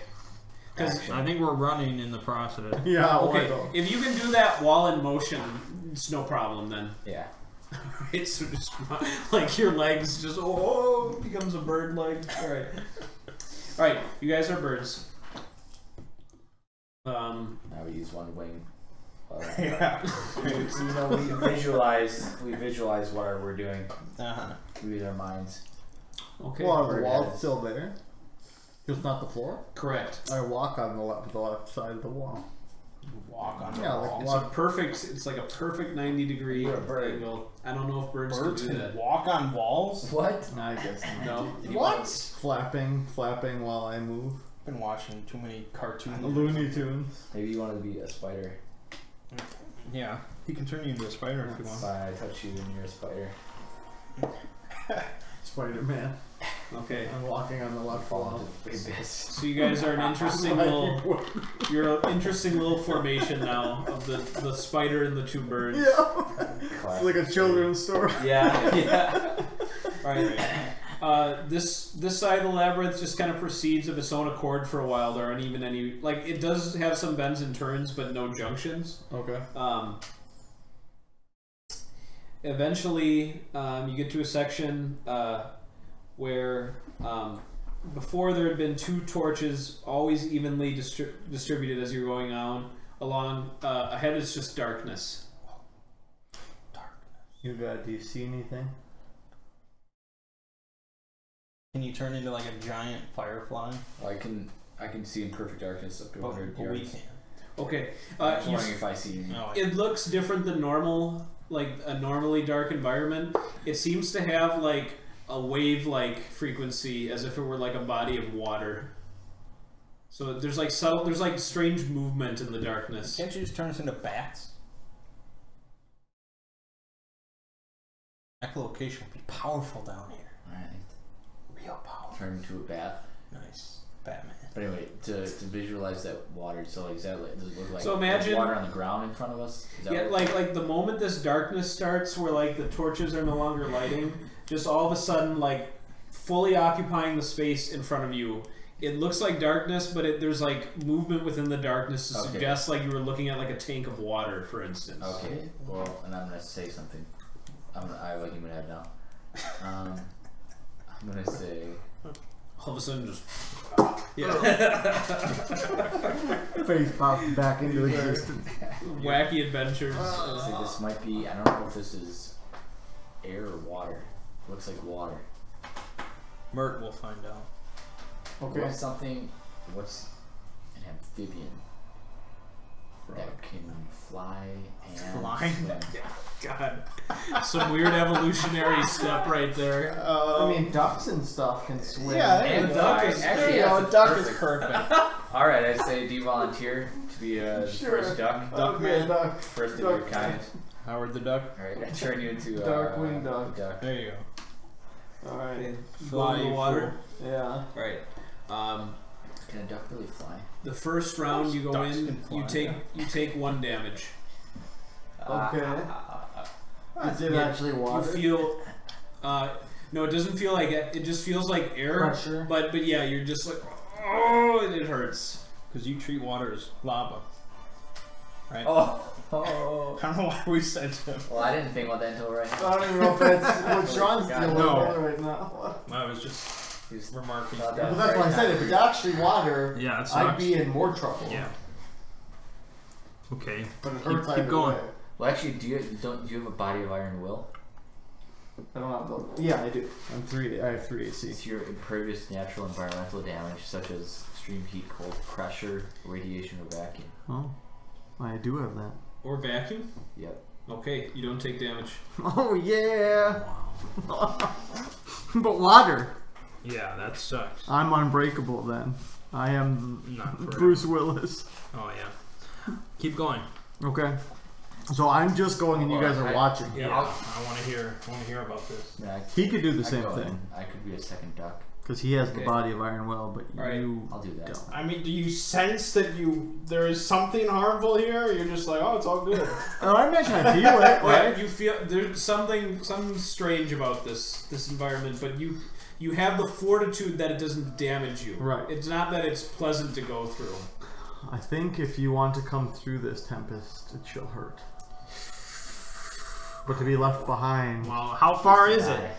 Because I think we're running in the process. Yeah. okay, Wendell. if you can do that while in motion, it's no problem then. Yeah. Right, so just like your legs just becomes a bird leg. All right, you guys are birds. Now we use one wing. Yeah. We visualize what we're doing. Uh-huh. We use our minds. Okay, Well, the Bird wall's heads. still there. Just not the floor. correct. I walk on the left side of the wall. Walk on the Yeah, like wall. It's a perfect. It's like a perfect 90-degree You're a bird. angle. I don't know if birds Birds can do can that. walk on walls? What? I guess not. No. What? Flapping while I move. I've been watching too many cartoons. Looney Tunes. Maybe you wanted to be a spider. Yeah. He can turn you into a spider if you want. Fine, I touch you and you're a spider. Spider-Man. Okay. I'm walking on the left Fall wall. into the abyss. So you guys are an interesting little. You're an interesting little formation now of the spider and the two birds. Yeah. It's like a children's story. Yeah, yeah. All right. This side of the labyrinth just kind of proceeds of its own accord for a while. There aren't even any, like, it does have some bends and turns, but no junctions. Okay. Eventually, you get to a section where before there had been 2 torches, always evenly distributed as you're going on. Along ahead is just darkness. Do you see anything? Can you turn into like a giant firefly? Well, I can see in perfect darkness up to 100 But we yards. can't. Okay. I'm just wondering if I see you. No, It looks different than normal, like a normally dark environment. It seems to have like a wave-like frequency, as if it were like a body of water. So there's like subtle, there's like strange movement in the darkness. can't you just turn us into bats? Echolocation would be powerful down here. Alright. Real powerful. Turn into a bat. Nice. Batman. But anyway, to visualize that water, so like, does it look like So imagine- there's water on the ground in front of us? Is that Yeah, what- like the moment this darkness starts, where like the torches are no longer lighting, just all of a sudden, like fully occupying the space in front of you. It looks like darkness, but there's like movement within the darkness to Okay. suggest like you were looking at like a tank of water, for instance. Okay, well, and I'm gonna say something. I have a human head now. I'm gonna say. All of a sudden, just Face pops back into existence. wacky adventures. See, this might be. I don't know if this is air or water. Looks like water. Mert will find out. Okay. What's something? What's an amphibian that can fly and Fly? swim? God, some weird evolutionary step right there. I mean, ducks and stuff can swim. Yeah, And a fly. duck is Actually, there you go, that's a duck perfect. is perfect. All right, I say, do you volunteer to be the first duck? Okay, duck. First of your Duck. kind. Howard the duck. All right, I turn you into Darkwing a duck. duck. There you go. Alright. Go in the you water. Yeah. Right. Can a duck really fly? The first round you go Ducks in, can fly, you take 1 damage. Okay. Is it actually You water? feel, no, it doesn't feel like it. It just feels like air. Pressure. But yeah, you're just like, oh, and it hurts. Because you treat water as lava. Right? Oh. I don't know why we said to him. Well, I didn't think about that until right now. I don't even know if that's what Sean's God, dealing no. with right now. I was just He was remarking. thought But that that's why I was said very if it's actually water, Yeah, it I'd sucks. be in more trouble. Yeah. Okay. But it Keep- hurts keep either going. way. Well, actually, do you have a body of iron will? I don't have the. Yeah, I do. I have 3 AC. It's your impervious to natural environmental damage, such as extreme heat, cold, pressure, radiation, or vacuum. Oh, I do have that. Or vacuum. Yep. Okay, you don't take damage. Oh yeah. But water. Yeah, that sucks. I'm unbreakable then. I am Not forever. Bruce Willis. Oh yeah. Keep going. Okay. So I'm just going and you guys are watching. Yeah, I want to hear about this. Yeah, He could do the I same go thing. in. I could be a second duck. Because he has Okay. the body of Iron Will, but Alright. you I'll do that. don't. I mean, do you sense that there is something harmful here? Or you're just like, oh, it's all good. Oh, I imagine I feel it, right? You feel there's something strange about this environment, but you have the fortitude that it doesn't damage you. Right. It's not that it's pleasant to go through. I think if you want to come through this Tempest, it shall hurt. But to be left behind, Well, how far is it?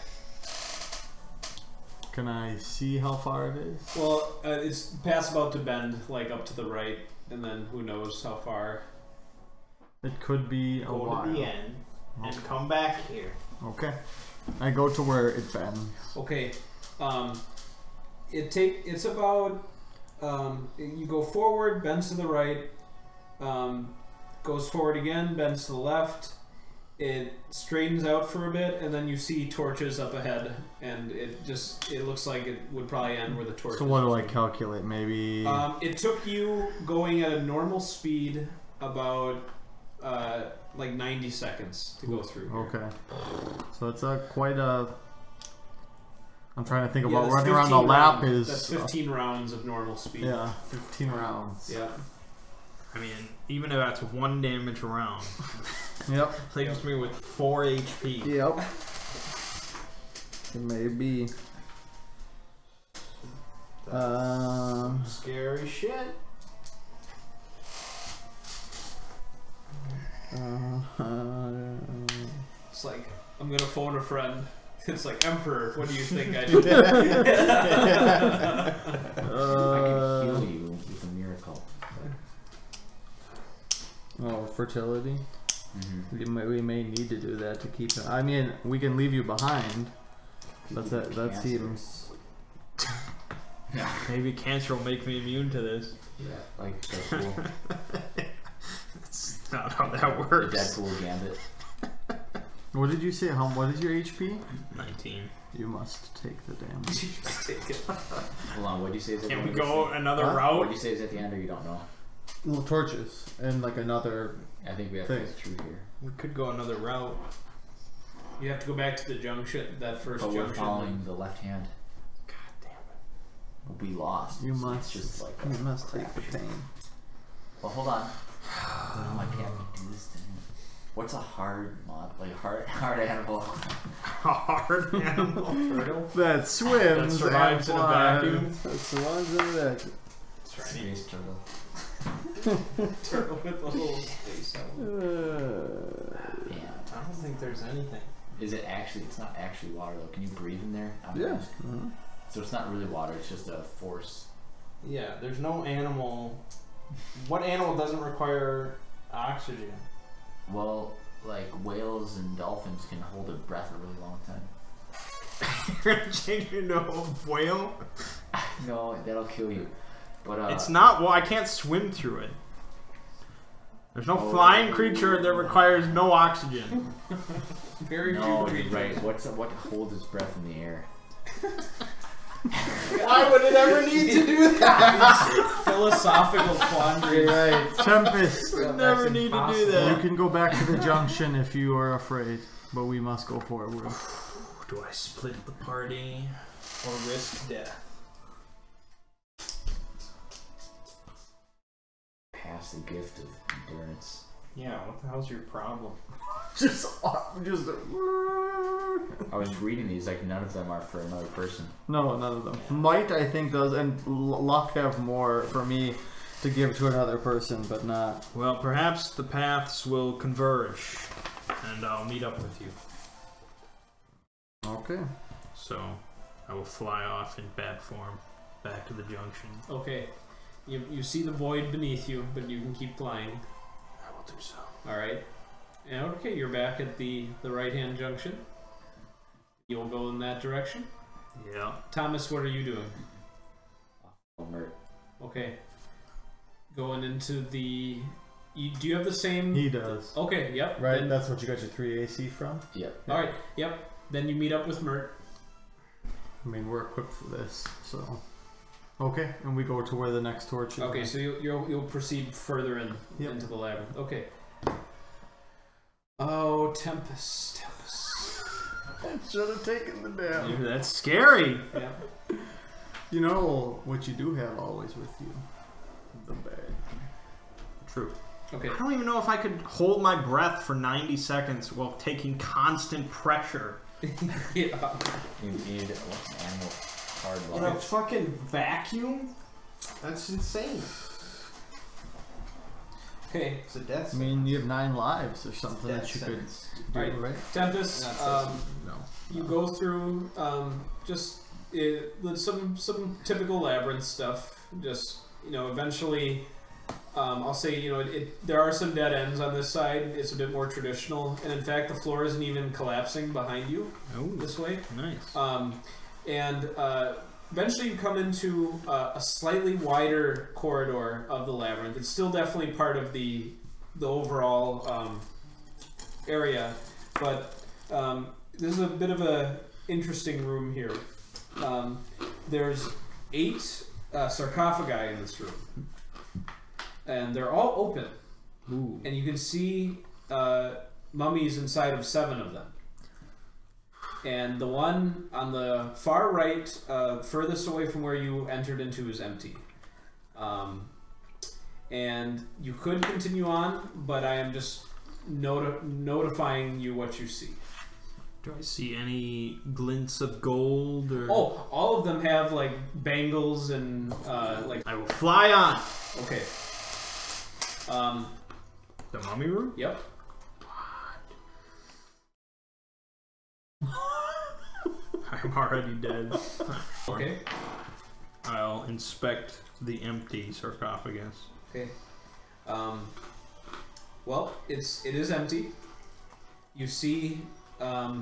can I see how far it is? Well, it's past about to bend, like up to the right, and then who knows how far. It could be a Go while. to the end and come back here. Okay. I go to where it bends. Okay, it's about you go forward, bends to the right, goes forward again, bends to the left. It straightens out for a bit, and then you see torches up ahead, and it looks like it would probably end where the torches. So what do I calculate? Maybe... It took you going at a normal speed about like 90 seconds to go through. Here. Okay. So it's quite a... I'm trying to think Yeah, about that's running around the 15 lap rounds. is... That's 15 rounds of normal speed. Yeah, 15 rounds. Yeah. I mean, even if that's 1 damage round, Yep. leaves me with 4 HP. Yep. It may be. Scary shit. It's like, I'm gonna phone a friend. It's like, Emperor, what do you think I should do? I can heal you with a miracle. Oh, fertility. Mm-hmm. We may need to do that to keep it. I mean, we can leave you behind. That seems. Yeah. Maybe cancer will make me immune to this. Yeah, like Deadpool. That's not how that The works. Deadpool gambit. What did you say? What is your HP? 19. You must take the damage. Take it. Hold on, what'd you say is at the Can end? we go another Huh? route? What'd you say is at the end, or you don't know? Little torches and like another. I think we have Thing. to go through here. We could go another route. You have to go back to the junction, that first But we're junction. following the left hand. God damn it. We lost. You so must. It's just like You must take the pain. well, hold on. Oh, I can't do this thing. What's a hard mod? Like hard animal? Hard animal turtle. That swims. That survives and in a flies. vacuum. That survives in a vacuum. That's right. Space turtle. Turtle with a little space element. Yeah. I don't think there's anything. Is it actually? It's not actually water though. Can you breathe in there? Yeah. So it's not really water. It's just a force. Yeah, there's no animal. What animal doesn't require oxygen? Well, like whales and dolphins can hold their breath a really long time. You're gonna change into a whale? No, that'll kill you. But It's not. Well, I can't swim through it. There's no flying creature that requires no oxygen. Very No, few you're creatures. right. What holds its breath in the air? Why would it ever need to do that? Philosophical quandary. Right. Tempest. We never need to do You that. can go back to the junction if you are afraid, but we must go forward. Do I split the party or risk death? Pass the gift of endurance. Yeah, what the hell's your problem? just. I was reading these, like none of them are for another person. No, none of them. Might, I think, does, and luck have more for me to give to another person, but not. Well, perhaps the paths will converge, and I'll meet up with you. Okay. So, I will fly off in bat form back to the junction. Okay. You see the void beneath you, but you can keep flying. I will do so. Alright. And okay, you're back at the right-hand junction. You'll go in that direction. Yeah. Thomas, what are you doing? Alert. Okay. Going into the Do you have the same? He does. Okay. Yep. Right. Then, That's what you got your 3 AC from. Yep. all right. Yep. Then you meet up with Mert. I mean, we're equipped for this, so. Okay, and we go to where the next torch is. Okay, so you'll proceed further into the labyrinth. Okay. Oh, Tempus. I should have taken the damn. Dude, that's scary. Yeah. You know what you do have always with you? The bag. True. Okay. I don't even know if I could hold my breath for 90 seconds while taking constant pressure. Yeah. You need what's an animal hard In a life. fucking vacuum? That's insane. Okay. It's a death I mean, you have 9 lives or something Death that you sentence. could do, Alright. right? Tempus. No. You go through some typical labyrinth stuff. Just eventually, I'll say there are some dead ends on this side. It's a bit more traditional, and in fact, the floor isn't even collapsing behind you Oh, this way. nice. And eventually, you come into a slightly wider corridor of the labyrinth. It's still definitely part of the overall area, but this is a bit of a interesting room here. There's 8 sarcophagi in this room, and they're all open. Ooh. And you can see mummies inside of 7 of them. And the one on the far right, furthest away from where you entered into, is empty. And you could continue on, but I am just notifying you what you see. Do I see any glints of gold or? Oh, all of them have like bangles and like. I will fly on. Okay. The mummy room? Yep. I'm already dead. Okay. I'll inspect the empty sarcophagus. Okay. Well, it is empty. You see. I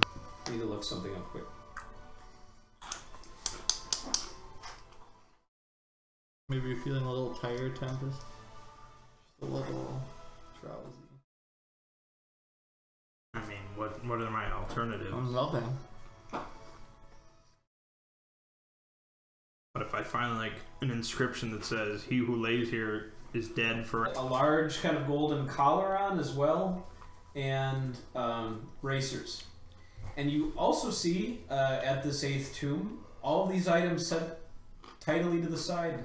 need to look something up quick. Maybe you're feeling a little tired, Tempus? Just a little drowsy. I mean, what are my alternatives? Nothing. What if I find like an inscription that says, "He who lays here is dead for"? A large kind of golden collar on as well, and racers. And you also see at this 8th tomb all of these items set tidily to the side.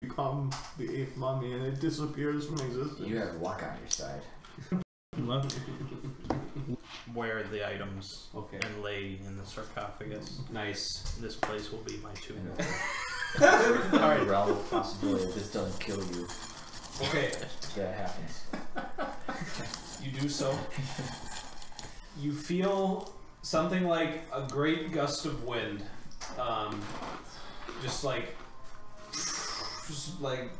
Become the 8th mummy and it disappears from existence. You have luck on your side. Where the items Okay. and lay in the sarcophagus. Nice. This place will be my tomb. Alright. Realm of possibility if this doesn't kill you. Okay. That happens. You do so. You feel something like a great gust of wind, just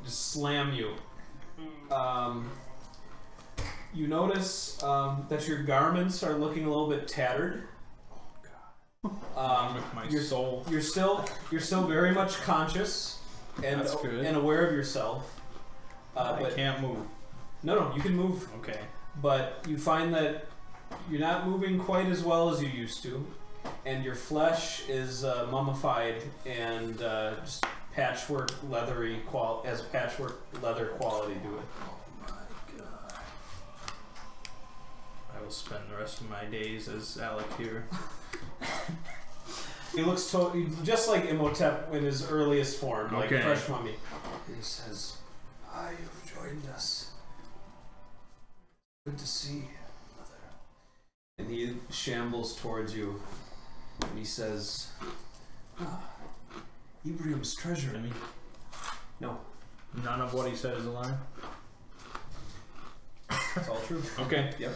slam you. You notice that your garments are looking a little bit tattered. With my soul. You're still very much conscious and That's good. and aware of yourself. I But can't move. no, you can move. Okay. But you find that you're not moving quite as well as you used to, and your flesh is mummified and just patchwork leathery has patchwork leather quality to it. Oh my god. I will spend the rest of my days as Alec here. He looks just like Imhotep in his earliest form, like Okay. fresh mummy. He says, you've joined us. Good to see you, mother. And he shambles towards you, and he says, Ibrahim's treasure. I mean, No, none of what he said is a lie. it's all true. Okay. Yep.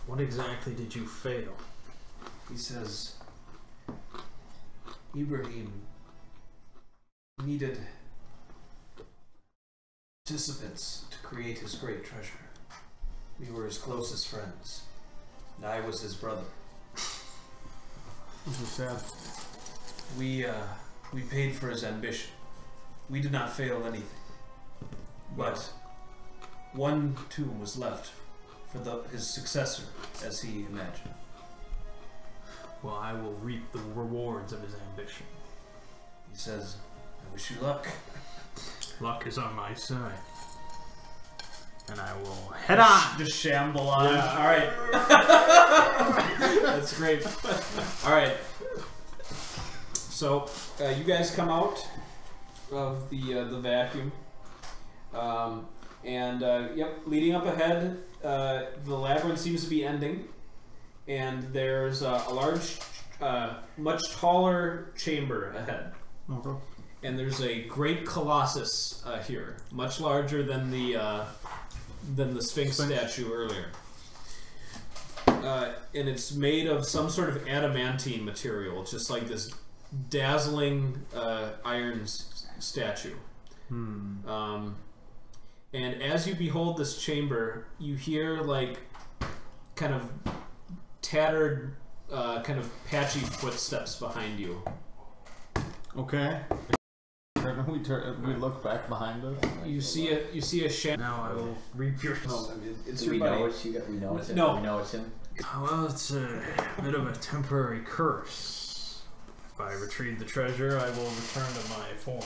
What exactly did you fail? He says, Ibrahim needed participants to create his great treasure. We were his closest friends, and I was his brother. This is sad. We paid for his ambition. We did not fail anything. But one tomb was left for his successor, as he imagined. Well, I will reap the rewards of his ambition. He says, I wish you luck. Luck is on my side. And I will head on! Just shamble on. Yeah. Alright. That's great. Alright. So, you guys come out of the vacuum. Yep, leading up ahead, the labyrinth seems to be ending. And there's a large, much taller chamber ahead. Okay. And there's a great colossus here, much larger than the Sphinx statue earlier. And it's made of some sort of adamantine material, just like this dazzling iron statue. And as you behold this chamber, you hear like kind of tattered, kind of patchy footsteps behind you. Okay. We look back behind us. You see a shadow. Now I will reap your... It's Do we your buddy. know it's you? We know it's him. No. We know it's him. Well, it's a bit of a temporary curse. If I retrieve the treasure, I will return to my form.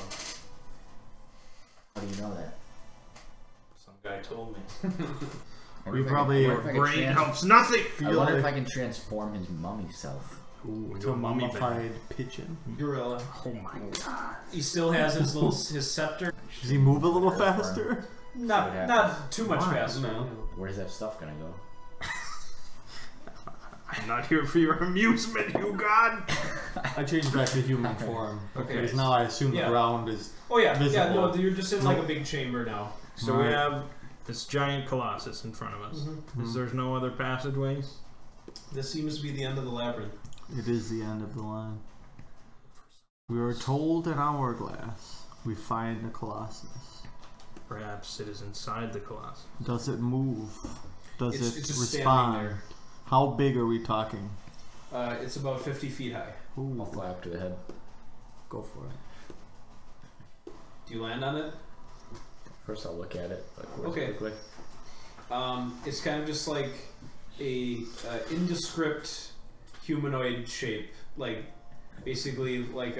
How do you know that? Some guy told me. We probably... Brain helps nothing! I wonder if I can transform his mummy self. Ooh, To a mummy mummified pigeon. Gorilla. Oh my god. He still has his scepter. Does he move a little faster? Not too much Why? faster. No. Where's that stuff gonna go? I'm not here for your amusement, you god! I changed back to human form. Okay. Because now I assume Yeah. the ground is... Oh yeah, Visible. yeah. No, you're just in like a big chamber now. So we Right. have this giant colossus in front of us. There's no other passageways? This seems to be the end of the labyrinth. It is the end of the line. We are told in Hourglass we find the Colossus. Perhaps it is inside the colossus. Does it move? Does It's it just standing respond? there. How big are we talking? It's about 50 feet high. Ooh, I'll fly up to the head. go for it. Do you land on it? First, I'll look at it. Like, what does Okay. it look like? It's kind of just like a indescript humanoid shape, like basically like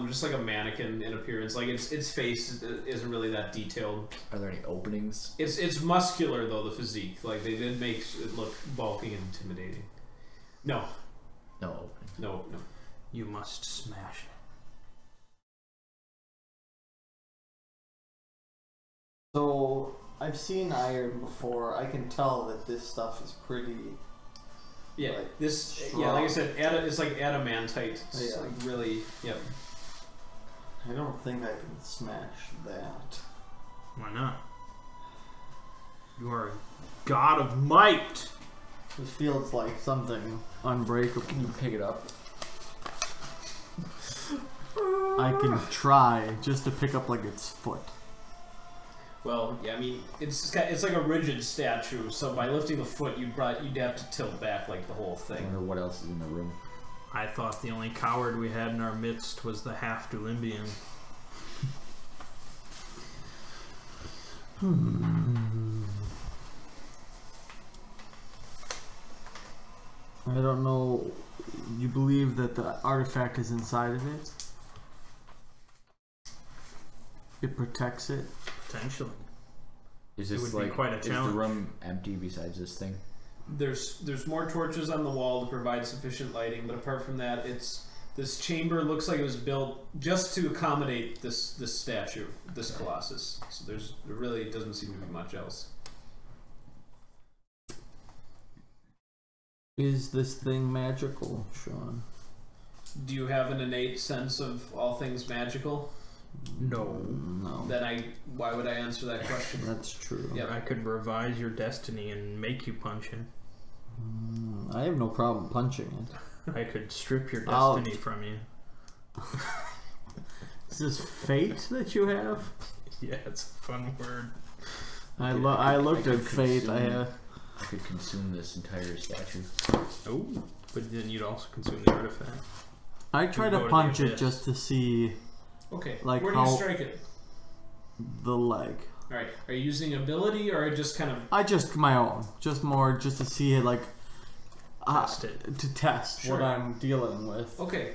just like a mannequin in appearance. Like its face isn't really that detailed. Are there any openings? It's muscular though, the physique. Like they did make it look bulky and intimidating. No, No opening. no. You must smash it. So, I've seen iron before. I can tell that this stuff is pretty... Yeah, Like, this. Yeah, like I said, it's like adamantite. It's Yeah. like really. Yep. I don't think I can smash that. Why not? You are a god of might! This feels like something unbreakable. Can you pick it up? I can try just to pick up like its foot. Well, yeah, I mean, it's like a rigid statue, so by lifting the foot, you'd have to tilt back like the whole I thing. wonder what else is in the room. I thought the only coward we had in our midst was the half-Dulimbian. I don't know. You believe that the artifact is inside of it? It protects it? Potentially. Is It this would be like quite a is the challenge. room empty besides this thing? There's more torches on the wall to provide sufficient lighting, but apart from that, this chamber looks like it was built just to accommodate this statue, this colossus. So there really doesn't seem to be much else. Is this thing magical, Sean? Do you have an innate sense of all things magical? No. No. Then why would I answer that question? That's true. Yep. I could revise your destiny and make you punch it. I have no problem punching it. I could strip your I'll- destiny from you. Is this fate that you have? Yeah, it's a fun word. I I looked could at fate. consume- I could consume this entire statue. Oh, but then you'd also consume the artifact. I try go to to the punch it abyss. just to see Okay. Like Where do you how- strike it? the leg. All right. Are you using ability or just kind of? I just my own, just more, just to see it like Test it. to test Sure. what I'm dealing with. Okay.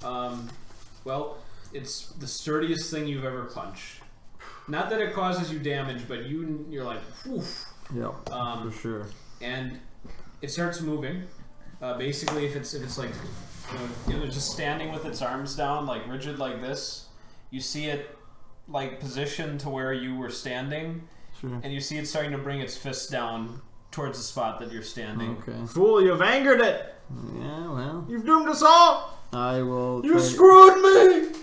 Well, it's the sturdiest thing you've ever punched. Not that it causes you damage, but you're like, woof. Yeah, for sure. And it starts moving. Basically, if it's like, it's just standing with its arms down, like rigid like this, you see it like positioned to where you were standing, Sure. and you see it starting to bring its fist down towards the spot that you're standing. Okay. Fool, you've angered it. Yeah, well, You've doomed us all. I will. You try- screwed me.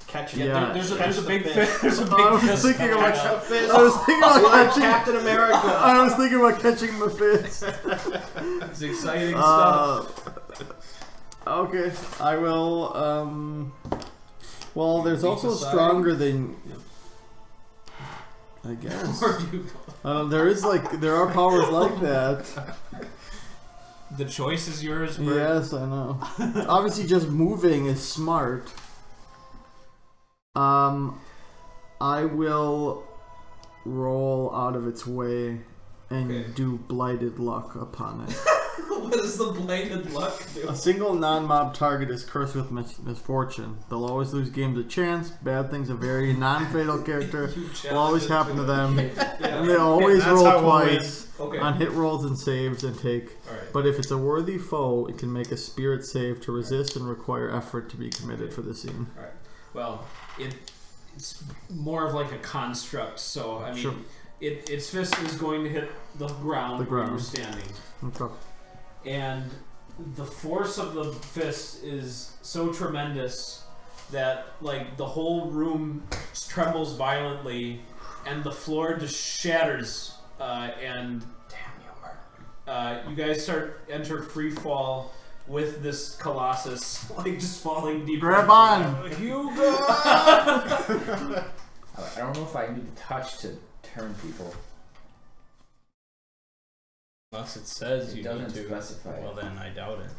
Catch it. Yeah. There's a big the fist. There's a big I was fist. thinking coming about out. Fist. I was thinking about Like catching. Captain America. I was thinking about catching the fist. It's exciting stuff. Okay, I will. Well, there's Beat also aside. stronger than. I guess. Where do you go? There are powers like that. The choice is yours, Bert. Yes, I know. Obviously, just moving is smart. I will roll out of its way and Okay. do blighted luck upon it. What does the blighted luck do? A single non-mob target is cursed with misfortune. They'll always lose games of chance. Bad things of very non-fatal character will always happen to them. And they always That's roll how we'll twice Okay. on hit rolls and saves and take. Alright. But if it's a worthy foe, it can make a spirit save to resist and require effort to be committed for the scene. Alright. Well, it's more of like a construct, so I mean Sure. its fist is going to hit the ground, where you're standing. Okay. And the force of the fist is so tremendous that like the whole room trembles violently and the floor just shatters and you guys enter free fall with this colossus like just falling deeper. Grab on! Hugo! I don't know if I need to touch to turn people. Unless it says It you doesn't need to. specify. Well, then I doubt it.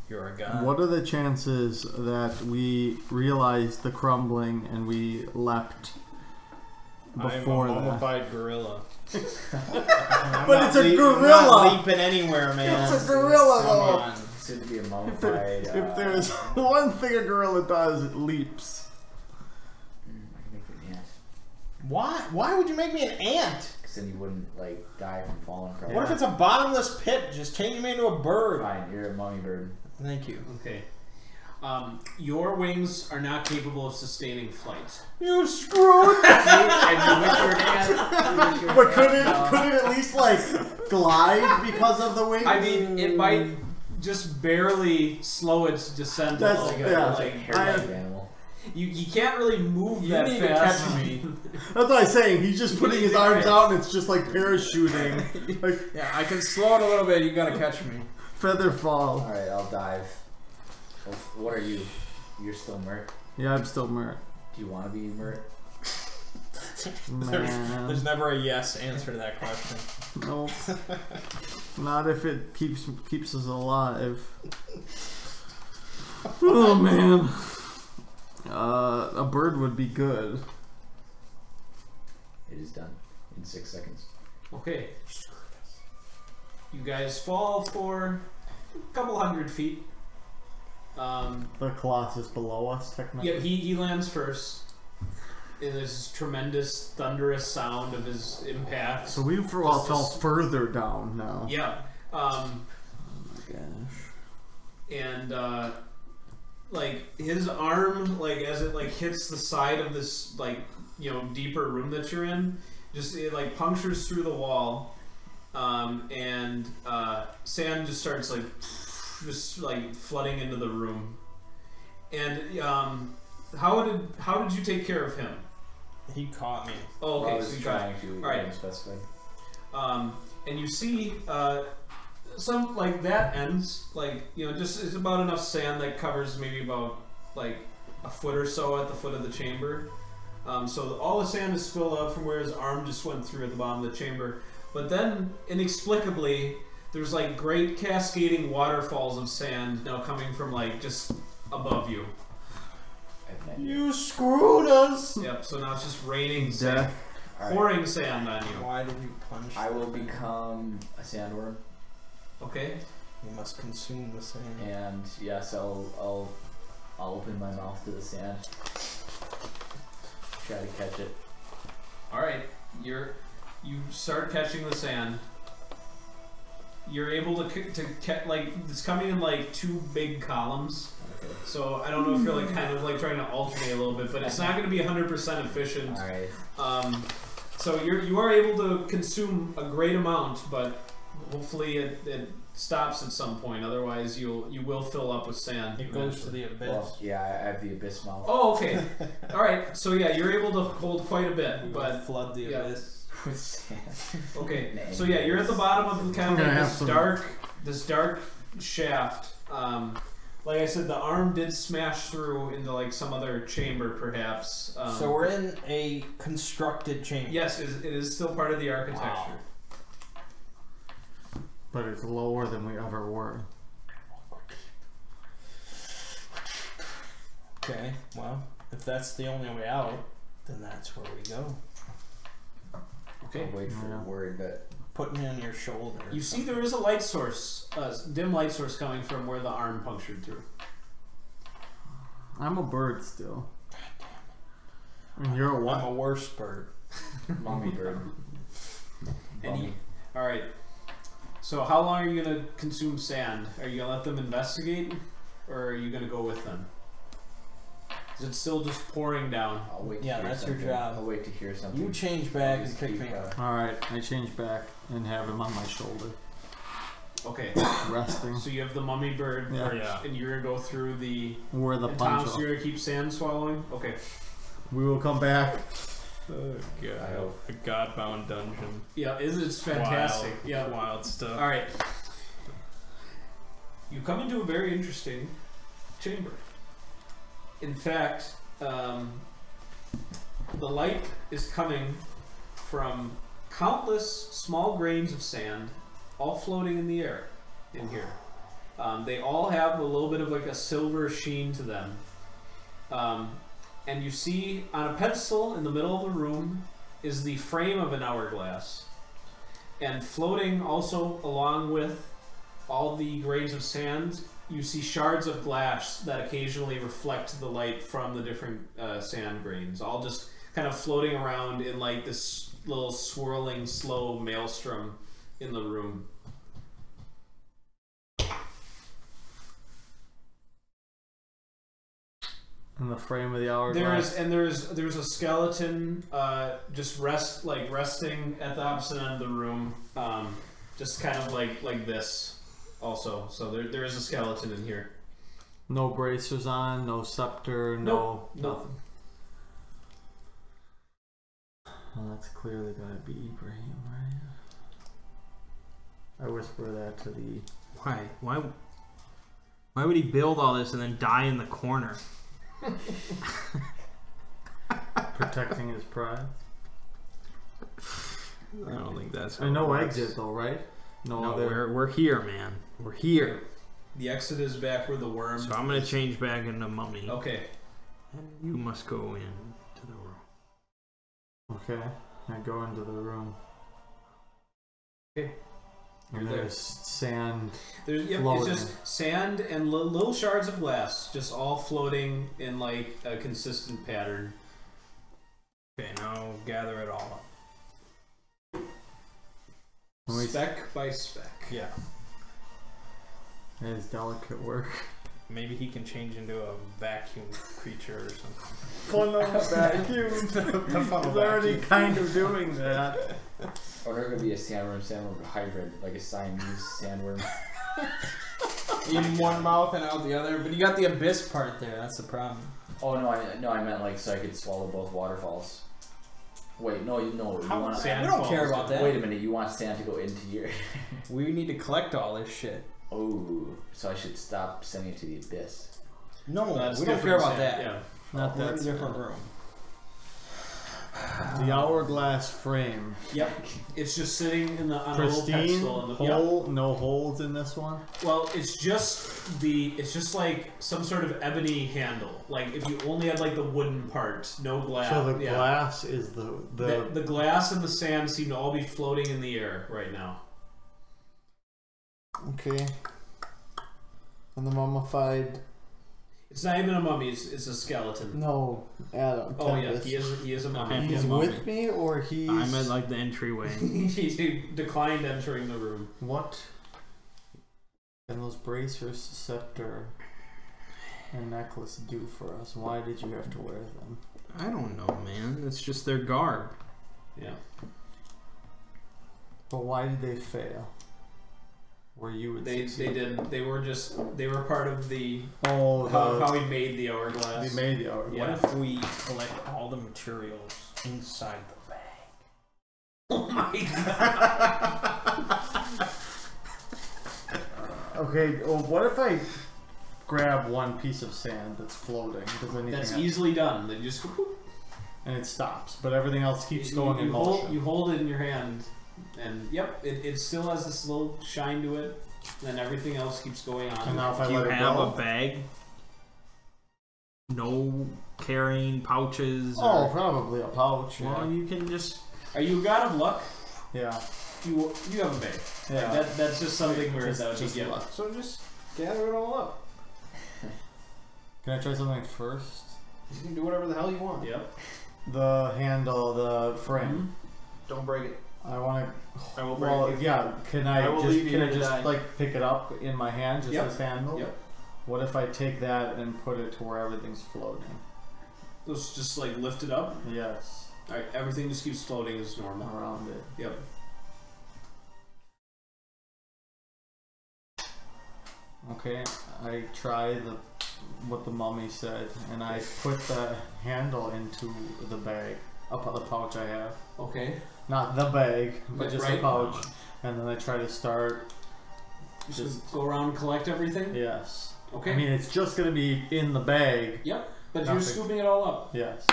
You're a god. What are the chances that we realized the crumbling and we leapt before I'm a that? mummified gorilla. But it's a I'm gorilla! not leaping anywhere, man. It's a gorilla, Come though. on. Soon to be a If mummified. there's one thing a gorilla does, it leaps. I can make you an ant. Why? Why would you make me an ant? Because then you wouldn't like die from falling across. What if it's a bottomless pit? Just change me into a bird. Fine, you're a mummy bird. Thank you. Okay. Your wings are not capable of sustaining flight. You screwed. And you wish you were an ant. But could it at least like glide because of the wings? I mean, it might just barely slow its descent. That's- like, yeah. like, Hair-like animal. you can't really move You that need to fast. catch me. That's what I'm saying. He's just putting his arms out and it's just like parachuting. Like Yeah, I can slow it a little bit. You gotta catch me. feather fall. Alright, I'll dive. Well, what are you? You're still Mert. Yeah, I'm still Mert. Do you want to be Mert? Man. There's never a yes answer to that question. Nope. Not if it keeps us alive. Oh man. A bird would be good. It is done in 6 seconds. Okay. You guys fall for a couple hundred feet. The Colossus below us, technically. Yeah, he lands first. And there's this tremendous thunderous sound of his impact. So we fell further down now. Yeah. Oh my gosh. And like his arm, like as it like hits the side of this like deeper room that you're in, just it like punctures through the wall, and sand just starts like just like flooding into the room. And how did you take care of him? He caught me. Oh, okay. Well, I So was you got trying to Alright. specify. and you see some like that ends like just it's about enough sand that covers maybe about like a foot or so at the foot of the chamber. So all the sand is spilled out from where his arm just went through at the bottom of the chamber. But then inexplicably there's like great cascading waterfalls of sand now coming from like just above you. I have an You screwed us! Yep, so now it's just raining Death. sand. Alright. Pouring sand on you. Why did you punch I will them? become a sandworm, Okay. You must consume the sand. and yes, I'll open my mouth to the sand. Try to catch it. Alright. You start catching the sand. You're able to catch, like, it's coming in like 2 big columns. Okay. So I don't know if you're like kind of like trying to alternate a little bit, but it's not going to be 100% efficient. Alright. So you are able to consume a great amount, but hopefully it stops at some point. Otherwise, you will fill up with sand. It goes to the abyss. Well, yeah, I have the abyss mouth. Oh, okay. All right. So yeah, you're able to hold quite a bit, You but flood the yeah. abyss. With sand. okay. So yeah, you're at the bottom of the kind of I'm gonna like have this dark shaft. Like I said, the arm did smash through into like some other chamber, perhaps. So we're in a constructed chamber. Yes, it is still part of the architecture. But it's lower than we ever were. Okay, well, if that's the only way out, then that's where we go. Okay. I'll wait for Yeah. the word, but Put me on your shoulder. You see, there is a light source, dim light source coming from where the arm punctured through. I'm a bird still. And you're a what? I'm a worse bird. mommy bird. And Mommy. All right. So how long are you gonna consume sand? Are you gonna let them investigate, or are you gonna go with them? Is it still just pouring down? I'll wait to Yeah, hear that's your something. job. I'll wait to hear something. You change back I'll and just kick keep, me out. Alright, I change back and have him on my shoulder. Okay. Resting. So you have the mummy bird, Yeah. perched, and you're gonna go through the. Where the And punch Thomas, you're gonna keep sand swallowing. Okay. We will come back. Oh I god. hope. A Godbound dungeon. Yeah, it's fantastic. Wild, Yeah. wild stuff. All right. You come into a very interesting chamber. In fact, the light is coming from countless small grains of sand, all floating in the air in here. They all have a little bit of like a silver sheen to them. And you see on a pedestal in the middle of the room is the frame of an hourglass. And floating also along with all the grains of sand, you see shards of glass that occasionally reflect the light from the different sand grains, all just kind of floating around in like this little swirling, slow maelstrom in the room. In the frame of the hourglass. There's a skeleton just resting at the opposite end of the room, just kind of like this. Also, so there is a skeleton in here. No bracers on, no scepter, no Nothing. Well, that's clearly gonna be Ibrahim, right? I whisper that to the. Why? Why would he build all this and then die in the corner? Protecting his pride. I don't think that's how And it no works. exit though, right? No, other. we're here, man. We're here. The exit is back where the worm. So I'm gonna change back into mummy. Okay. And you must go in to the room. Okay, I go into the room. Okay. And You're there. there's sand. It's Floating. just sand and little shards of glass, just all floating in like a consistent pattern. Okay, now gather it all up. And we- Speck by speck. Yeah. His delicate work. Maybe he can change into a vacuum creature or something. Funnel vacuum. The funnel He's already vacuum. kind of doing that. Or there could be a sandworm hybrid, like a Siamese sandworm. In one mouth and out the other, but you got the abyss part there. That's the problem. Oh no, I meant like so I could swallow both waterfalls. Wait, no, you want We don't care about that. Wait a minute, you want sand to go into your. We need to collect all this shit. Oh, so I should stop sending it to the abyss. No, That's we don't different care about sand, that. Yeah. Not We're in that a different room. The hourglass frame. Yep. It's just sitting on a little Pristine, pedestal. hole, no holes in this one. Well, it's just like some sort of ebony handle. Like if you only had like the wooden part, no glass. So the glass is the glass and the sand seem to all be floating in the air right now. Okay. And the mummified. It's not even a mummy. It's a skeleton. No, Adam. Oh Tempus. yeah, he is a mummy. He's with me, or he's. I'm at like the entryway. He declined entering the room. What? And those bracers, scepter, and necklace do for us? Why did you have to wear them? I don't know, man. It's just their garb. Yeah. But why did they fail? Where you would They did. They were part of the how how we made the hourglass. we made the hourglass. Yeah. What if we collect all the materials inside the bag? Oh my god. Okay, well, what if I grab one piece of sand that's floating? Does anything That's happen? easily done. They just And it stops, but everything else keeps going in motion. You hold it in your hand, and yep, it still has this little shine to it, and everything else keeps going on. And now if I Do you let it have go, a bag? No carrying pouches? oh, Or, probably a pouch. well, Yeah. you can just... Are you a god of luck? Yeah. You have a bag. Yeah. That's just something where Just- that would just be given. luck. So just gather it all up. Can I try something first? You can do whatever the hell you want. Yep. The handle, the frame. Don't break it. I want I will to. break Well, it. yeah. Can I, I will just leave you can I here to just die. like pick it up in my hand, just Yep. this handle? Yep. What if I take that and put it to where everything's floating? Let's just like lift it up. Yes. Alright, everything just keeps floating as normal. Around it. Yep. Okay, I try what the mummy said, and I put the handle into the bag, the pouch I have. Okay. Not the bag, but just the Right. pouch. And then I try to start. Just go around and collect everything. Yes. Okay. I mean, it's just gonna be in the bag. Yep. But Nothing. you're scooping it all up. Yes.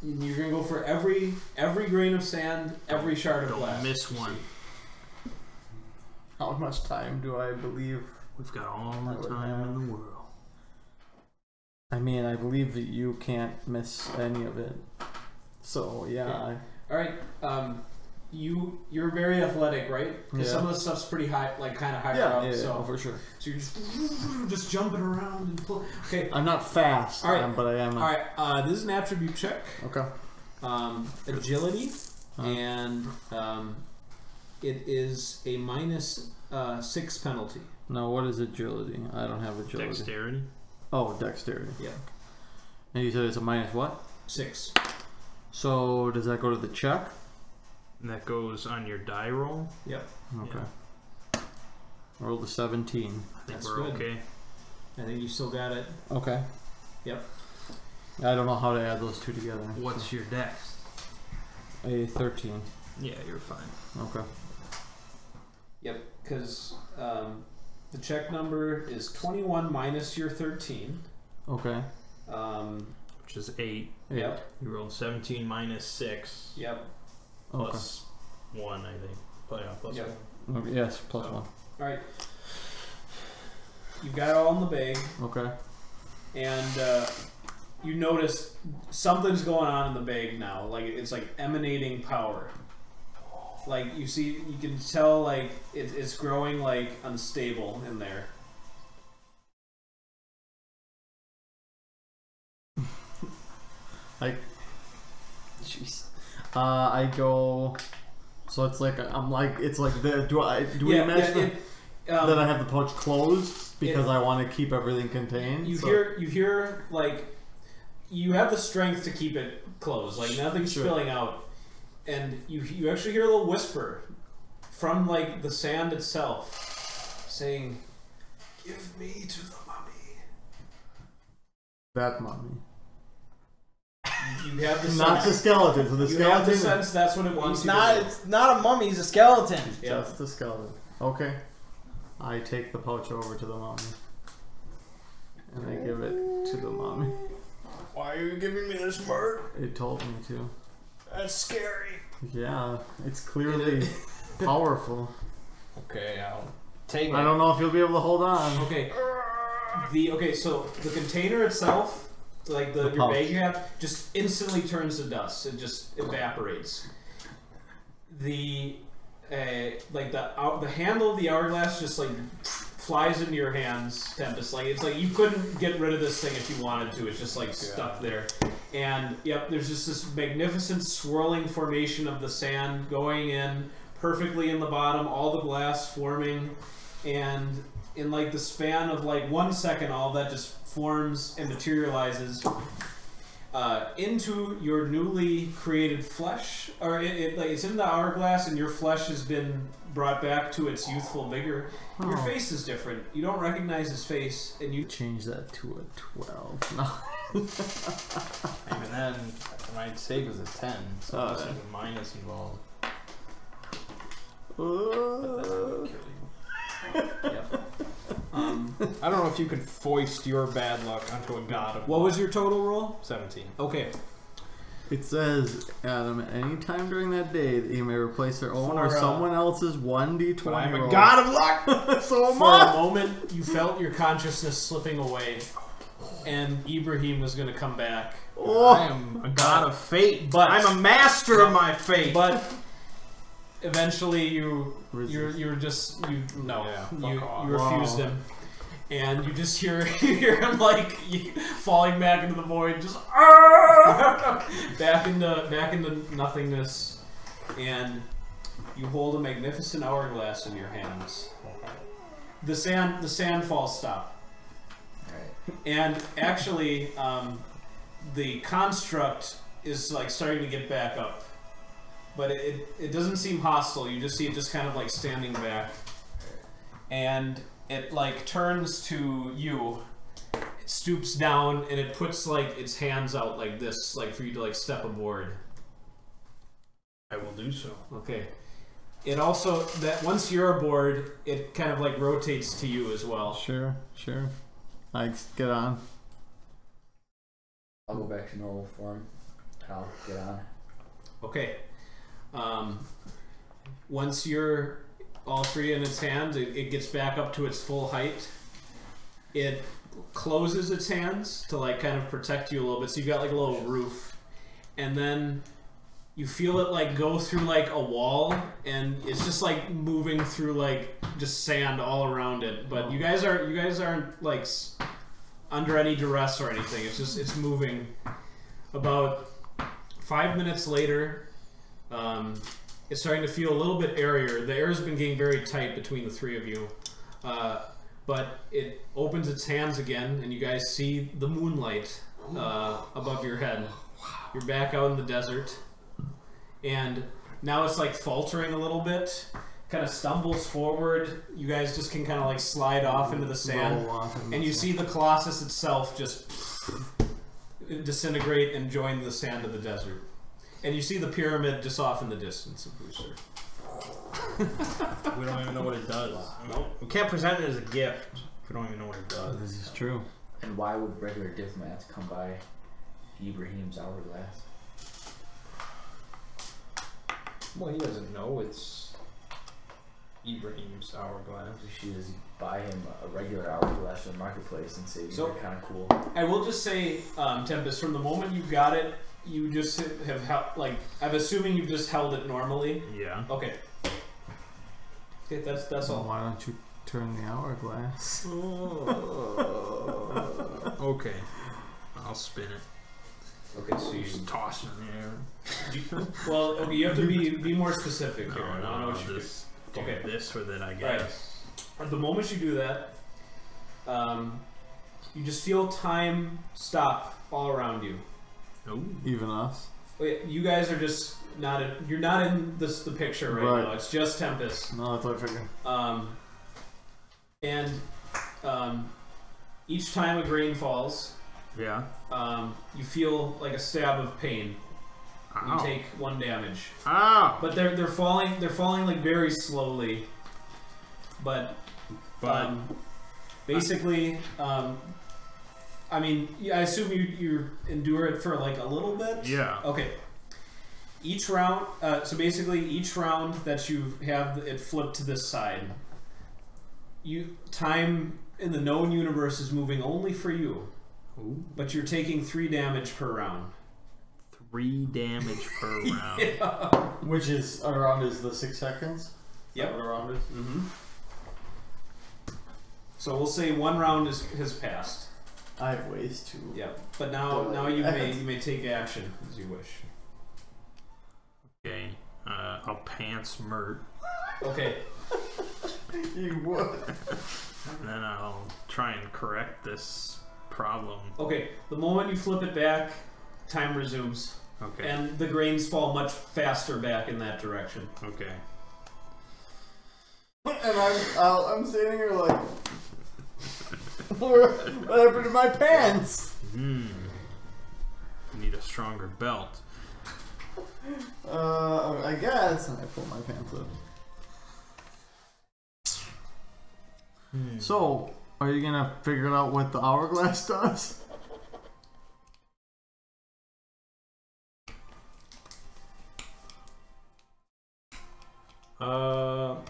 You're gonna go for every grain of sand, every shard of Don't glass. miss one. How much time do I believe? We've got all I would the time have. in the world. I mean, I believe that you can't miss any of it. So yeah. Okay. All right. You're very athletic, right? 'Cause Yeah. some of the stuff's pretty high, like kind of higher Yeah, up. yeah, so, for sure. so you're just jumping around and pull. Okay. I'm not fast, All right. but I am. All right. This is an attribute check. Okay. Agility, Uh-huh. and it is a -6 penalty. Now, what is agility? I don't have agility. Dexterity? Oh, dexterity. Yeah. And you said it's a minus what? 6. So does that go to the check? And that goes on your die roll. Yep. Okay. I rolled a 17. I think That's we're good. okay. I think you still got it. Okay. Yep. I don't know how to add those two together. What's your dex? A 13. Yeah, you're fine. Okay. Yep. Because the check number is 21 minus your 13. Okay. Which is 8. Yep. You rolled 17 minus 6. Yep. Okay. Plus 1, I think. Oh, yeah, plus Yep. 1. Okay, yes, plus So- 1. All right. You've got it all in the bag, Okay. and you notice something's going on in the bag now. Like it's like emanating power. Like you can tell like it's growing like unstable in there. Like, jeez. I go. So it's like I'm like it's like the do we imagine that I have the pouch closed because I want to keep everything contained? You So- hear like you have the strength to keep it closed, like nothing's Sure. spilling out, and you actually hear a little whisper from like the sand itself, saying, "Give me to the mummy." that mummy. You have the Not the sense. skeleton. So the You have the skeleton. sense that's what it wants. He's you not. to do. It's not a mummy. He's a skeleton. Yeah. Just the skeleton. Okay. I take the pouch over to the mommy. And I give it to the mommy. Why are you giving me this bird? It told me to. That's scary. Yeah, it's clearly powerful. Okay, I'll take it. I don't know if you'll be able to hold on. Okay. So the container itself, like your pouch. bag you have, just instantly turns to dust. It just evaporates. The the handle of the hourglass just like flies into your hands, Tempus. Like it's like you couldn't get rid of this thing if you wanted to. It's just like stuck there. And yep, there's just this magnificent swirling formation of the sand going in perfectly in the bottom, all the glass forming, and in like the span of like 1 second, all that just forms and materializes into your newly created flesh, or it's in the hourglass, and your flesh has been brought back to its youthful vigor. Your face is different. You don't recognize his face, and you Change that to a 12. No. Even then, my save is a 10, so Oh, there's yeah. a minus involved. But then I would kill you. Yep. I don't know if you could foist your bad luck onto a god of What was your total roll? 17. Okay. It says, Adam, at any time during that day that you may replace their own or For, someone else's 1d20 But I'm a roll. god of luck! So am For a I! moment, you felt your consciousness slipping away, and Ibrahim was going to come back. I Oh, am a god of fate, but- I'm a master of my fate! But eventually, you Resist. refused him, and you just hear him like falling back into the void, just back into nothingness, and you hold a magnificent hourglass in your hands. The sandfalls stop, Alright. and actually, the construct is like starting to get back up. But it doesn't seem hostile. You just see it just kind of like standing back. And it like turns to you. It stoops down and it puts like its hands out like this, like for you to like step aboard. I will do so. Okay. It also, that once you're aboard, it kind of like rotates to you as well. sure. I get on. I'll go back to normal form. I'll get on. Okay. Once you're all three in its hands, it gets back up to its full height. It closes its hands to like kind of protect you a little bit, so you've got like a little roof, and then you feel it like go through like a wall, and it's just like moving through like just sand all around it. But you guys aren't like under any duress or anything. It's moving. About 5 minutes later. It's starting to feel a little bit airier. The air has been getting very tight between the three of you. But it opens its hands again, and you guys see the moonlight above your head. You're back out in the desert. And now it's like faltering a little bit. Kind of stumbles forward. You guys just can kind of like slide off into the sand. Roll off into And you the see the Colossus itself just disintegrate and join the sand of the desert. And you see the pyramid just off in the distance of Booster. We don't even know what it does. We can't present it as a gift if we don't even know what it does. This is true. And why would regular diplomats come by Ibrahim's hourglass? Well, he doesn't know it's Ibrahim's hourglass. We should just buy him a regular hourglass in the marketplace and say these So- are kind of cool. I will just say, Tempus, from the moment you got it, you just have held, like, I'm assuming you've just held it normally. Yeah. Okay. Okay, that's So all. why don't you turn the hourglass? Okay. I'll spin it. Okay, so you Just toss it in the air. well, okay, you have to be more specific here. I don't know I'll what you do. just do Okay. this with it, I Right. guess. At the moment you do that, you just feel time stop all around you. Oh. Even us? Wait, you guys are just not in, you're not in the picture right now. It's just Tempus. No, that's what I figured. Each time a grain falls, Yeah. you feel like a stab of pain. You Ow. take 1 damage, Ow. but they're falling like very slowly. But basically, I mean, I assume you endure it for like a little bit. Yeah. Okay. Each round, so basically each round that you have it flipped to this side, time in the known universe is moving only for you. Ooh. But you're taking 3 damage per round. 3 damage per round. Yeah. Which is around the 6 seconds? Yep. Is that what around is? Mm-hmm. So we'll say 1 round has passed. I have ways to. Yep. But now you may take action as you wish. Okay. I'll pants Mert. Okay. You would. And then I'll try and correct this problem. Okay. The moment you flip it back, time resumes. Okay. And the grains fall much faster back in that direction. Okay. And I'm standing here like, what happened to my pants? Need a stronger belt. I guess. And I pull my pants up. So, are you gonna figure out what the hourglass does? I'll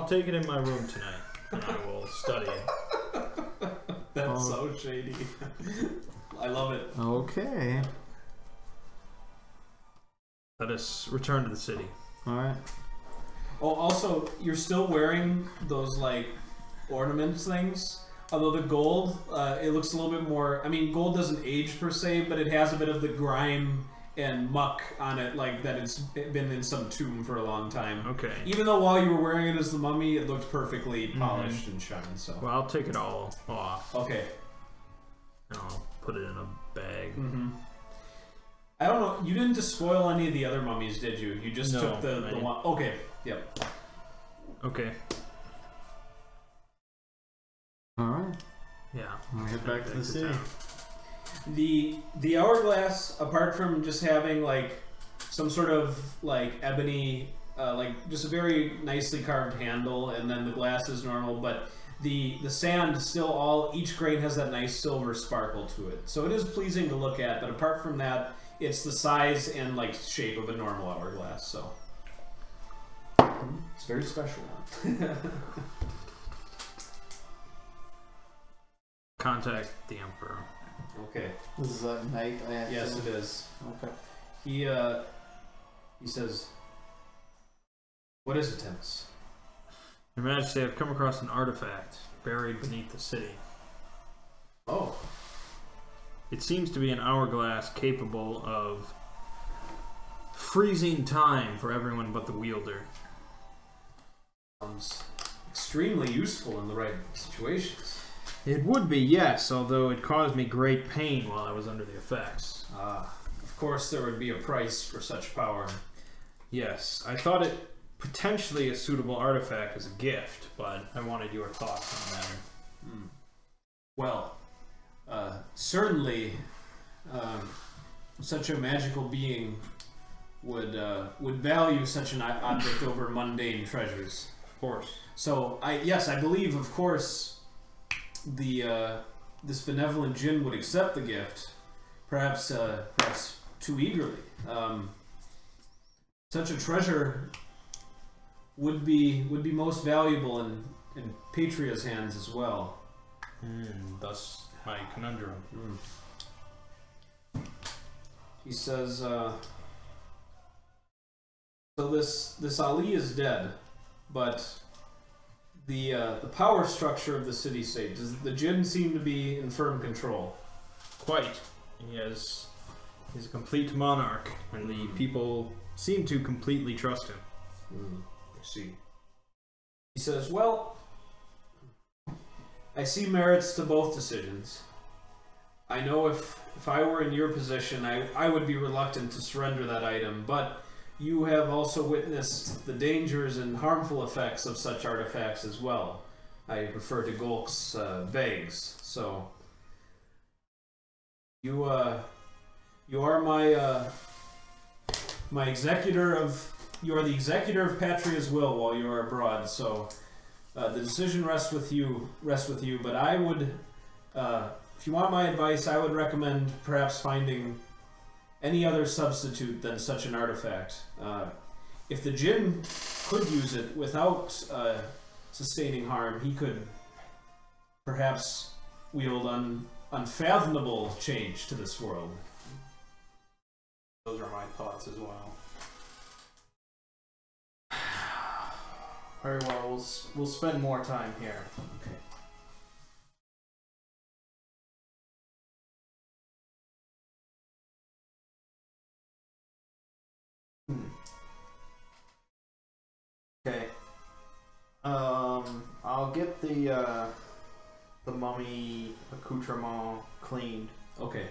take it in my room tonight, and I will study it. That's so shady. I love it. Okay. Let us return to the city. Alright. Oh, also, you're still wearing those, like, ornaments things. Although the gold, it looks a little bit more... I mean, gold doesn't age per se, but it has a bit of the grime and muck on it, like that it's been in some tomb for a long time. Okay. Even though while you were wearing it as the mummy, it looked perfectly polished and shiny, so... Well, I'll take it all off. Okay. And I'll put it in a bag. Mm-hmm. I don't know, you didn't despoil any of the other mummies, did you? You just took the one... Okay, yep. Okay. Alright. Yeah. I'll get back to the city. town. The hourglass, apart from just having like some sort of like ebony, like just a very nicely carved handle, and then the glass is normal, but the sand still each grain has that nice silver sparkle to it. So it is pleasing to look at, but apart from that, it's the size and like shape of a normal hourglass. So it's very special. Contact the Emperor. Okay. This is at night. Yes, it is. Okay. He says, "What is it, Tempus?" Your Majesty, I've come across an artifact buried beneath the city. Oh. It seems to be an hourglass capable of freezing time for everyone but the wielder. Sounds extremely useful in the right situations. It would be, yes, although it caused me great pain while I was under the effects. Of course there would be a price for such power. Yes, I thought it potentially a suitable artifact as a gift, but I wanted your thoughts on the matter. Well, certainly such a magical being would value such an object over mundane treasures. Of course. So, I believe, of course, this benevolent Djinn would accept the gift, perhaps too eagerly. Such a treasure would be most valuable in Patria's hands as well. Thus my conundrum. He says, so this Ali is dead, but the power structure of the city-state, does the Djinn seem to be in firm control? Quite. He's a complete monarch, and the people seem to completely trust him. I see. He says, well, I see merits to both decisions. I know if I were in your position, I would be reluctant to surrender that item, but you have also witnessed the dangers and harmful effects of such artifacts as well. I refer to Golk's bags. So you are my executor of. You are the executor of Patria's will while you are abroad. So the decision rests with you. But I would, if you want my advice, I would recommend perhaps finding any other substitute than such an artifact. If the Djinn could use it without sustaining harm, he could perhaps wield unfathomable change to this world. Those are my thoughts as well. Very well, we'll spend more time here. Okay. Okay. I'll get the mummy accoutrement cleaned. Okay.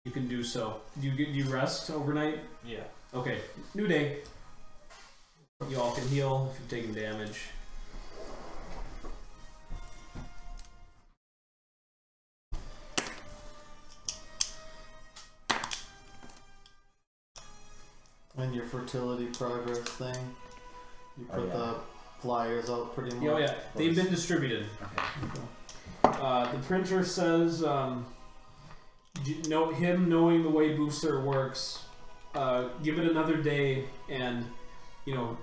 You can do so. Do you rest overnight? Yeah. Okay. New day. You all can heal if you've taken damage. And your fertility progress thing. You Oh, put yeah. the flyers out pretty much. Oh yeah, they've been distributed. Okay. The printer says, him knowing the way Booster works, give it another day, and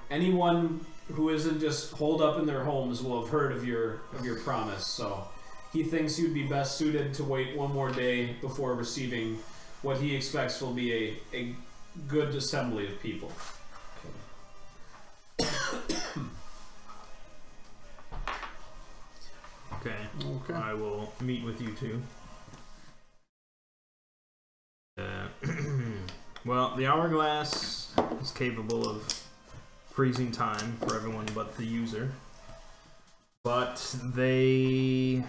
anyone who isn't just holed up in their homes will have heard of your promise. So he thinks you'd be best suited to wait one more day before receiving what he expects will be a good assembly of people. Okay. Okay. I will meet with you two. Well, the hourglass is capable of freezing time for everyone but the user. But they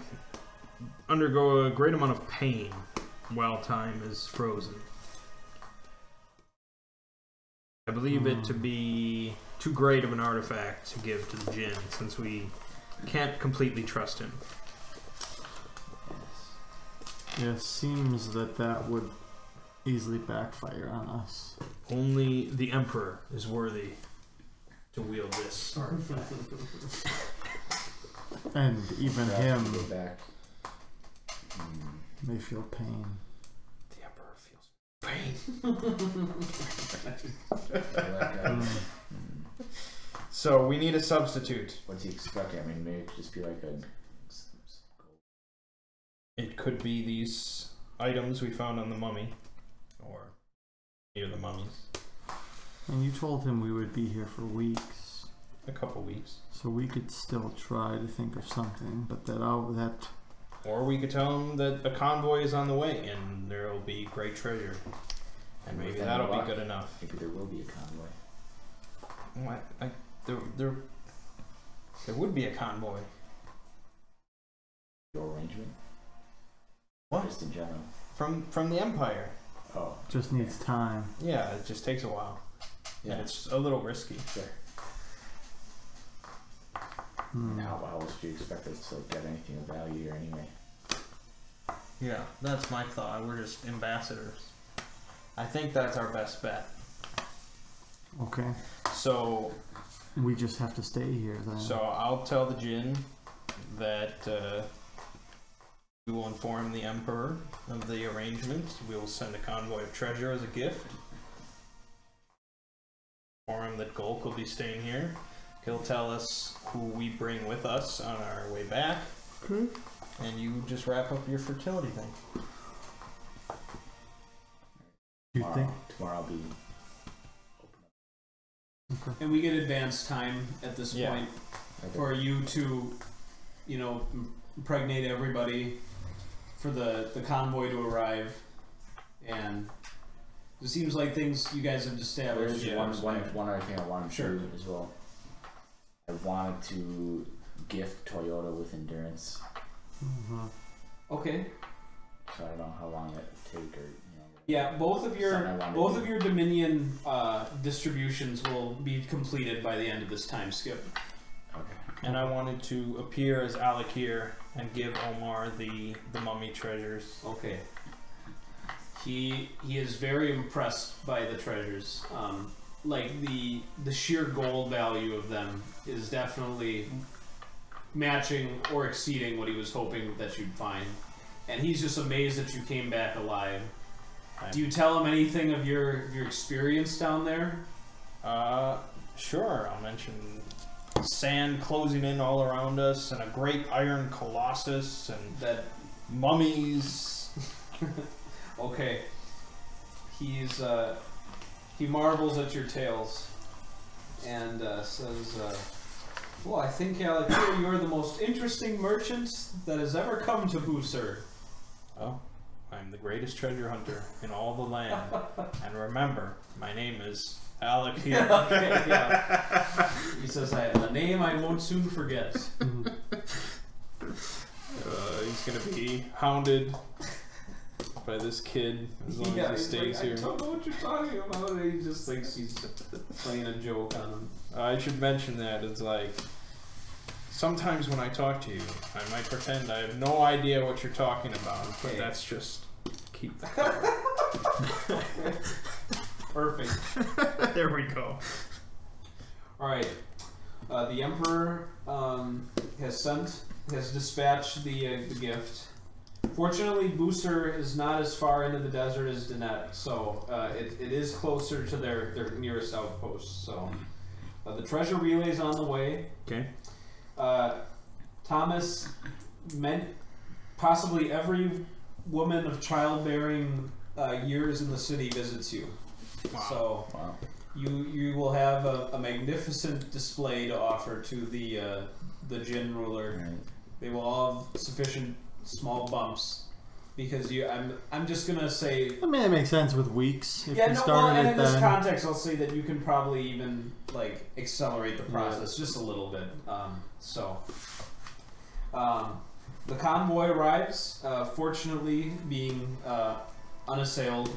undergo a great amount of pain while time is frozen. I believe it to be too great of an artifact to give to the Djinn, since we can't completely trust him. Yeah, it seems that would easily backfire on us. Only the Emperor is worthy to wield this artifact. And even Perhaps him we go back. may feel pain. The Emperor feels pain. So we need a substitute. What's he expecting? I mean, maybe it could just be like a. It could be these items we found on the mummy, or near the mummies. And you told him we would be here for weeks, A couple weeks. so we could still try to think of something. But that Or we could tell them that a convoy is on the way and there will be great treasure. And maybe Within that'll the be luck. good enough. Maybe there will be a convoy. There would be a convoy. Your arrangement? What? Just in general. From the Empire. Oh. just needs time. Yeah, it just takes a while. Yeah. And it's a little risky. Sure. Hmm. How else do you expect us to get anything of value here anyway? Yeah, that's my thought. We're just ambassadors. I think that's our best bet. Okay, So we just have to stay here then. So I'll tell the Djinn that we will inform the Emperor of the arrangement. We will send a convoy of treasure as a gift. Inform him that Golk will be staying here. He'll tell us who we bring with us on our way back. Okay. And you just wrap up your fertility thing. You think? Tomorrow I'll be open And we get advanced time at this Yeah. point up. for you to, impregnate everybody for the convoy to arrive. And it seems like things you guys have established. There's Yeah, one other thing I wanted Sure. to do as well. I wanted to gift Toyota with endurance, Mhm. Okay. so I don't know how long that would take, or Yeah, both of Something I wanted to do. your Dominion distributions will be completed by the end of this time skip. Okay. And I wanted to appear as Alakir and give Omar the mummy treasures. Okay. He is very impressed by the treasures. Like the sheer gold value of them is definitely matching or exceeding what he was hoping that you'd find. And he's just amazed that you came back alive. Do you tell him anything of your experience down there? Sure. I'll mention sand closing in all around us, and a great iron colossus, and That mummies. okay. He marvels at your tales and says, "Well, I think Alakir, you're the most interesting merchant that has ever come to Busur." Oh, I'm the greatest treasure hunter in all the land. And remember, my name is Alec here. Okay, yeah. He says, "A name I won't soon forget." He's gonna be hounded by this kid as long as he stays here. I don't know what you're talking about. And he just thinks he's playing a joke on him. I should mention that it's like sometimes when I talk to you, I might pretend I have no idea what you're talking about, but Okay. that's just keep. Perfect. There we go. All right. The Emperor has dispatched the gift. Fortunately, Busur is not as far into the desert as Dinette, so it is closer to their nearest outpost. So the treasure relay is on the way. Okay. Thomas meant possibly every woman of childbearing years in the city visits you. Wow. So Wow. you will have a magnificent display to offer to the Djinn ruler. Right. They will all have sufficient small bumps because I'm just gonna say I mean, it makes sense with weeks. If yeah, you no, well, started and it in this then. context, I'll say that you can probably even like accelerate the process just a little bit. The convoy arrives. Fortunately, being unassailed,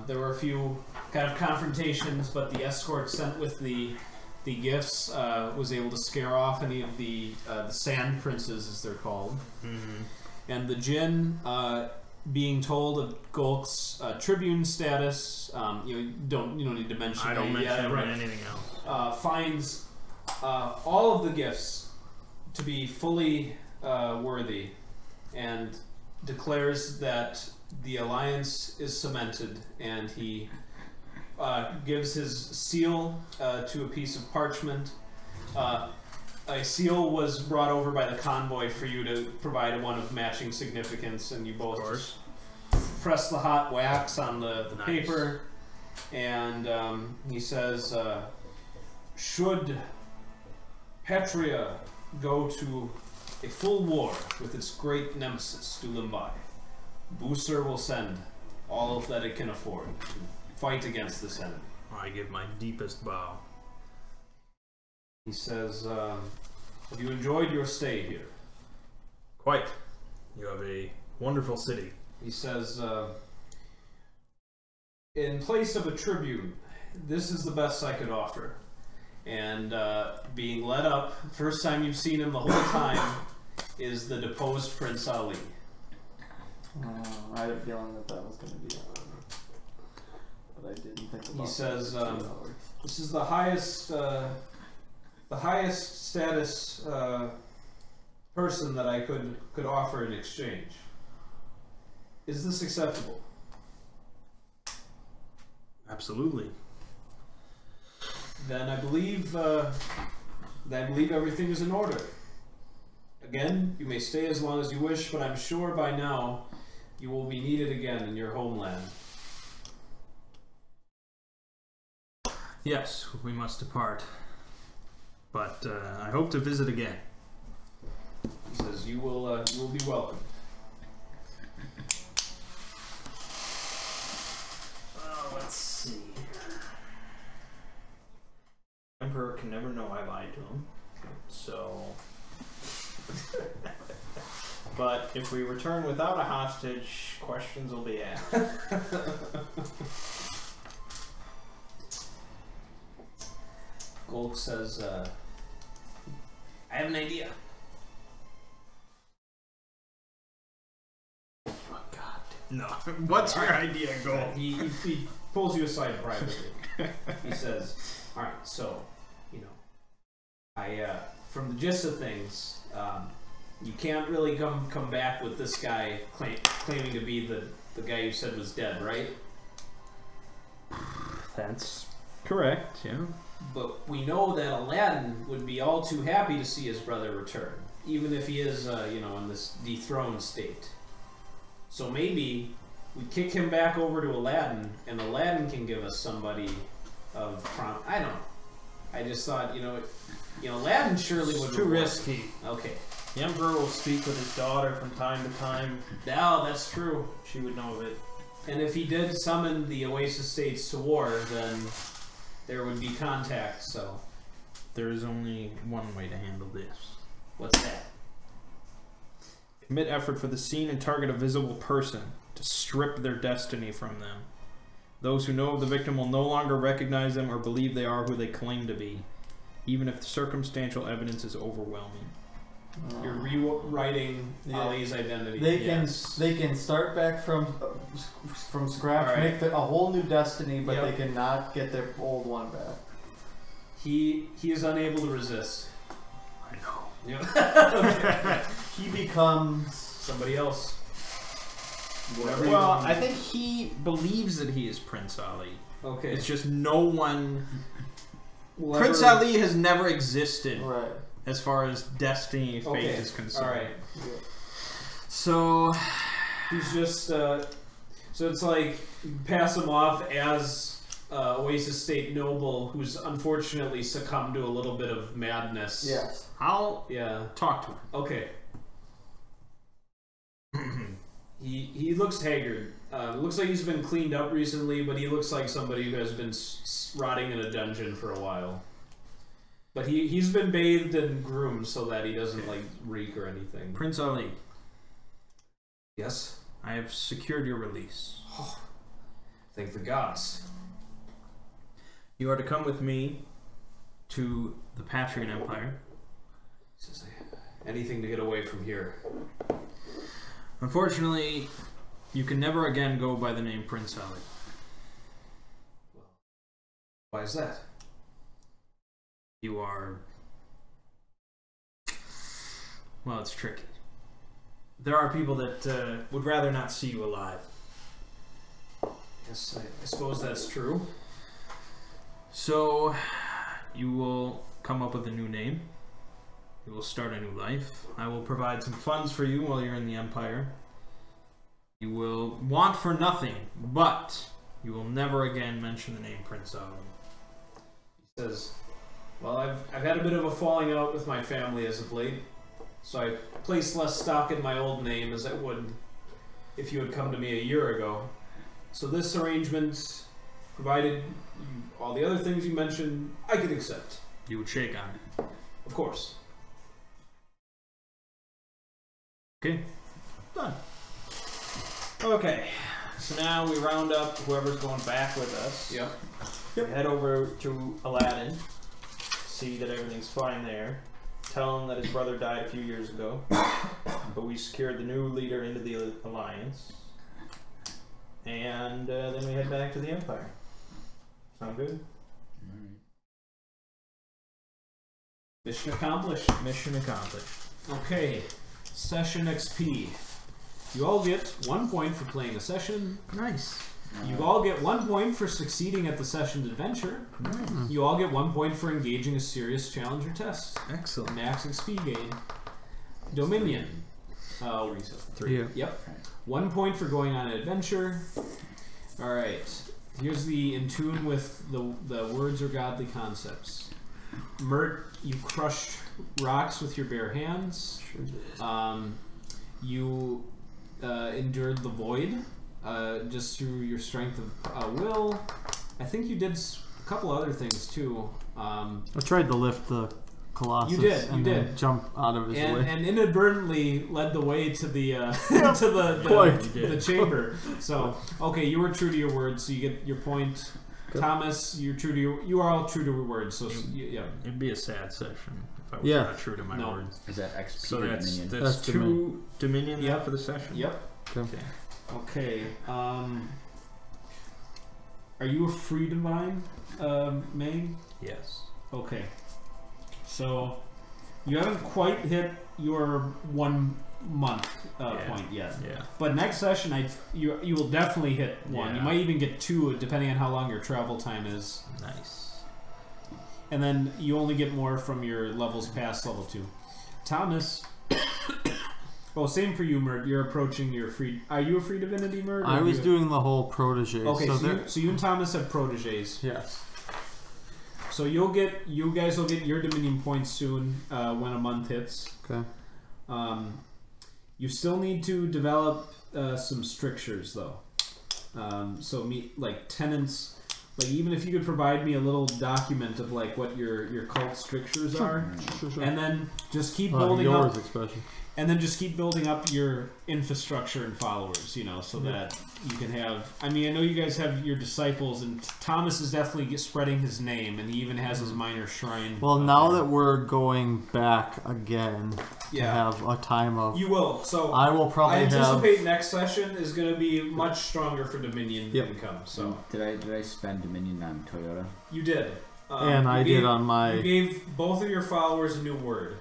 there were a few kind of confrontations, but the escort sent with the gifts was able to scare off any of the sand princes, as they're called. Mm-hmm. And the Djinn, being told of Golk's tribune status, you don't need to mention. I don't mention right. anything else. Finds all of the gifts to be fully worthy, and declares that the alliance is cemented, and he gives his seal to a piece of parchment. A seal was brought over by the convoy for you to provide one of matching significance, and you both just press the hot wax on the Nice. paper, and he says, should Petria go to a full war with its great nemesis, Dulimbai, Busur will send all of that it can afford to fight against this enemy. I give my deepest bow. He says, have you enjoyed your stay here? Quite. You have a wonderful city. He says, in place of a tribune, this is the best I could offer. And being led up, first time you've seen him the whole time, is the deposed Prince Ali. I had a feeling that was going to be but I didn't think about He says, $2. this is the highest status person that I could offer in exchange. Is this acceptable? Absolutely. Then I believe everything is in order. Again, you may stay as long as you wish, but I'm sure by now you will be needed again in your homeland. Yes, we must depart. But I hope to visit again. He says you will be welcome. Let's see. Emperor can never know I lied to him. So. But if we return without a hostage, questions will be asked. Golk says, I have an idea. Oh God. No. What's your idea, Golk? He pulls you aside privately. He says, alright, so, I, from the gist of things, you can't really come back with this guy claiming to be the guy you said was dead, right? That's correct, yeah. But we know that Aladdin would be all too happy to see his brother return, even if he is, in this dethroned state. So maybe we kick him back over to Aladdin, and Aladdin can give us somebody of I don't know. I just thought, Aladdin surely would. It's too risky. Okay. The Emperor will speak with his daughter from time to time. No, that's true. She would know of it. And if he did summon the Oasis states to war, then there would be contact, so. There is only one way to handle this. What's that? Commit effort for the scene and target a visible person to strip their destiny from them. Those who know of the victim will no longer recognize them or believe they are who they claim to be, even if the circumstantial evidence is overwhelming. You're rewriting Ali's identity. They can start back from scratch, right. make a whole new destiny, but Yep. they cannot get their old one back. He is unable to resist. I know. Yep. He becomes Somebody else. Whatever you Well, want. I think he believes that he is Prince Ali. Okay. It's just no one... Will Prince ever- Ali has never existed right. as far as destiny, fate Okay. is concerned. Alright. So... He's just, so it's like, you pass him off as Oasis State Noble, who's unfortunately succumbed to a little bit of madness. Yes. I'll Yeah. talk to him. Okay. He looks haggard. Looks like he's been cleaned up recently, but he looks like somebody who has been rotting in a dungeon for a while. But he's been bathed and groomed so that he doesn't like reek or anything. Prince Ali, Yes. I have secured your release. Thank the gods. You are to come with me to the Patrian Empire. Says, anything to get away from here. Unfortunately, you can never again go by the name Prince Ali. Why is that? You are... Well, it's tricky. There are people that would rather not see you alive. Yes, I suppose that's true. So, you will come up with a new name. You will start a new life. I will provide some funds for you while you're in the Empire. You will want for nothing, but you will never again mention the name Prince Ali. He says, well, I've had a bit of a falling out with my family as of late, so I place less stock in my old name as I would if you had come to me a year ago. So this arrangement, provided all the other things you mentioned, I could accept. You would shake on it. Of course. Okay. Done. Okay. So now we round up whoever's going back with us. Yep. We head over to Aladdin. See that everything's fine there. Tell him that his brother died a few years ago. But we secured the new leader into the alliance. And then we head back to the Empire. Sound good? Mission accomplished. Mission accomplished. Okay. Session XP. You all get 1 point for playing a session. Nice. You all get 1 point for succeeding at the session's adventure. You all get 1 point for engaging a serious challenge or test. Excellent. Max XP gain. Dominion. Three. Yeah. Yep. 1 point for going on an adventure. Alright. Here's the in tune with the words or godly concepts. Mert, you crushed rocks with your bare hands. You endured the void just through your strength of will. I think you did a couple other things too. I tried to lift the Colossus. You did, and you then did. jump out of his way. And inadvertently led the way to the to Quite. the chamber. So okay, you were true to your word, so you get your point. Good. Thomas, you are all true to your words. So yeah. It'd be a sad session if I was Yeah. not true to my No. words. Is that XP So or that's Dominion? that's That's two Dominion Yep. for the session. Yep. Okay. Okay. Are you a free divine, May? Yes. Okay. So You haven't quite hit your 1 month point yet. Yeah. But next session, you will definitely hit 1. Yeah. You might even get 2, depending on how long your travel time is. Nice. And then you only get more from your levels past level 2. Thomas. Oh, same for you, Mert. You're approaching your free. Are you a free divinity, Mert? I was doing the whole protege. Okay, so you and Thomas have proteges. Yes. So you guys will get your Dominion points soon when a month hits. Okay. You still need to develop some strictures though. So like tenants. Like even if you could provide me a little document of like what your cult strictures are, and then just keep building up. Especially. And then just keep building up your infrastructure and followers, so that you can have... I mean, I know you guys have your disciples, and Thomas is definitely spreading his name, and he even has his minor shrine. Well, now that we're going back again to have a time of... You will. So I will probably I anticipate next session is going to be much stronger for Dominion income. So Did I spend Dominion on Toyota? You did. And I did on my... You gave both of your followers a new word.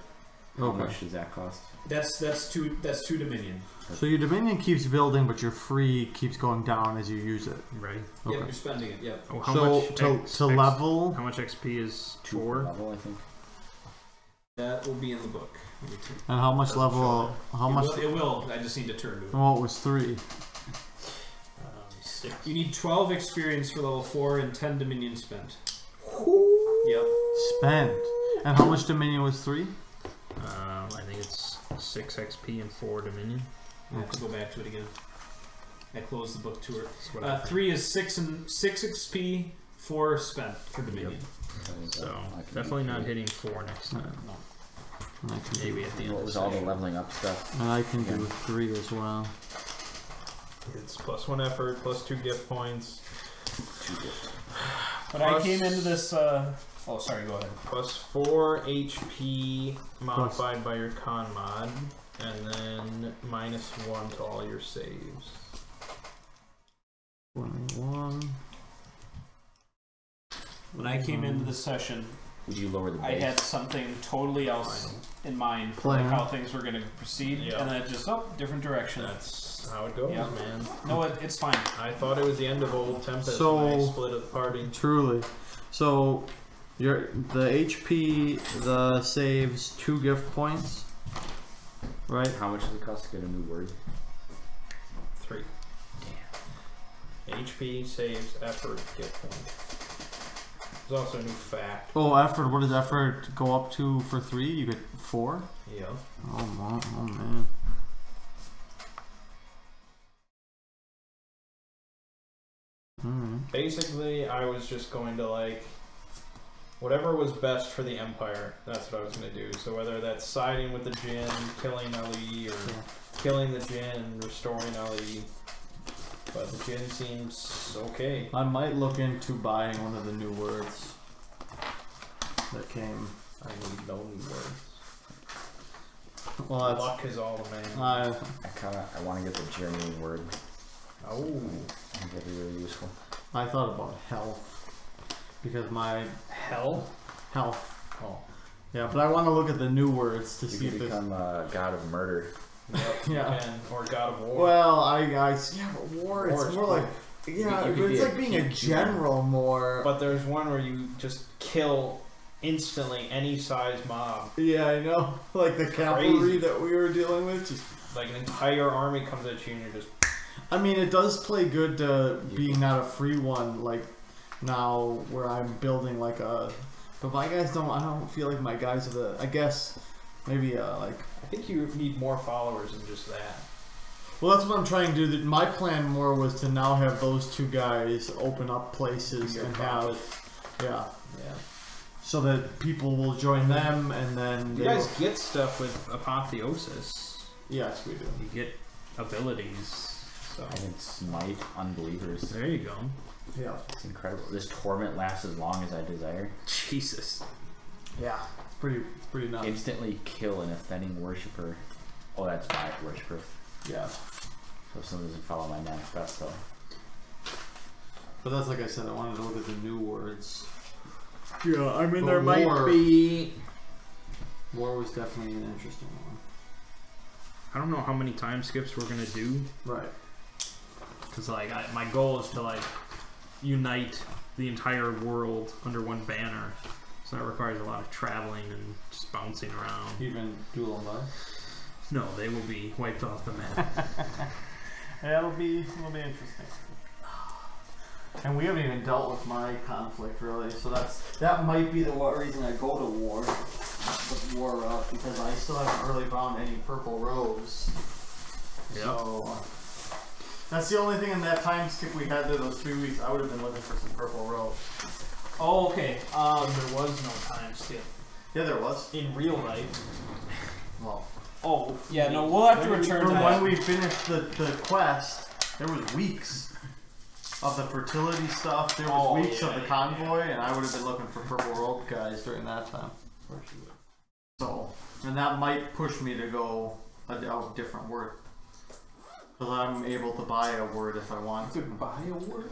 How much does that cost? That's two Dominion. So your Dominion keeps building, but your free keeps going down as you use it. Right. Okay. Yep, you're spending it. Yep. Oh, how so much to level... How much XP is 2 4? level, I think. That will be in the book. And how much level... How much... It will. I just need to turn to it. Well, it was 3. 6. You need 12 experience for level 4 and 10 Dominion spent. Yep. Spent. And how much Dominion was 3? I think it's 6 XP and 4 Dominion. I have to go back to it again. I closed the book to her. That's what I think. 3 is 6 XP, 4 spent for Dominion. So definitely not hitting 4 next time. No. Maybe at the end. What of was the all the session. leveling up stuff? And I can do 3 as well. It's +1 effort, +2 gift points. 2 gifts. But I came into this. Oh, sorry. Go ahead. +4 HP modified by your con mod, and then -1 to all your saves. 21. When I came into this session, Would you lower the base? I had something totally else in mind for like how things were going to proceed, and then it just different direction. That's how it goes, man. No, it's fine. I thought it was the end of old Tempus So- when I split the party. Truly. So, the HP, the saves, 2 gift points. Right? How much does it cost to get a new word? 3. Damn. HP, saves, effort, gift points. There's also a new fact. Oh, effort. What does effort go up to for 3? You get 4? Yeah. Oh, man. Alright. Basically, I was just going to like whatever was best for the Empire. That's what I was going to do. So whether that's siding with the Djinn, killing Ali, or killing the Djinn, restoring Ali. But the Djinn seems okay. I might look into buying one of the new words that came. I need no new words. Well, that's... Luck is all the man. I want to get the journeying word. Oh. I think that'd be really useful. I thought about health. Because my... Hell? Health. Oh. Yeah, but I want to look at the new words to You see can if it's... become god of murder. Yep, Yeah. you can. Or God of War. Well, yeah, but war, War it's is more cool. like... Yeah, You could but be it's a like being a peacekeeper. general more... But there's one where you just kill instantly any size mob. Yeah, I know. Like the cavalry that we were dealing with. Just... Like an entire army comes at you and you're just... I mean, it does play good to being not a free one, like now where I'm building like a... But my guys don't... I don't feel like my guys are the... I guess maybe like... I think you need more followers than just that. Well, that's what I'm trying to do. My plan more was to now have those 2 guys open up places and have... Yeah. So that people will join them and then... You guys get stuff with Apotheosis. Yes, we do. You get abilities. So I can smite unbelievers. there you go. Yeah. It's incredible. This torment lasts as long as I desire. Jesus. Yeah. It's pretty nice. Instantly kill an offending worshipper. Oh, that's my worshipper. Yeah. So if someone doesn't follow my manifest though. But that's like I said, I wanted to look at the new words. Yeah, I mean But there might be. War was definitely an interesting one. I don't know how many time skips we're gonna do. Right. Because like my goal is to like unite the entire world under one banner. So that requires a lot of traveling and just bouncing around. Even dual and life. No, they will be wiped off the map. Yeah, it'll be interesting. And we haven't even dealt with my conflict really, so that might be the reason I go to war with war route, because I still haven't really found any purple robes. Yep. So that's the only thing in that time skip we had there those 3 weeks. I would have been looking for some purple robes. Oh, okay. There was no time skip. Yeah, there was. In real life. Well, Oh, yeah, no, we'll have to return to from that. when we finished the quest, there was weeks of the fertility stuff. There was weeks of the convoy, and I would have been looking for purple robe guys during that time. So, and that might push me to go a different word. Because I'm able to buy a word if I want to. Buy a word?